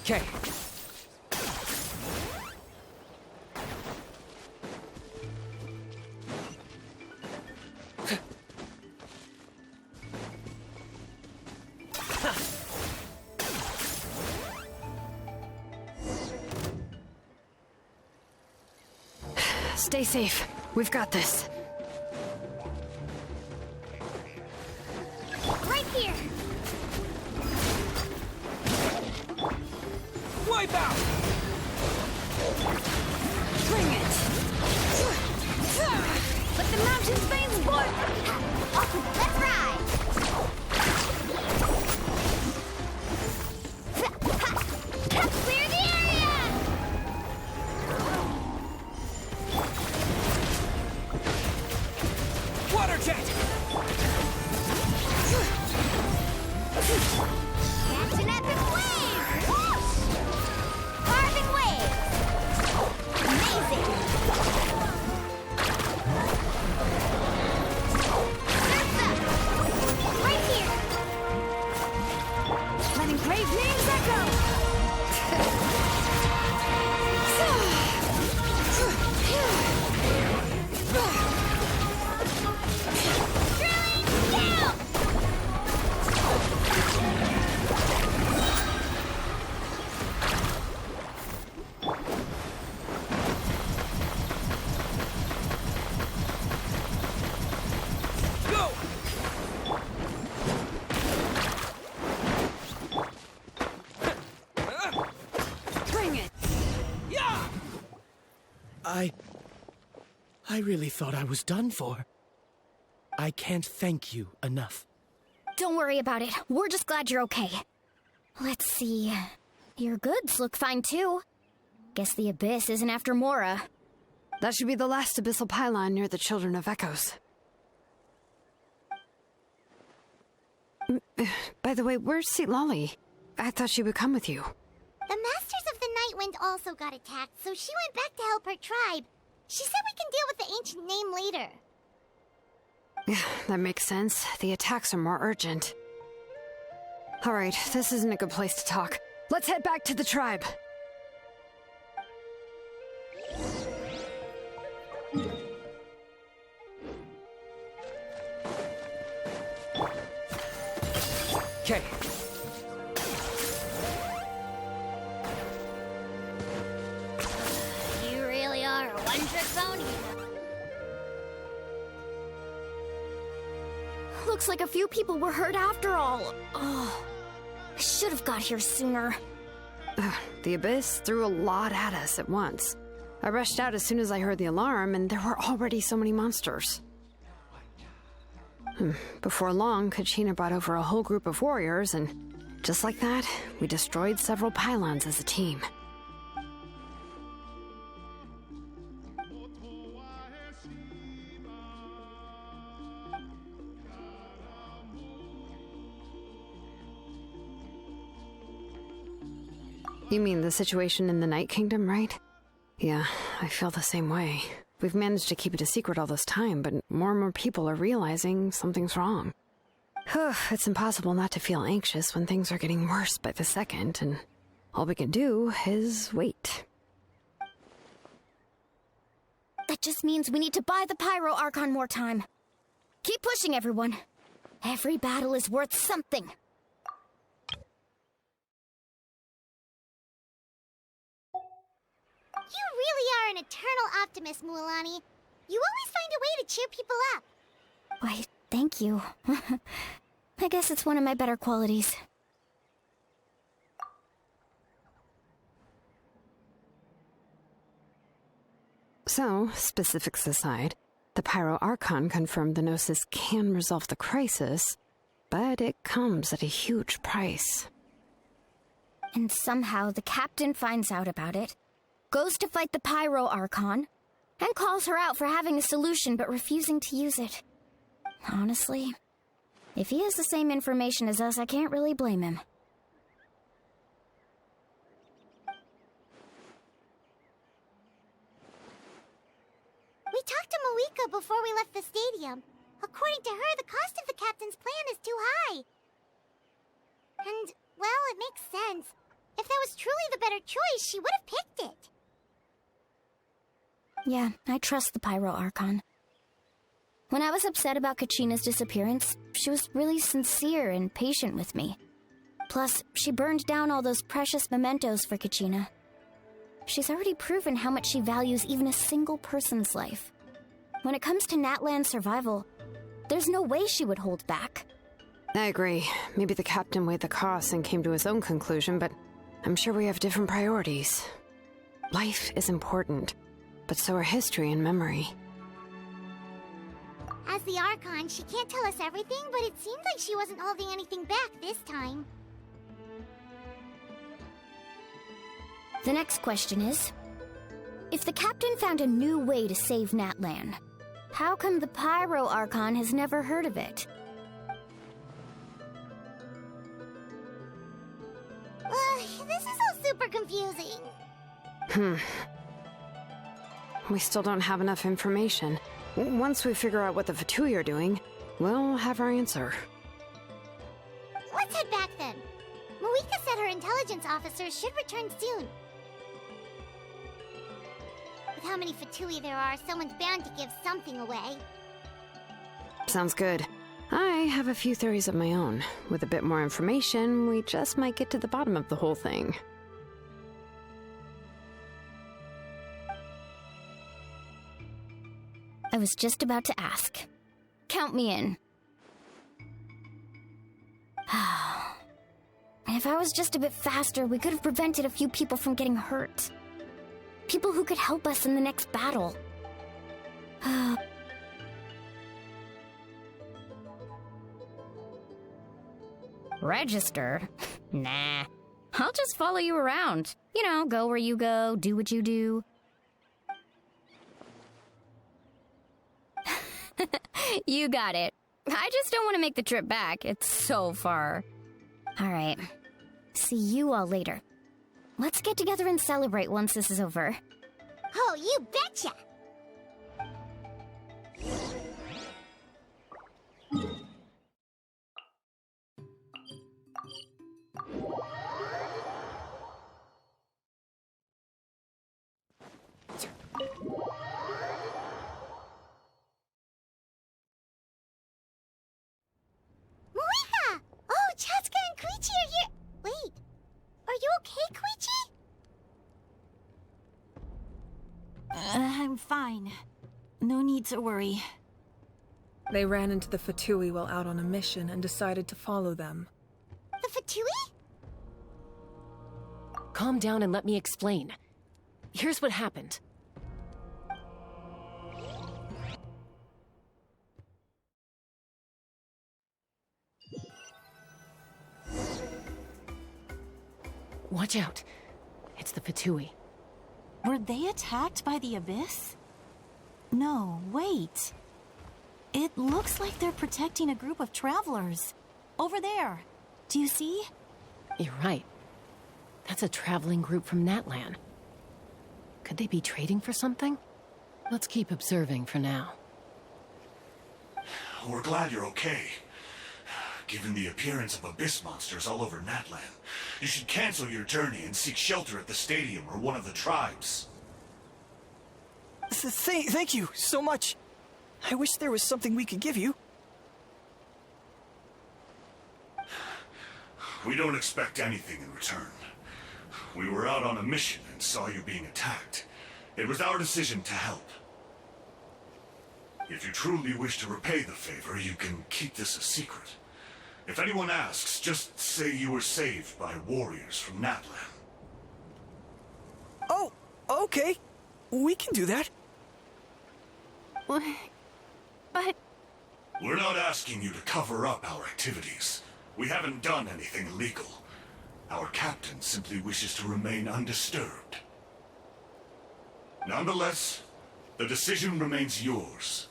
Okay. Stay safe. We've got this. Right here! Wipe out! Bring it! Let the mountain's veins boil! Let's ride! Clear the area! Water jet! Catch an epic wave! Carving waves! Amazing! Surf's up! Right here! Letting brave names echo! Drilling down! Go! Bring it! Yeah! I really thought I was done for. I can't thank you enough. Don't worry about it. We're just glad you're okay. Let's see. Your goods look fine too. Guess the Abyss isn't after Mora. That should be the last abyssal pylon near the Children of Echoes. By the way, where's Lolly? I thought she would come with you. The Masters of the Night Wind also got attacked, so she went back to help her tribe. She said we can deal with the ancient name later. That makes sense. The attacks are more urgent. Alright, this isn't a good place to talk. Let's head back to the tribe. Okay. You really are a one-trick pony. Looks like a few people were hurt after all. Oh, I should have got here sooner. The Abyss threw a lot at us at once. I rushed out as soon as I heard the alarm, and there were already so many monsters. Before long, Kachina brought over a whole group of warriors, and just like that, we destroyed several pylons as a team. You mean the situation in the Night Kingdom, right? Yeah, I feel the same way. We've managed to keep it a secret all this time, but more and more people are realizing something's wrong. It's impossible not to feel anxious when things are getting worse by the second, and all we can do is wait. That just means we need to buy the Pyro Archon more time. Keep pushing, everyone. Every battle is worth something. You really are an eternal optimist, Mualani. You always find a way to cheer people up. Why, thank you. I guess it's one of my better qualities. So, specifics aside, the Pyro Archon confirmed the Gnosis can resolve the crisis, but it comes at a huge price. And somehow the captain finds out about it, goes to fight the Pyro Archon, and calls her out for having a solution but refusing to use it. Honestly, if he has the same information as us, I can't really blame him. We talked to Moika before we left the stadium. According to her, the cost of the captain's plan is too high. And, well, it makes sense. If that was truly the better choice, she would have picked it. Yeah, I trust the Pyro Archon. When I was upset about Kachina's disappearance, she was really sincere and patient with me. Plus, she burned down all those precious mementos for Kachina. She's already proven how much she values even a single person's life. When it comes to Natlan's survival, there's no way she would hold back. I agree. Maybe the captain weighed the costs and came to his own conclusion, but I'm sure we have different priorities. Life is important, but so are history and memory. As the Archon, she can't tell us everything, but it seems like she wasn't holding anything back this time. The next question is, if the captain found a new way to save Natlan, how come the Pyro Archon has never heard of it? This is all super confusing. We still don't have enough information. Once we figure out what the Fatui are doing, we'll have our answer. Let's head back then. Moika said her intelligence officers should return soon. With how many Fatui there are, someone's bound to give something away. Sounds good. I have a few theories of my own. With a bit more information, we just might get to the bottom of the whole thing. I was just about to ask. Count me in. If I was just a bit faster, we could have prevented a few people from getting hurt. People who could help us in the next battle. Register? Nah. I'll just follow you around. You know, go where you go, do what you do. You got it. I just don't want to make the trip back. It's so far. Alright. See you all later. Let's get together and celebrate once this is over. Oh, you betcha! Moika! Oh, Chatsuka and Koichi are here! Wait, are you okay, Koichi? I'm fine. No need to worry. They ran into the Fatui while out on a mission and decided to follow them. The Fatui? Calm down and let me explain. Here's what happened. Watch out. It's the Fatui. Were they attacked by the Abyss? No, wait. It looks like they're protecting a group of travelers. Over there. Do you see? You're right. That's a traveling group from Natlan. Could they be trading for something? Let's keep observing for now. We're glad you're okay. Given the appearance of abyss monsters all over Natlan, you should cancel your journey and seek shelter at the stadium or one of the tribes. Thank you so much. I wish there was something we could give you. We don't expect anything in return. We were out on a mission and saw you being attacked. It was our decision to help. If you truly wish to repay the favor, you can keep this a secret. If anyone asks, just say you were saved by warriors from Natlan. Oh, okay. We can do that. But... We're not asking you to cover up our activities. We haven't done anything illegal. Our captain simply wishes to remain undisturbed. Nonetheless, the decision remains yours.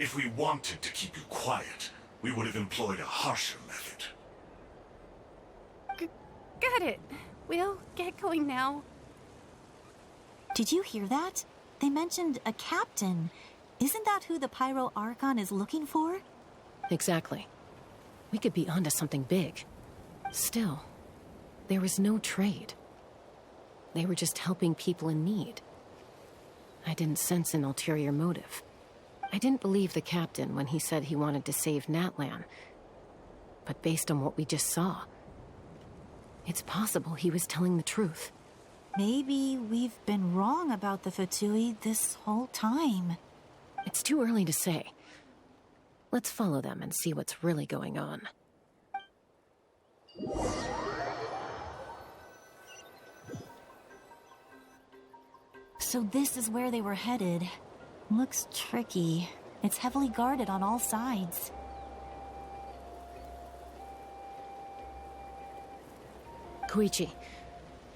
If we wanted to keep you quiet, we would have employed a harsher method. Got it. We'll get going now. Did you hear that? They mentioned a captain. Isn't that who the Pyro Archon is looking for? Exactly. We could be onto something big. Still, there was no trade. They were just helping people in need. I didn't sense an ulterior motive. I didn't believe the captain when he said he wanted to save Natlan. But based on what we just saw, it's possible he was telling the truth. Maybe we've been wrong about the Fatui this whole time. It's too early to say. Let's follow them and see what's really going on. So this is where they were headed. Looks tricky. It's heavily guarded on all sides. Koichi,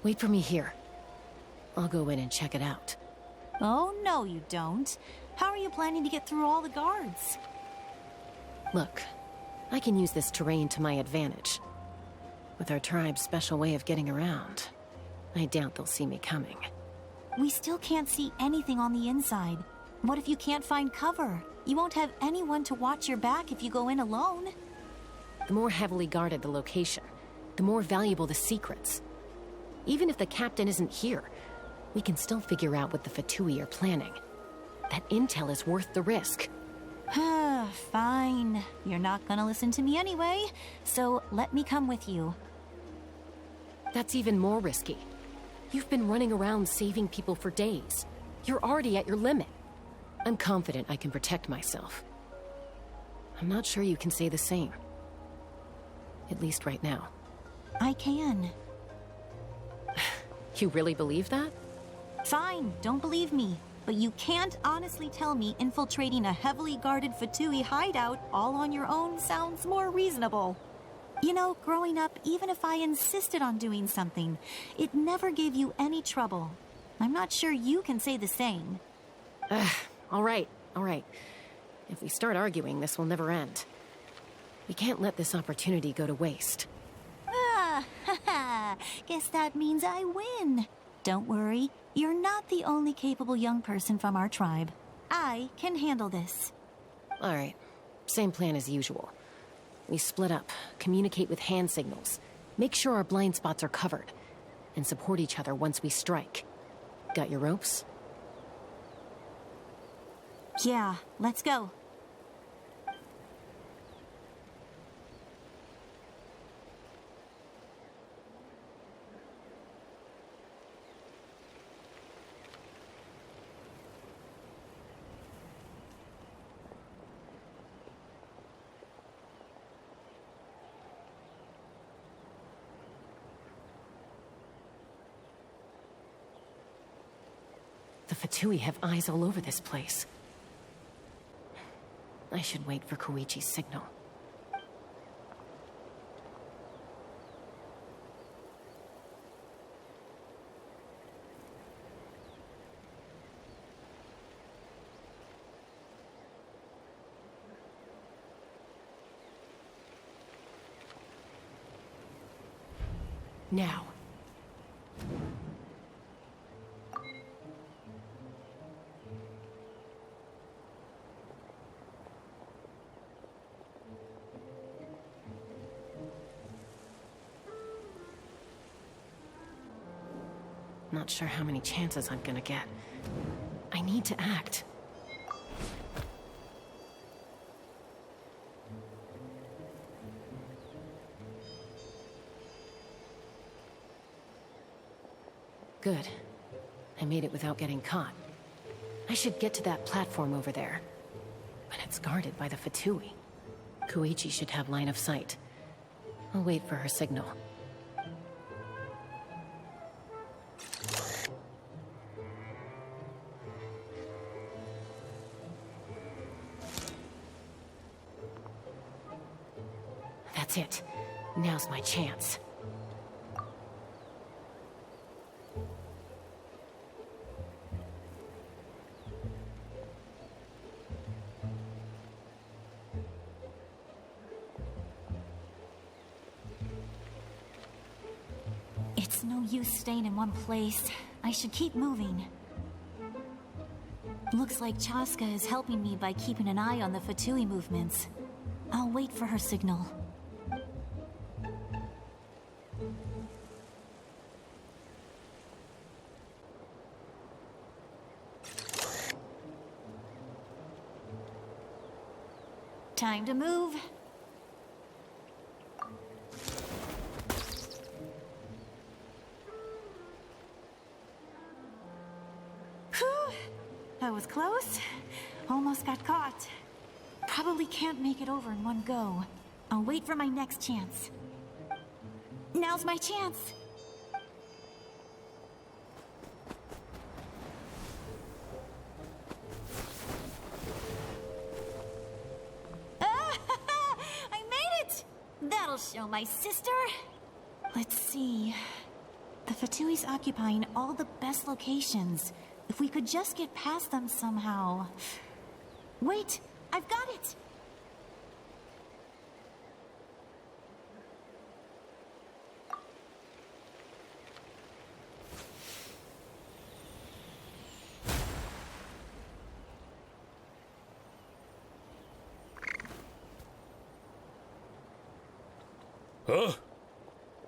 wait for me here. I'll go in and check it out. Oh, no you don't. How are you planning to get through all the guards? Look, I can use this terrain to my advantage. With our tribe's special way of getting around, I doubt they'll see me coming. We still can't see anything on the inside. What if you can't find cover? You won't have anyone to watch your back if you go in alone. The more heavily guarded the location, the more valuable the secrets. Even if the captain isn't here, we can still figure out what the Fatui are planning. That intel is worth the risk. Fine. You're not gonna listen to me anyway, so let me come with you. That's even more risky. You've been running around saving people for days. You're already at your limit. I'm confident I can protect myself. I'm not sure you can say the same. At least right now. I can. You really believe that? Fine, don't believe me. But you can't honestly tell me infiltrating a heavily guarded Fatui hideout all on your own sounds more reasonable. You know, growing up, even if I insisted on doing something, it never gave you any trouble. I'm not sure you can say the same. All right. If we start arguing, this will never end. We can't let this opportunity go to waste. Ah, haha. Guess that means I win. Don't worry, you're not the only capable young person from our tribe. I can handle this. All right, same plan as usual. We split up, communicate with hand signals, make sure our blind spots are covered, and support each other once we strike. Got your ropes? Yeah, let's go. The Fatui have eyes all over this place. I should wait for Koichi's signal. Now. Not sure how many chances I'm gonna get. I need to act. Good. I made it without getting caught. I should get to that platform over there. But it's guarded by the Fatui. Koichi should have line of sight. I'll wait for her signal. That's it. Now's my chance. It's no use staying in one place. I should keep moving. Looks like Chaska is helping me by keeping an eye on the Fatui movements. I'll wait for her signal. Time to move. Whew. That was close. Almost got caught. Probably can't make it over in one go. I'll wait for my next chance. Now's my chance. That'll show my sister. Let's see. The Fatui's occupying all the best locations. If we could just get past them somehow. Wait, I've got it! Huh?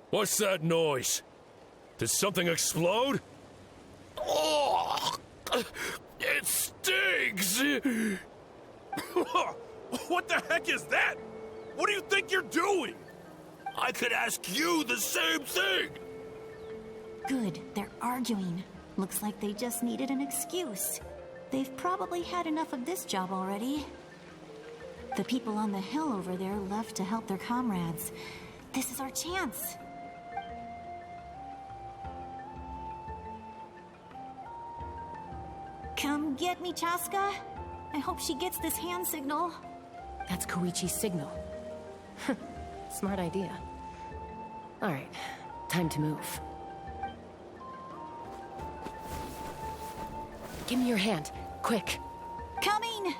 What's that noise? Did something explode? Oh! It stings! What the heck is that? What do you think you're doing? I could ask you the same thing! Good, they're arguing. Looks like they just needed an excuse. They've probably had enough of this job already. The people on the hill over there left to help their comrades. This is our chance. Come get me, Chaska. I hope she gets this hand signal. That's Koichi's signal. Smart idea. All right, time to move. Give me your hand, quick. Coming!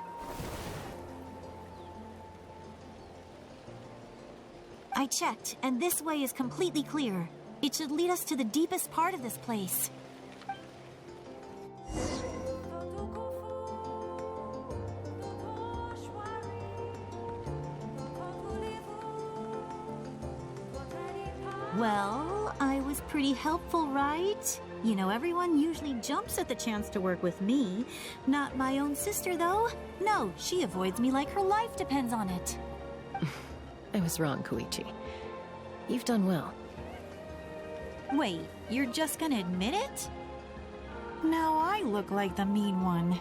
I checked, and this way is completely clear. It should lead us to the deepest part of this place. Well, I was pretty helpful, right? You know, everyone usually jumps at the chance to work with me. Not my own sister, though. No, she avoids me like her life depends on it. I was wrong, Koichi. You've done well. Wait, you're just gonna admit it? Now I look like the mean one.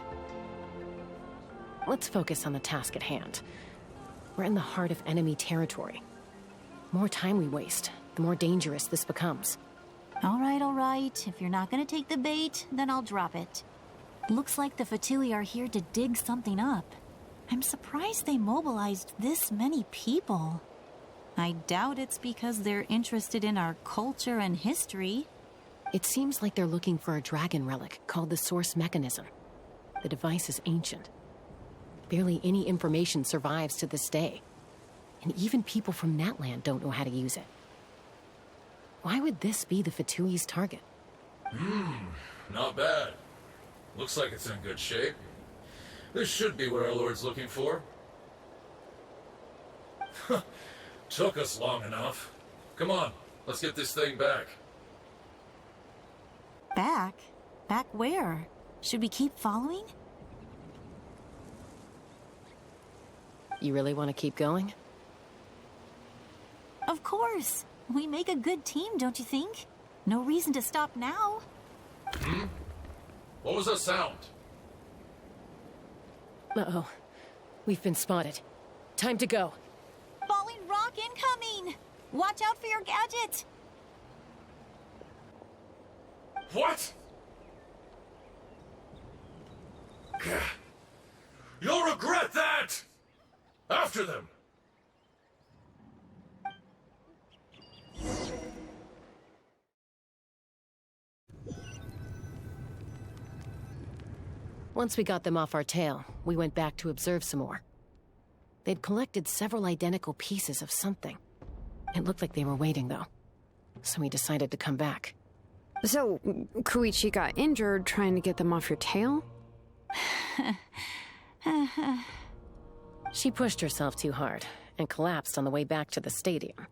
Let's focus on the task at hand. We're in the heart of enemy territory. The more time we waste, the more dangerous this becomes. All right. If you're not gonna take the bait, then I'll drop it. Looks like the Fatui are here to dig something up. I'm surprised they mobilized this many people. I doubt it's because they're interested in our culture and history. It seems like they're looking for a dragon relic called the Source Mechanism. The device is ancient. Barely any information survives to this day. And even people from Natland don't know how to use it. Why would this be the Fatui's target? Not bad. Looks like it's in good shape. This should be what our Lord's looking for. Took us long enough. Come on, let's get this thing back. Back? Back where? Should we keep following? You really want to keep going? Of course. We make a good team, don't you think? No reason to stop now. What was that sound? Uh-oh. We've been spotted. Time to go. Falling rock incoming! Watch out for your gadget! What? You'll regret that! After them! Once we got them off our tail, we went back to observe some more. They'd collected several identical pieces of something. It looked like they were waiting, though. So we decided to come back. So, Koichi got injured trying to get them off your tail? She pushed herself too hard and collapsed on the way back to the stadium.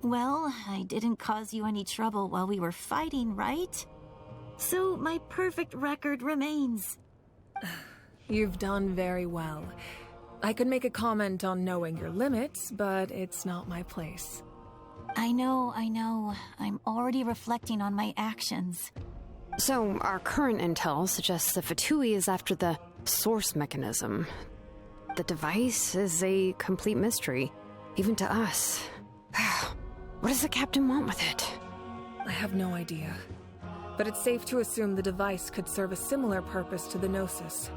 Well, I didn't cause you any trouble while we were fighting, right? So my perfect record remains. You've done very well. I could make a comment on knowing your limits, but it's not my place. I know. I'm already reflecting on my actions. So, our current intel suggests the Fatui is after the Source Mechanism. The device is a complete mystery, even to us. What does the captain want with it? I have no idea. But it's safe to assume the device could serve a similar purpose to the Gnosis.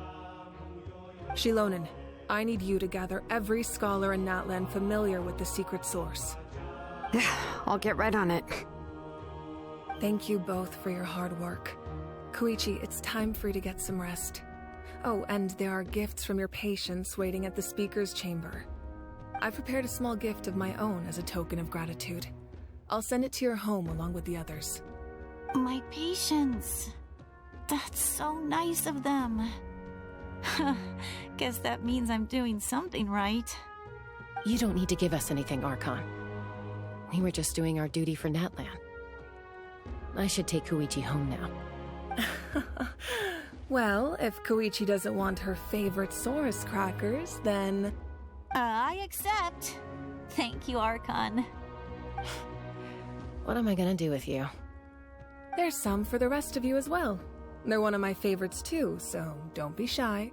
Shilonen, I need you to gather every scholar in Natland familiar with the secret source. I'll get right on it. Thank you both for your hard work. Koichi, it's time for you to get some rest. Oh, and there are gifts from your patients waiting at the speaker's chamber. I've prepared a small gift of my own as a token of gratitude. I'll send it to your home along with the others. My patients. That's so nice of them. Guess that means I'm doing something right. You don't need to give us anything, Archon. We were just doing our duty for Natland. I should take Koichi home now. Well, if Koichi doesn't want her favorite Saurus crackers, then... I accept. Thank you, Archon. What am I gonna do with you? There's some for the rest of you as well. They're one of my favorites too, so don't be shy.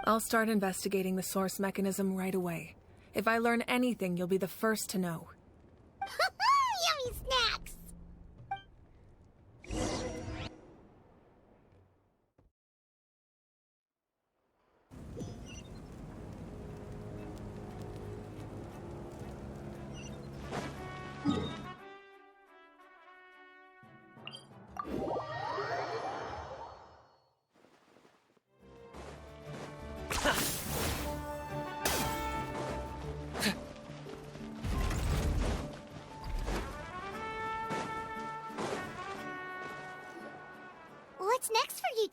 I'll start investigating the Source Mechanism right away. If I learn anything, you'll be the first to know. Yummy snacks!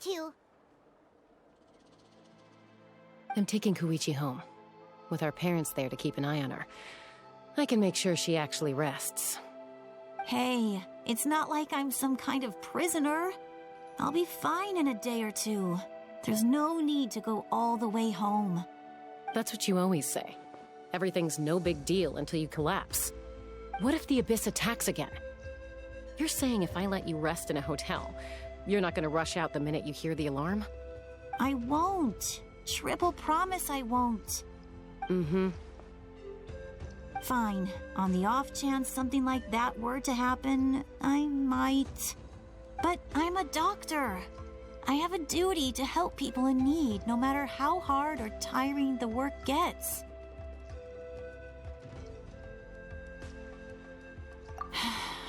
two? I'm taking Koichi home. With our parents there to keep an eye on her, I can make sure she actually rests. Hey, it's not like I'm some kind of prisoner. I'll be fine in a day or two. There's no need to go all the way home. That's what you always say. Everything's no big deal until you collapse. What if the Abyss attacks again? You're saying if I let you rest in a hotel, you're not gonna rush out the minute you hear the alarm? I won't. Triple promise I won't. Mm-hmm. Fine. On the off chance something like that were to happen, I might. But I'm a doctor. I have a duty to help people in need, no matter how hard or tiring the work gets.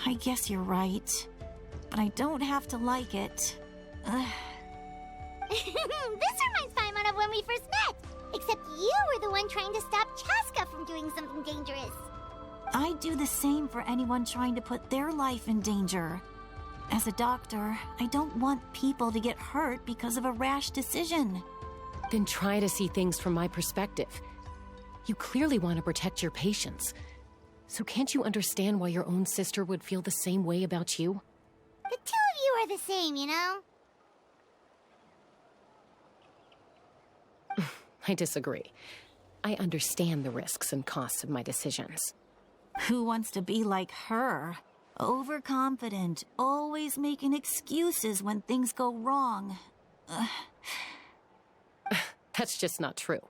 I guess you're right. But I don't have to like it. This reminds Paimon of when we first met. Except you were the one trying to stop Chaska from doing something dangerous. I'd do the same for anyone trying to put their life in danger. As a doctor, I don't want people to get hurt because of a rash decision. Then try to see things from my perspective. You clearly want to protect your patients. So can't you understand why your own sister would feel the same way about you? The two of you are the same, you know? I disagree. I understand the risks and costs of my decisions. Who wants to be like her? Overconfident, always making excuses when things go wrong. That's just not true.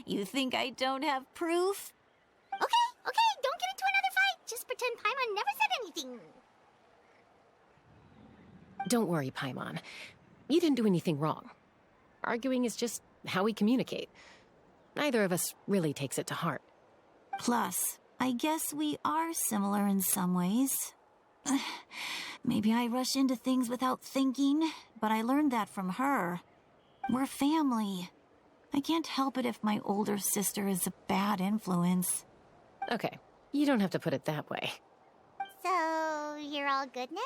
You think I don't have proof? Okay, don't get into another fight. Just pretend Paimon never said anything. Don't worry, Paimon. You didn't do anything wrong. Arguing is just how we communicate. Neither of us really takes it to heart. Plus, I guess we are similar in some ways. Maybe I rush into things without thinking, but I learned that from her. We're family. I can't help it if my older sister is a bad influence. Okay, you don't have to put it that way. So, you're all good now?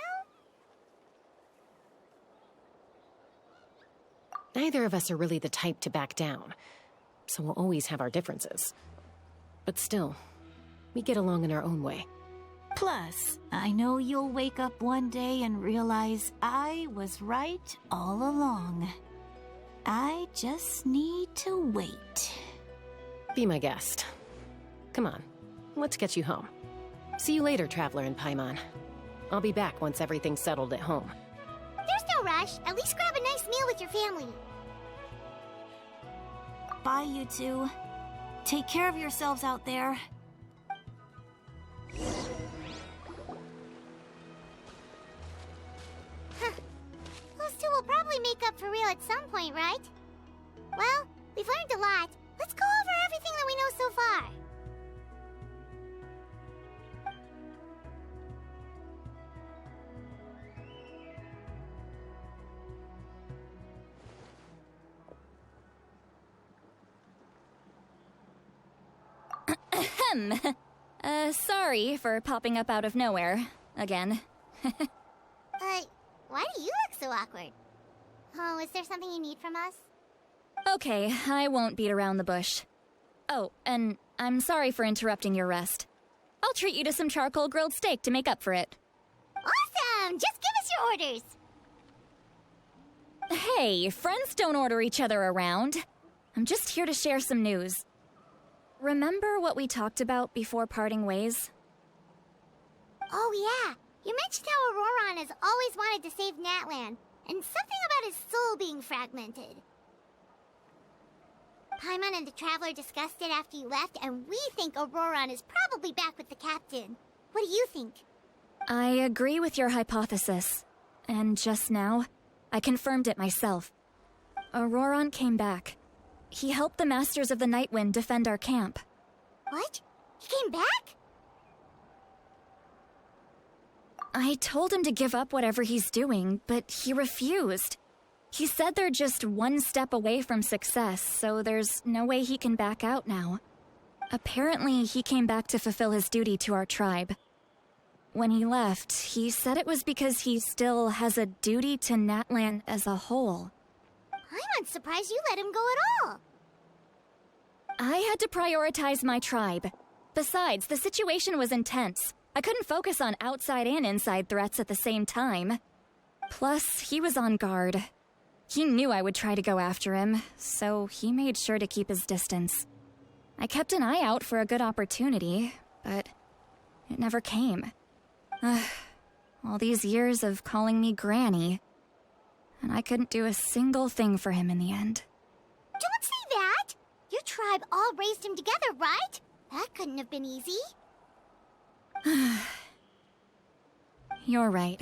Neither of us are really the type to back down, so we'll always have our differences. But still, we get along in our own way. Plus, I know you'll wake up one day and realize I was right all along. I just need to wait. Be my guest. Come on, let's get you home. See you later, Traveler and Paimon. I'll be back once everything's settled at home. There's no rush. At least grab a nice meal with your family. Bye, you two. Take care of yourselves out there. Those two will probably make up for real at some point, right? Well, we've learned a lot. Let's go over everything that we know so far. Sorry for popping up out of nowhere. Again. Why do you look so awkward? Oh, is there something you need from us? Okay, I won't beat around the bush. Oh, and I'm sorry for interrupting your rest. I'll treat you to some charcoal grilled steak to make up for it. Awesome! Just give us your orders! Hey, friends don't order each other around. I'm just here to share some news. Remember what we talked about before parting ways? Oh yeah, you mentioned how Auroron has always wanted to save Natlan, and something about his soul being fragmented. Paimon and the Traveler discussed it after you left, and we think Auroron is probably back with the captain. What do you think? I agree with your hypothesis. And just now, I confirmed it myself. Auroron came back. He helped the Masters of the Nightwind defend our camp. What? He came back? I told him to give up whatever he's doing, but he refused. He said they're just one step away from success, so there's no way he can back out now. Apparently, he came back to fulfill his duty to our tribe. when he left, he said it was because he still has a duty to Natlan as a whole. I'm surprised you let him go at all. I had to prioritize my tribe. Besides, the situation was intense. I couldn't focus on outside and inside threats at the same time. Plus, he was on guard. He knew I would try to go after him, so he made sure to keep his distance. I kept an eye out for a good opportunity, but it never came. All these years of calling me Granny, and I couldn't do a single thing for him in the end. Don't say that! Your tribe all raised him together, right? That couldn't have been easy. You're right.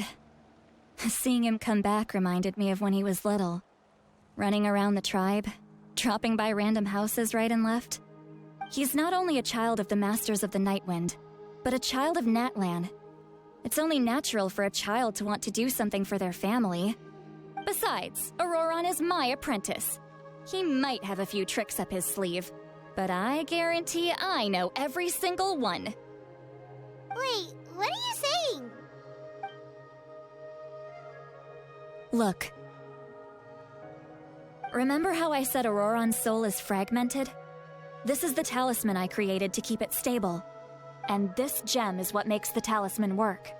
Seeing him come back reminded me of when he was little. Running around the tribe, dropping by random houses right and left. He's not only a child of the Masters of the Nightwind, but a child of Natlan. It's only natural for a child to want to do something for their family. Besides, Auroron is my apprentice. He might have a few tricks up his sleeve, but I guarantee I know every single one. Wait, what are you saying? Look. Remember how I said Auroron's soul is fragmented? This is the talisman I created to keep it stable. And this gem is what makes the talisman work.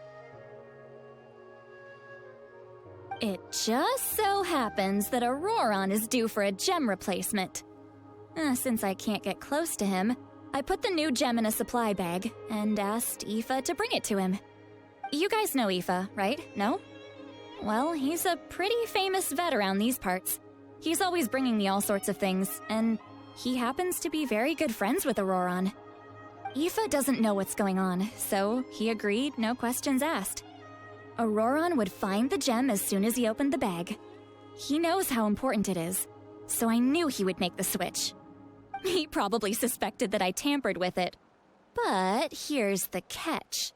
It just so happens that Auroron is due for a gem replacement. Since I can't get close to him, I put the new gem in a supply bag and asked Aoife to bring it to him. You guys know Aoife, right? No? Well, he's a pretty famous vet around these parts. He's always bringing me all sorts of things, and he happens to be very good friends with Auroron. Aoife doesn't know what's going on, so he agreed, no questions asked. Auroron would find the gem as soon as he opened the bag. He knows how important it is, so I knew he would make the switch. He probably suspected that I tampered with it. But here's the catch.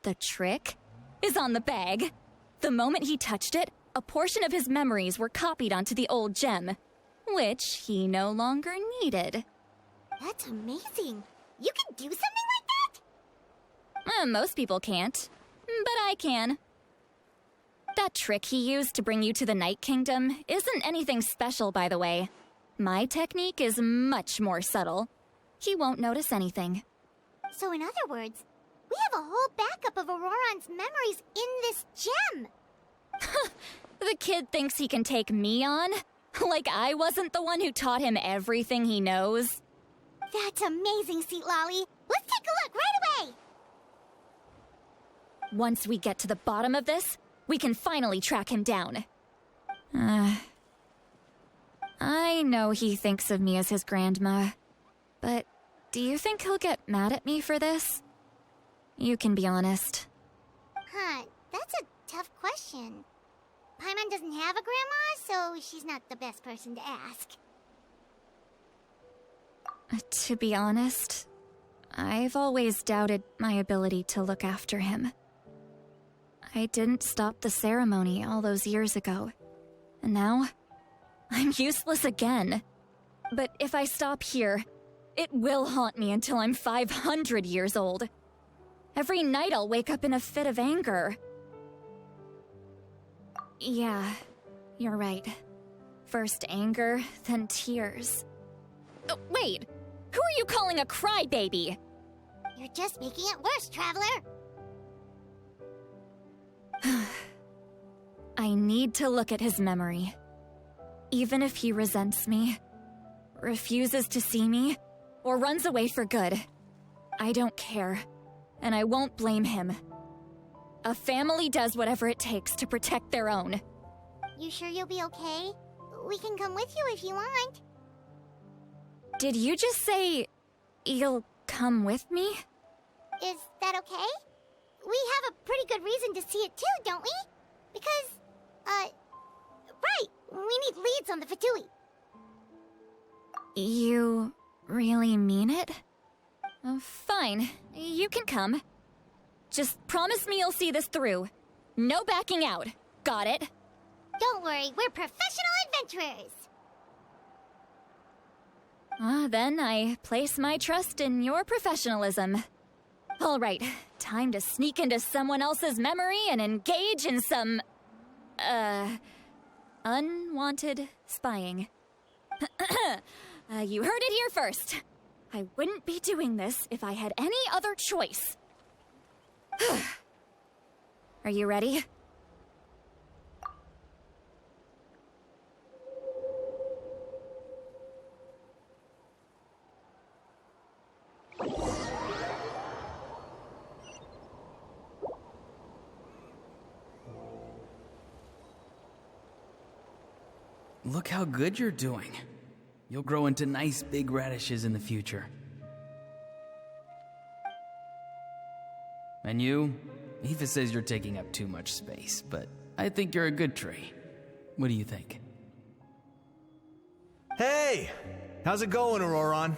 The trick is on the bag. The moment he touched it, a portion of his memories were copied onto the old gem, which he no longer needed. That's amazing. You can do something like that? Most people can't, but I can. That trick he used to bring you to the Night Kingdom isn't anything special, by the way. My technique is much more subtle. He won't notice anything. So in other words, we have a whole backup of Auroron's memories in this gem. The kid thinks he can take me on? Like I wasn't the one who taught him everything he knows? That's amazing, Seat Lolly. Let's take a look right away. Once we get to the bottom of this, we can finally track him down. I know he thinks of me as his grandma, but do you think he'll get mad at me for this? You can be honest. That's a tough question. Paimon doesn't have a grandma, so she's not the best person to ask. To be honest, I've always doubted my ability to look after him. I didn't stop the ceremony all those years ago, and now I'm useless again. But if I stop here, it will haunt me until I'm 500 years old. Every night I'll wake up in a fit of anger. Yeah, you're right. First anger, then tears. Wait! Who are you calling a crybaby? You're just making it worse, Traveler. I need to look at his memory. Even if he resents me, refuses to see me, or runs away for good, I don't care, and I won't blame him. A family does whatever it takes to protect their own. You sure you'll be okay? We can come with you if you want. Did you just say you'll come with me? Is that okay? We have a pretty good reason to see it too, don't we? Because, right, we need leads on the Fatui. You really mean it? Fine, you can come. Just promise me you'll see this through. No backing out. Got it? Don't worry, we're professional adventurers. Then I place my trust in your professionalism. All right, time to sneak into someone else's memory and engage in some, unwanted spying. You heard it here first. I wouldn't be doing this if I had any other choice. Are you ready? Look how good you're doing. You'll grow into nice big radishes in the future. And you? Aoife says you're taking up too much space, but I think you're a good tree. What do you think? Hey! How's it going, Auroron?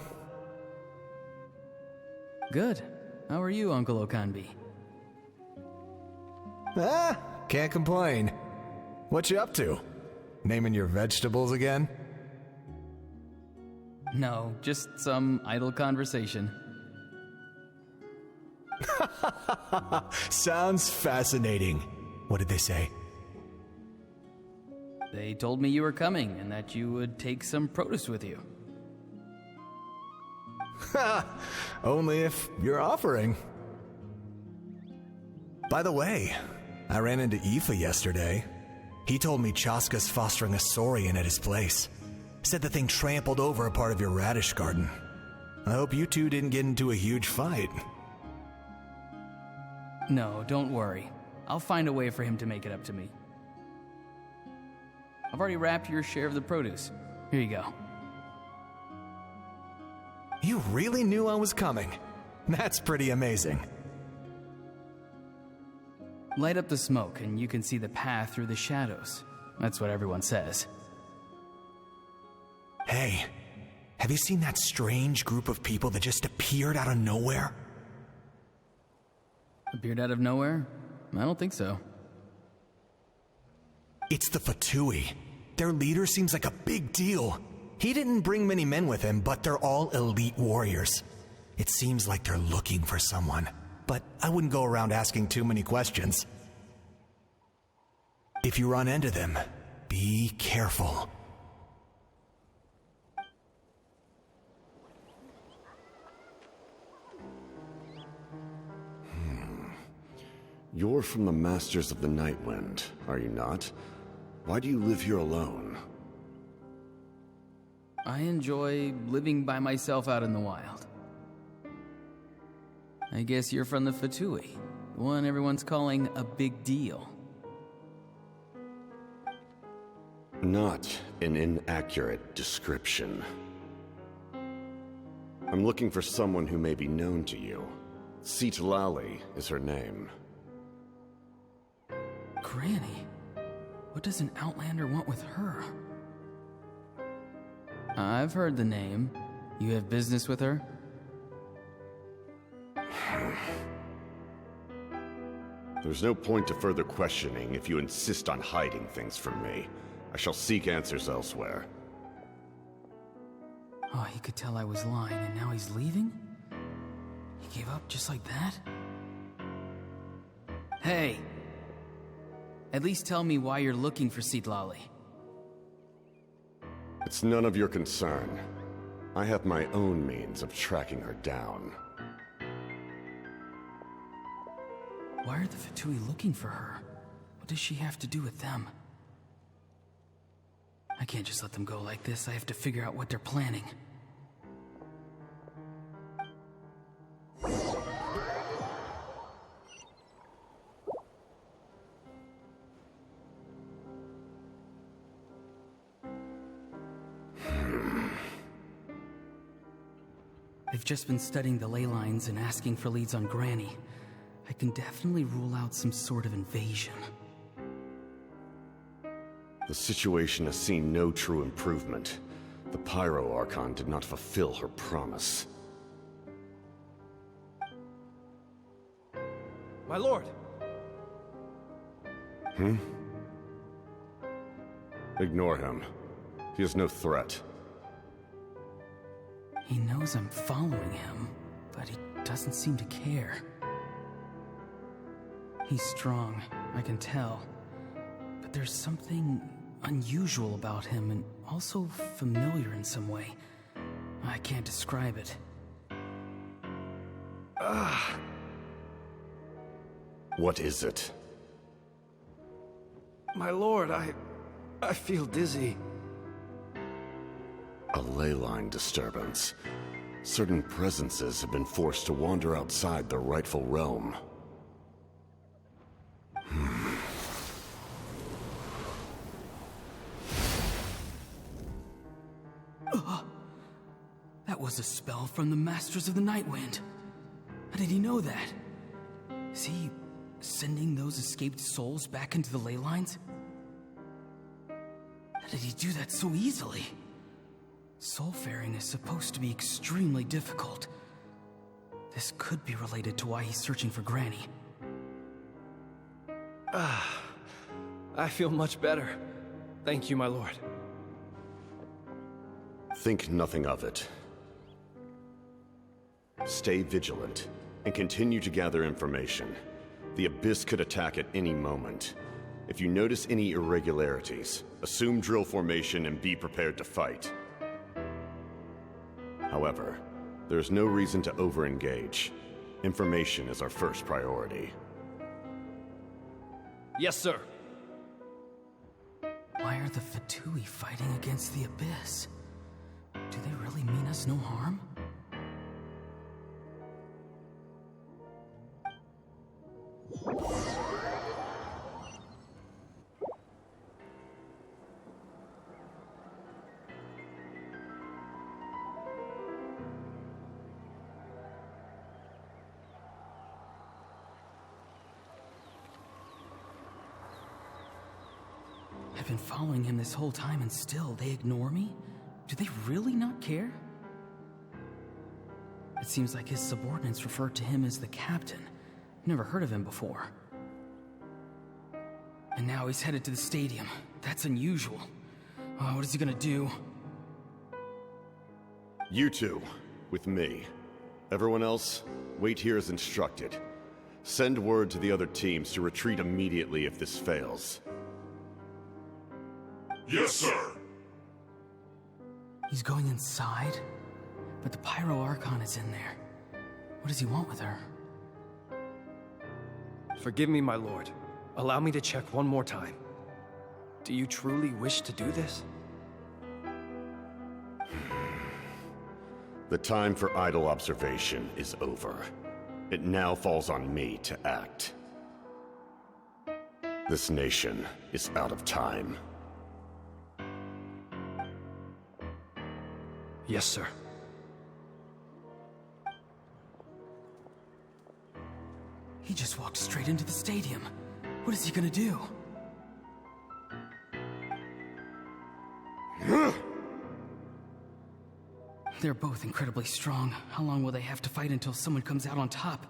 Good. How are you, Uncle Okanbi? Can't complain. What you up to? Naming your vegetables again? No, just some idle conversation. Sounds fascinating. What did they say? They told me you were coming and that you would take some produce with you. Only if you're offering. By the way, I ran into Aoife yesterday. He told me Chaska's fostering a saurian at his place. Said the thing trampled over a part of your radish garden. I hope you two didn't get into a huge fight. No, don't worry. I'll find a way for him to make it up to me. I've already wrapped your share of the produce. Here you go. You really knew I was coming. That's pretty amazing. Light up the smoke and you can see the path through the shadows. That's what everyone says. Hey, have you seen that strange group of people that just appeared out of nowhere? Appeared out of nowhere? I don't think so. It's the Fatui. Their leader seems like a big deal. He didn't bring many men with him, but they're all elite warriors. It seems like they're looking for someone, but I wouldn't go around asking too many questions. If you run into them, be careful. You're from the Masters of the Nightwind, are you not? Why do you live here alone? I enjoy living by myself out in the wild. I guess you're from the Fatui, the one everyone's calling a big deal. Not an inaccurate description. I'm looking for someone who may be known to you. Citlali is her name. Granny? What does an Outlander want with her? I've heard the name. You have business with her? There's no point to further questioning if you insist on hiding things from me. I shall seek answers elsewhere. Oh, he could tell I was lying and now he's leaving? He gave up just like that? Hey! At least tell me why you're looking for Citlali. It's none of your concern. I have my own means of tracking her down. Why are the Fatui looking for her? What does she have to do with them? I can't just let them go like this. I have to figure out what they're planning. They've just been studying the ley lines and asking for leads on Granny. I can definitely rule out some sort of invasion. The situation has seen no true improvement. The Pyro Archon did not fulfill her promise. My lord! Ignore him. He is no threat. He knows I'm following him, but he doesn't seem to care. He's strong, I can tell. But there's something unusual about him and also familiar in some way. I can't describe it. What is it? My lord, I feel dizzy. A ley line disturbance. Certain presences have been forced to wander outside their rightful realm. That was a spell from the Masters of the Night Wind. How did he know that? Is he sending those escaped souls back into the ley lines? How did he do that so easily? Soulfaring is supposed to be extremely difficult. This could be related to why he's searching for Granny. I feel much better. Thank you, my lord. Think nothing of it. Stay vigilant, and continue to gather information. The Abyss could attack at any moment. If you notice any irregularities, assume drill formation and be prepared to fight. However, there is no reason to over-engage. Information is our first priority. Yes, sir. Why are the Fatui fighting against the Abyss? Do they really mean us no harm? I've been following him this whole time and still they ignore me? Do they really not care? It seems like his subordinates refer to him as the captain. Never heard of him before. And now he's headed to the stadium. That's unusual. Oh, what is he gonna do? You two, with me. Everyone else, wait here as instructed. Send word to the other teams to retreat immediately if this fails. Yes, sir! He's going inside? But the Pyro Archon is in there. What does he want with her? Forgive me, my lord. Allow me to check one more time. Do you truly wish to do this? The time for idle observation is over. It now falls on me to act. This nation is out of time. Yes, sir. He just walked straight into the stadium. What is he gonna do? They're both incredibly strong. How long will they have to fight until someone comes out on top?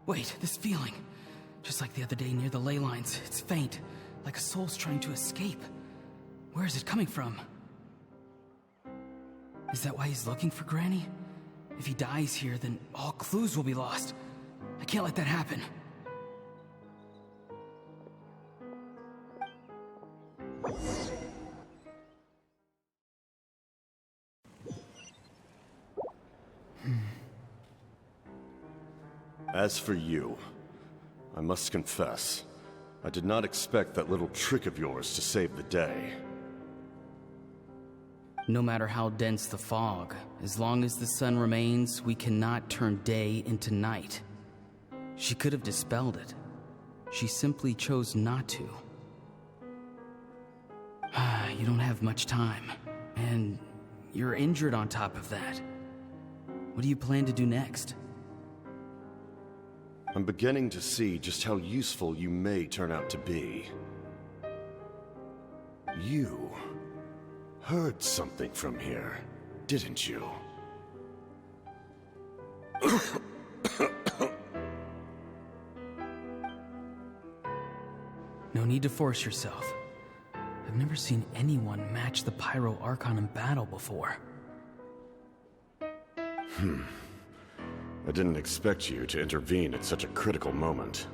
Wait, this feeling. Just like the other day near the ley lines, it's faint, like a soul's trying to escape. Where is it coming from? Is that why he's looking for Granny? If he dies here, then all clues will be lost. I can't let that happen. As for you, I must confess, I did not expect that little trick of yours to save the day. No matter how dense the fog, as long as the sun remains, we cannot turn day into night. She could have dispelled it. She simply chose not to. You don't have much time, and you're injured on top of that. What do you plan to do next? I'm beginning to see just how useful you may turn out to be. You heard something from here, didn't you? No need to force yourself. I've never seen anyone match the Pyro Archon in battle before. I didn't expect you to intervene at such a critical moment.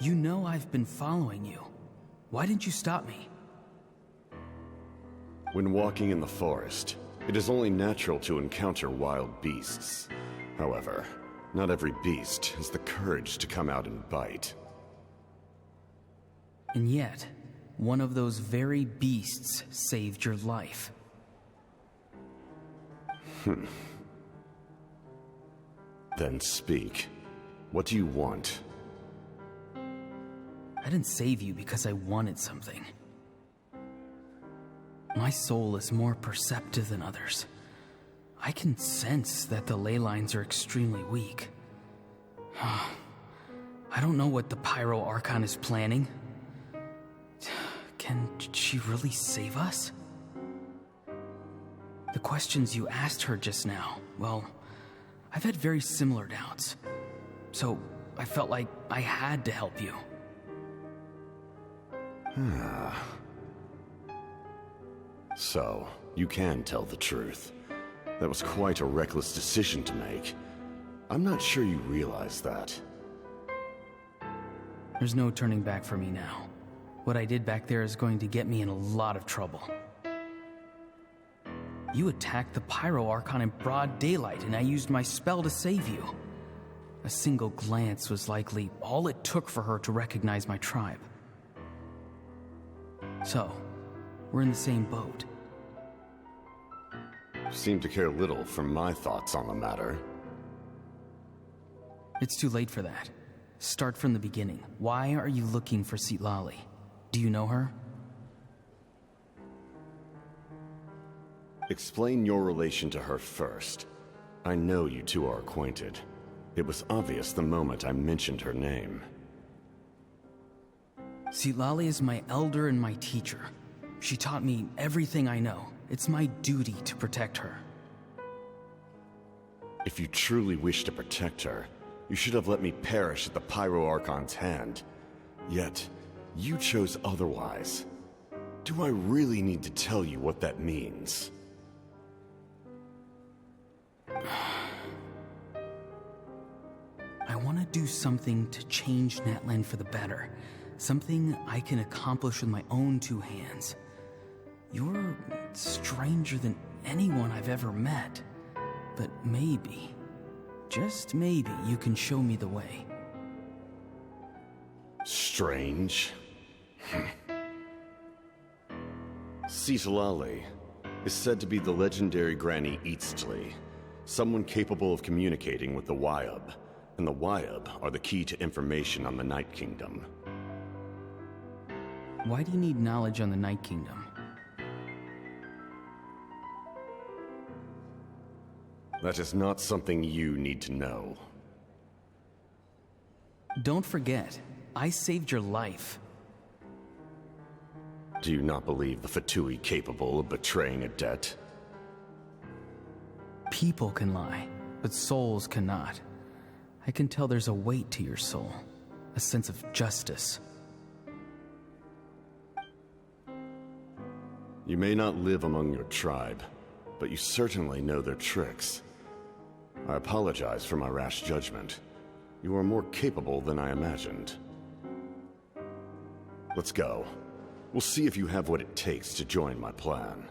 You know I've been following you. Why didn't you stop me? When walking in the forest, it is only natural to encounter wild beasts. However, not every beast has the courage to come out and bite. And yet, one of those very beasts saved your life. Then speak. What do you want? I didn't save you because I wanted something. My soul is more perceptive than others. I can sense that the ley lines are extremely weak. I don't know what the Pyro Archon is planning. Can she really save us? The questions you asked her just now, well, I've had very similar doubts. So I felt like I had to help you. So, you can tell the truth. That was quite a reckless decision to make. I'm not sure you realize that. There's no turning back for me now. What I did back there is going to get me in a lot of trouble. You attacked the Pyro Archon in broad daylight, and I used my spell to save you. A single glance was likely all it took for her to recognize my tribe. So, we're in the same boat. You seem to care little for my thoughts on the matter. It's too late for that. Start from the beginning. Why are you looking for Citlali? Do you know her? Explain your relation to her first. I know you two are acquainted. It was obvious the moment I mentioned her name. Citlali is my elder and my teacher. She taught me everything I know. It's my duty to protect her. If you truly wish to protect her, you should have let me perish at the Pyro Archon's hand. Yet, you chose otherwise. Do I really need to tell you what that means? I want to do something to change Natlan for the better. Something I can accomplish with my own two hands. You're stranger than anyone I've ever met. But maybe, just maybe, you can show me the way. Strange? Citlali is said to be the legendary Granny Eastli, someone capable of communicating with the Wyab, and the Wyab are the key to information on the Night Kingdom. Why do you need knowledge on the Night Kingdom? That is not something you need to know. Don't forget, I saved your life. Do you not believe the Fatui capable of betraying a debt? People can lie, but souls cannot. I can tell there's a weight to your soul, a sense of justice. You may not live among your tribe, but you certainly know their tricks. I apologize for my rash judgment. You are more capable than I imagined. Let's go. We'll see if you have what it takes to join my plan.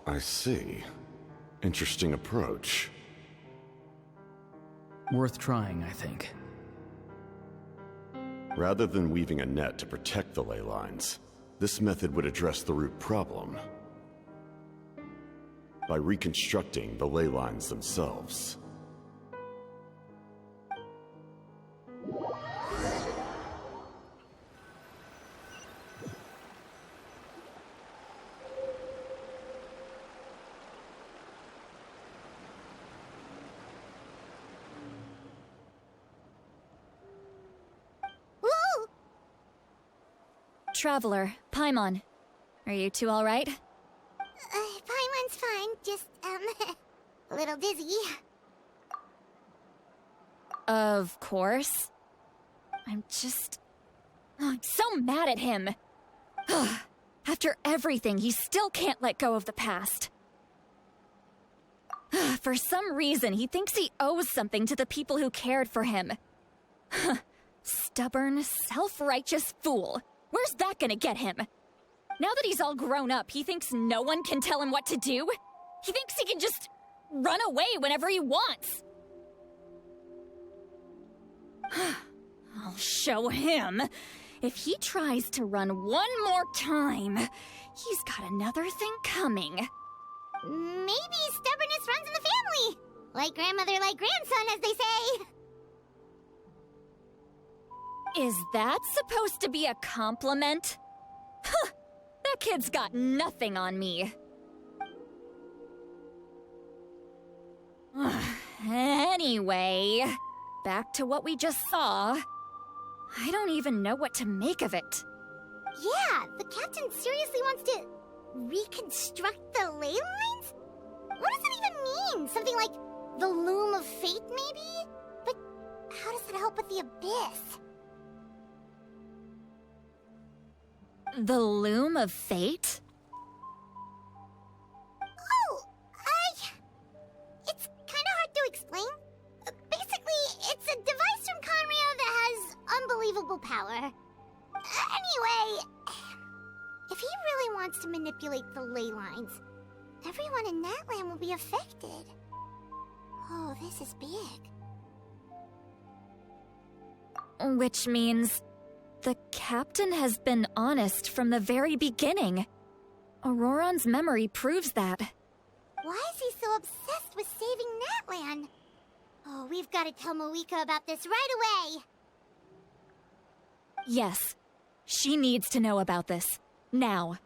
I see. Interesting approach. Worth trying, I think. Rather than weaving a net to protect the ley lines, this method would address the root problem by reconstructing the ley lines themselves. Traveler, Paimon. Are you two alright? Paimon's fine, just, a little dizzy. Of course. I'm so mad at him. After everything, he still can't let go of the past. For some reason, he thinks he owes something to the people who cared for him. Stubborn, self-righteous fool. Where's that gonna get him? Now that he's all grown up, he thinks no one can tell him what to do? He thinks he can just run away whenever he wants. I'll show him. If he tries to run one more time, he's got another thing coming. Maybe stubbornness runs in the family. Like grandmother, like grandson, as they say. Is that supposed to be a compliment? Huh, that kid's got nothing on me. Anyway, back to what we just saw. I don't even know what to make of it. Yeah, the captain seriously wants to reconstruct the ley lines? What does that even mean? Something like the loom of fate, maybe? But how does that help with the abyss? The loom of fate? Oh, it's kind of hard to explain. Basically, it's a device from Conrio that has unbelievable power. Anyway, if he really wants to manipulate the ley lines, everyone in Natlan will be affected. Oh, this is big. Which means the captain has been honest from the very beginning. Auroron's memory proves that. Why is he so obsessed with saving Natlan? Oh, we've got to tell Moeka about this right away. Yes, she needs to know about this. Now.